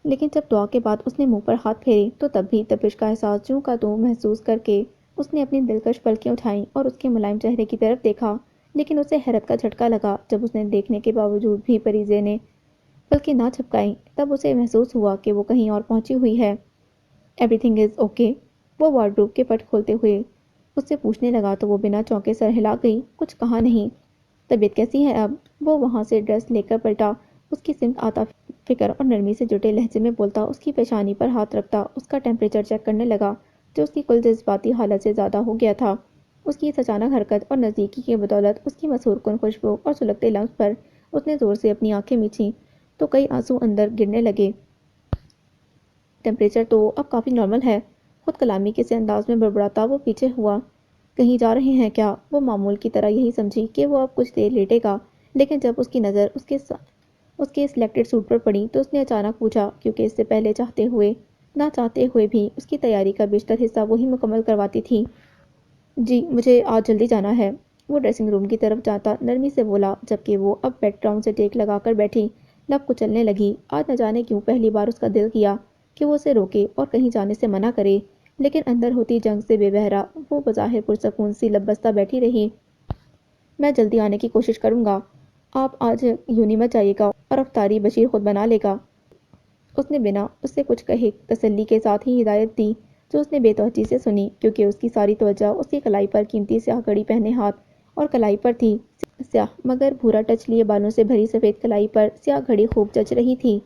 لیکن جب دعا کے بعد اس نے منہ پر ہاتھ پھیرے تو تب بھی تپش کا احساس جوں کا توں محسوس کر کے اس نے اپنی دلکش پلکیں اٹھائیں اور اس کے ملائم چہرے کی طرف دیکھا، لیکن اسے حیرت کا جھٹکا لگا جب اس نے دیکھنے کے باوجود بھی پریزے نے پلکیں نہ جھپکائیں۔ تب اسے محسوس ہوا کہ وہ کہیں اور پہنچی ہوئی ہے۔ Every thing is okay? وہ وارڈروب کے پٹ کھولتے ہوئے اس سے پوچھنے لگا تو وہ بنا چونکے سر ہلا گئی، کچھ کہا نہیں۔ طبیعت کیسی ہے اب؟ وہ وہاں سے ڈریس لے کر پلٹا، اس کی سمت آتا فکر اور نرمی سے جٹے لہجے میں بولتا، اس کی پیشانی پر ہاتھ رکھتا اس کا ٹیمپریچر چیک کرنے لگا جو اس کی کل جذباتی حالت سے زیادہ ہو گیا تھا۔ اس کی اس اچانک حرکت اور نزدیکی کی بدولت اس کی مسحور کن خوشبو اور سلگتے لمس پر اس نے زور سے اپنی آنکھیں میچیں تو کئی آنسو اندر گرنے لگے۔ ٹیمپریچر تو اب کافی نارمل ہے، خود کلامی کے سے انداز میں بڑبڑاتا وہ پیچھے ہوا۔ کہیں جا رہے ہیں کیا؟ وہ معمول کی طرح یہی سمجھی کہ وہ اب کچھ دیر لیٹے گا، لیکن جب اس کی نظر اس کے سلیکٹڈ سوٹ پر پڑی تو اس نے اچانک پوچھا، کیونکہ اس سے پہلے چاہتے ہوئے نہ چاہتے ہوئے بھی اس کی تیاری کا بیشتر حصہ وہی مکمل کرواتی تھی۔ جی مجھے آج جلدی جانا ہے۔ وہ ڈریسنگ روم کی طرف جاتا نرمی سے بولا، جبکہ وہ اب بیک گراؤنڈ سے ٹیک لگا کر بیٹھی لب کچلنے لگی۔ آج نہ جانے کیوں پہلی بار اس کا دل کیا کہ وہ اسے روکے اور کہیں جانے سے منع کرے، لیکن اندر ہوتی جنگ سے بے بہرا وہ بظاہر پرسکون سی لب بستہ بیٹھی رہی۔ میں جلدی آنے کی کوشش کروں گا، آپ آج یونی مت جائیے گا اور افطاری بشیر خود بنا لے گا۔ اس نے بنا اس سے کچھ کہے تسلی کے ساتھ ہی ہدایت دی، جو اس نے بے توجہی سے سنی کیونکہ اس کی ساری توجہ اس کی کلائی پر قیمتی سیاہ گھڑی پہنے ہاتھ اور کلائی پر تھی۔ سیاہ مگر بھورا ٹچ لیے بالوں سے بھری سفید کلائی پر سیاہ گھڑی خوب جچ رہی تھی۔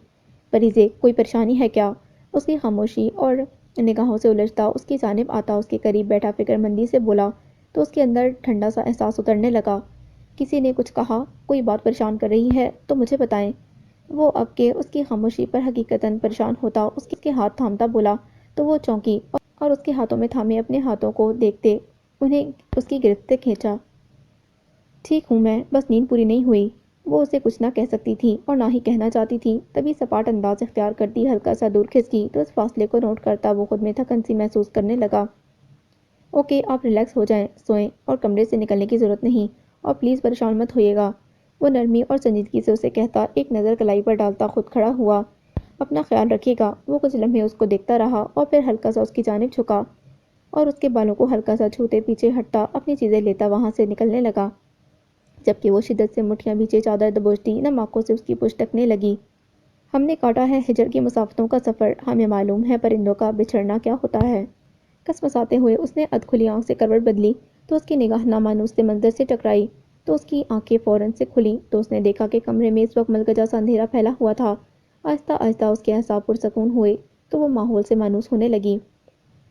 پریزے کوئی پریشانی ہے کیا؟ اس کی خاموشی اور نگاہوں سے الجھتا اس کی جانب آتا اس کے قریب بیٹھا فکر مندی سے بولا تو اس کے اندر ٹھنڈا سا احساس اترنے لگا۔ کسی نے کچھ کہا؟ کوئی بات پریشان کر رہی ہے تو مجھے بتائیں۔ وہ اب کے اس کی خاموشی پر حقیقتاً پریشان ہوتا اس کے ہاتھ تھامتا بولا تو وہ چونکی اور اس کے ہاتھوں میں تھامے اپنے ہاتھوں کو دیکھتے انہیں اس کی گرفت سے کھینچا۔ ٹھیک ہوں میں، بس نیند پوری نہیں ہوئی۔ وہ اسے کچھ نہ کہہ سکتی تھی اور نہ ہی کہنا چاہتی تھی، تبھی سپاٹ انداز اختیار کرتی ہلکا سا دور کھسکی تو اس فاصلے کو نوٹ کرتا وہ خود میں تھکن سی محسوس کرنے لگا۔ اوکے آپ ریلیکس ہو جائیں، سوئیں اور کمرے سے نکلنے کی ضرورت نہیں، اور پلیز پریشان مت ہوئیے گا۔ وہ نرمی اور سنجیدگی سے اسے کہتا ایک نظر کلائی پر ڈالتا خود کھڑا ہوا۔ اپنا خیال رکھیے گا۔ وہ کچھ لمحے اس کو دیکھتا رہا اور پھر ہلکا سا اس کی جانب جھکا اور اس کے بالوں کو ہلکا سا چھوتے پیچھے ہٹتا اپنی چیزیں لیتا وہاں سے نکلنے لگا، جبکہ وہ شدت سے مٹھیاں بیچے چادر دبوچتی نم آنکھوں سے اس کی پشت ٹکنے لگی۔ ہم نے کاٹا ہے ہجر کی مسافتوں کا سفر، ہمیں معلوم ہے پرندوں کا بچھڑنا کیا ہوتا ہے۔ کسمساتے ہوئے اس نے ادھ کھلی آنکھ سے کروٹ بدلی تو اس کی نگاہ نامانوس سے منظر سے ٹکرائی تو اس کی آنکھیں فوراً سے کھلیں تو اس نے دیکھا کہ کمرے میں اس وقت ملگجا سا اندھیرا پھیلا ہوا تھا۔ آہستہ آہستہ اس کے اعصاب پرسکون ہوئے تو وہ ماحول سے مانوس ہونے لگی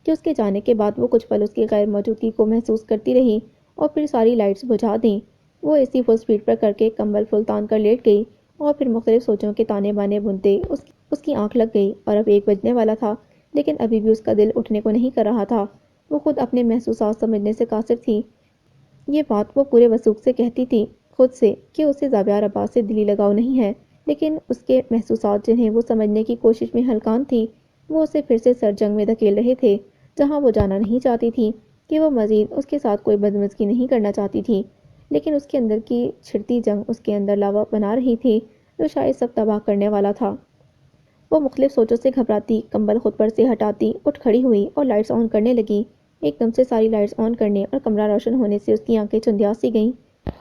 کہ اس کے جانے کے بعد وہ کچھ پل اس کی غیر موجودگی کو محسوس کرتی رہی اور پھر ساری لائٹس بجھا دیں۔ وہ اے سی فل سپیڈ پر کر کے کمبل فل تان کر لیٹ گئی اور پھر مختلف سوچوں کے تانے بانے بنتے اس کی آنکھ لگ گئی اور اب 1 بجنے والا تھا، لیکن ابھی بھی اس کا دل اٹھنے کو نہیں کر رہا تھا۔ وہ خود اپنے محسوسات سمجھنے سے قاصر تھی۔ یہ بات وہ پورے وثوق سے کہتی تھی خود سے کہ اسے زابیار عباس سے دلی لگاؤ نہیں ہے، لیکن اس کے محسوسات جنہیں وہ سمجھنے کی کوشش میں ہلکان تھی وہ اسے پھر سے سر جنگ میں دھکیل رہے تھے، جہاں وہ جانا نہیں چاہتی تھی کہ وہ مزید اس کے ساتھ کوئی بدمزگی نہیں کرنا چاہتی تھی، لیکن اس کے اندر کی چھڑتی جنگ اس کے اندر لاوا بنا رہی تھی جو شاید سب تباہ کرنے والا تھا۔ وہ مختلف سوچوں سے گھبراتی کمبل خود پر سے ہٹاتی اٹھ کھڑی ہوئی اور لائٹس آن کرنے لگی۔ ایک دم سے ساری لائٹس آن کرنے اور کمرہ روشن ہونے سے اس کی آنکھیں چندیاس سی گئیں۔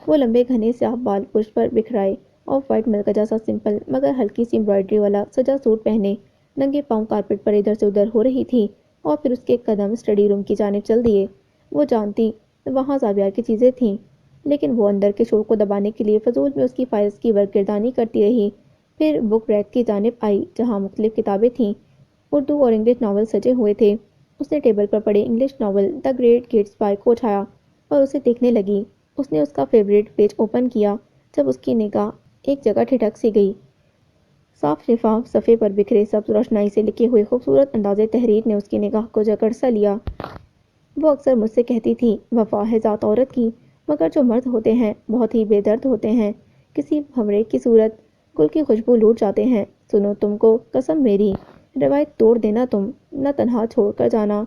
وہ لمبے گھنے سیاہ بال پشت پر بکھرائے آف وائٹ ملکجا سا سمپل مگر ہلکی سی امبرائڈری والا سجا سوٹ پہنے ننگے پاؤں کارپٹ پر ادھر سے ادھر ہو رہی تھی اور پھر اس کے قدم اسٹڈی روم کی جانب چل دیے۔ وہ جانتی وہاں زابیار کی چیزیں تھیں، لیکن وہ اندر کے شور کو دبانے کے لیے فضول میں اس کی فائلز کی ورگردانی کرتی رہی۔ پھر بک ریک کی جانب آئی جہاں مختلف کتابیں تھیں، اردو اور انگلش ناول سجے ہوئے تھے۔ اس نے ٹیبل پر پڑے English novel the great Gatsby کو اٹھایا اور اسے دیکھنے لگی۔ اس نے اس کا فیورٹ پیج اوپن کیا جب اس کی نگاہ ایک جگہ ٹھٹک سی گئی۔ صاف شفاف صفحے پر بکھرے سبز روشنائی سے لکھے ہوئے خوبصورت انداز تحریر نے اس کی نگاہ کو جکڑ سا لیا۔ وہ اکثر مجھ سے کہتی تھی وفا ہے ذات عورت کی، مگر جو مرد ہوتے ہیں بہت ہی بے درد ہوتے ہیں، کسی بھنورے کی صورت گل کی خوشبو لوٹ جاتے ہیں. سنو تم کو قسم میری, روایت توڑ دینا تم, نہ تنہا چھوڑ کر جانا,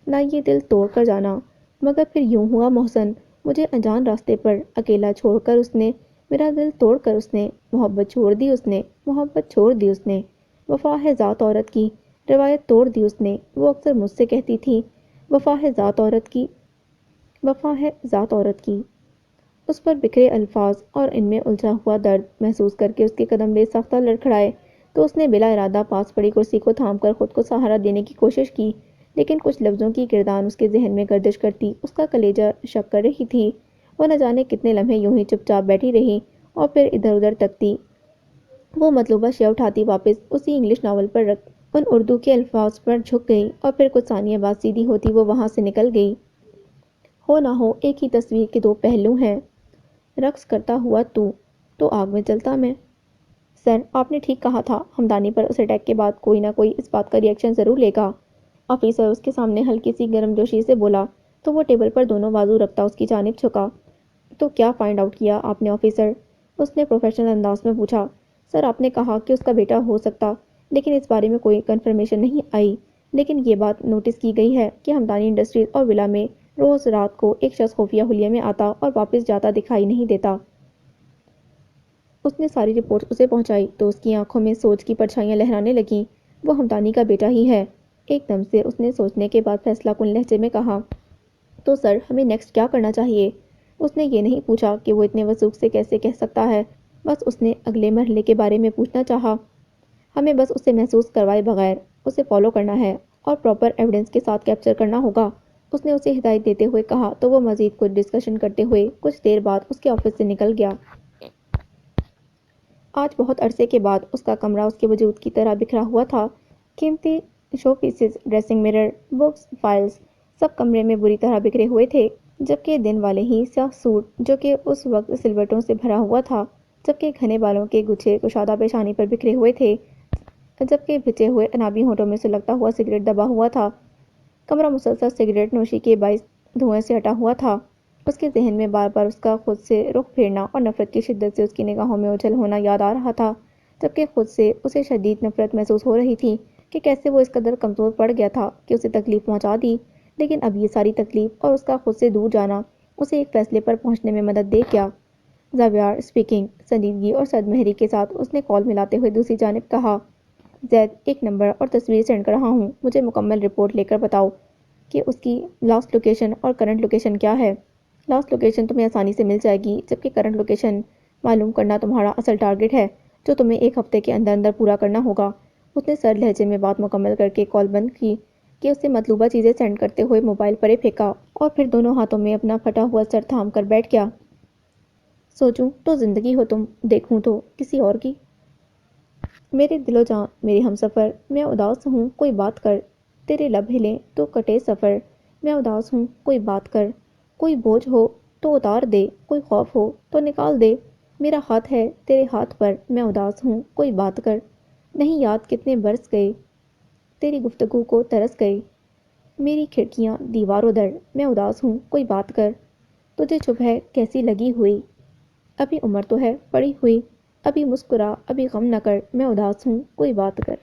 نہ یہ دل توڑ کر جانا. مگر پھر یوں ہوا محسن, مجھے انجان راستے پر اکیلا چھوڑ کر اس نے, میرا دل توڑ کر اس نے, محبت چھوڑ دی اس نے, محبت چھوڑ دی اس نے. وفا ہے ذات عورت کی, روایت توڑ دی اس نے. وہ اکثر مجھ سے کہتی تھی, وفا ہے ذات عورت کی, وفا ہے ذات عورت کی. اس پر بکھرے الفاظ اور ان میں الجھا ہوا درد محسوس کر کے اس کے قدم بے ساختہ لڑکھڑائے تو اس نے بلا ارادہ پاس پڑی کرسی کو تھام کر خود کو سہارا دینے کی کوشش کی, لیکن کچھ لفظوں کی گردان اس کے ذہن میں گردش کرتی اس کا کلیجہ شک کر رہی تھی. وہ نہ جانے کتنے لمحے یوں ہی چپ چاپ بیٹھی رہی اور پھر ادھر ادھر تکتی. وہ مطلوبہ شے اٹھاتی واپس اسی انگلش ناول پر رکھ ان اردو کے الفاظ پر جھک گئی اور پھر کچھ ثانیے بعد سیدھی ہوتی وہ وہاں سے نکل گئی. ہو نہ ہو ایک ہی تصویر کے دو پہلو ہیں, رقص کرتا ہوا تو آگ میں جلتا میں. سر آپ نے ٹھیک کہا تھا, ہمدانی پر اس اٹیک کے بعد کوئی نہ کوئی اس بات کا ری ایکشن ضرور لے گا. آفیسر اس کے سامنے ہلکی سی گرم جوشی سے بولا تو وہ ٹیبل پر دونوں بازو رکھتا اس کی جانب جھکا. تو کیا فائنڈ آؤٹ کیا آپ نے آفیسر, اس نے پروفیشنل انداز میں پوچھا. سر آپ نے کہا کہ اس کا بیٹا ہو سکتا, لیکن اس بارے میں کوئی کنفرمیشن نہیں آئی. لیکن یہ بات نوٹس کی گئی ہے کہ ہمدانی انڈسٹریز اور ولا میں روز رات کو ایک شخص خفیہ حلیے میں آتا اور واپس جاتا دکھائی نہیں دیتا. اس نے ساری رپورٹ اسے پہنچائی تو اس کی آنکھوں میں سوچ کی پرچھائیاں لہرانے لگیں. وہ ہمدانی کا بیٹا ہی ہے. ایک دم سے اس نے سوچنے کے بعد فیصلہ کن لہجے میں کہا. تو سر ہمیں نیکسٹ کیا کرنا چاہیے. اس نے یہ نہیں پوچھا کہ وہ اتنے وثوق سے کیسے کہہ سکتا ہے, بس اس نے اگلے مرحلے کے بارے میں پوچھنا چاہا. ہمیں بس اسے محسوس کروائے بغیر اسے فالو کرنا ہے اور پراپر ایویڈنس کے ساتھ کیپچر کرنا ہوگا, اس نے اسے ہدایت دیتے ہوئے کہا تو وہ مزید کچھ ڈسکشن کرتے ہوئے کچھ دیر بعد اس کے آفس سے نکل گیا. آج بہت عرصے کے بعد اس کا کمرہ اس کے وجود کی طرح بکھرا ہوا تھا. قیمتی show pieces, dressing mirror, books, files, سب کمرے میں بری طرح بکھرے ہوئے تھے, جبکہ دن والے ہی سیاہ سوٹ جو کہ اس وقت سلوٹوں سے بھرا ہوا تھا, جبکہ گھنے بالوں کے گچھے کشادہ پیشانی پر بکھرے ہوئے تھے, جبکہ بھچے ہوئے انابی ہونٹوں میں سلگتا ہوا سگریٹ دبا ہوا تھا. کمرہ مسلسل سگریٹ نوشی کے باعث دھوئیں سے ہٹا ہوا تھا. اس کے ذہن میں بار بار اس کا خود سے رخ پھیرنا اور نفرت کی شدت سے اس کی نگاہوں میں اجھل ہونا یاد آ رہا تھا, جبکہ خود سے اسے شدید نفرت محسوس ہو رہی تھی کہ کیسے وہ اس قدر کمزور پڑ گیا تھا کہ اسے تکلیف پہنچا دی. لیکن اب یہ ساری تکلیف اور اس کا خود سے دور جانا اسے ایک فیصلے پر پہنچنے میں مدد دے کیا. زاویار اسپیکنگ. سنجیدگی اور صد مہری کے ساتھ اس نے کال ملاتے ہوئے دوسری جانب کہا. زید, ایک نمبر اور تصویر سینڈ کر رہا ہوں, مجھے مکمل رپورٹ لے کر بتاؤ کہ اس کی لاسٹ لوکیشن اور کرنٹ لوکیشن کیا ہے. لاسٹ لوکیشن تمہیں آسانی سے مل جائے گی, جبکہ کرنٹ لوکیشن معلوم کرنا تمہارا اصل ٹارگٹ ہے, جو تمہیں ایک ہفتے کے اندر اندر پورا کرنا ہوگا. اس نے سرد لہجے میں بات مکمل کر کے کال بند کی کہ اسے مطلوبہ چیزیں سینڈ کرتے ہوئے موبائل پرے پھینکا اور پھر دونوں ہاتھوں میں اپنا پھٹا ہوا سر تھام کر بیٹھ گیا. سوچوں تو زندگی ہو تم, دیکھوں تو کسی اور کی. میرے دل و جاں, میرے ہم سفر, میں اداس ہوں کوئی بات کر. تیرے لب ہلیں تو کٹے سفر, میں اداس ہوں کوئی بات کر. کوئی بوجھ ہو تو اتار دے, کوئی خوف ہو تو نکال دے. میرا ہاتھ ہے تیرے ہاتھ پر, میں اداس ہوں کوئی بات کر. نہیں یاد کتنے برس گئے, تیری گفتگو کو ترس گئے. میری کھڑکیاں دیواروں در, میں اداس ہوں کوئی بات کر. تجھے چبھ ہے کیسی لگی ہوئی, ابھی عمر تو ہے پڑی ہوئی. ابھی مسکرا ابھی غم نہ کر, میں اداس ہوں کوئی بات کر.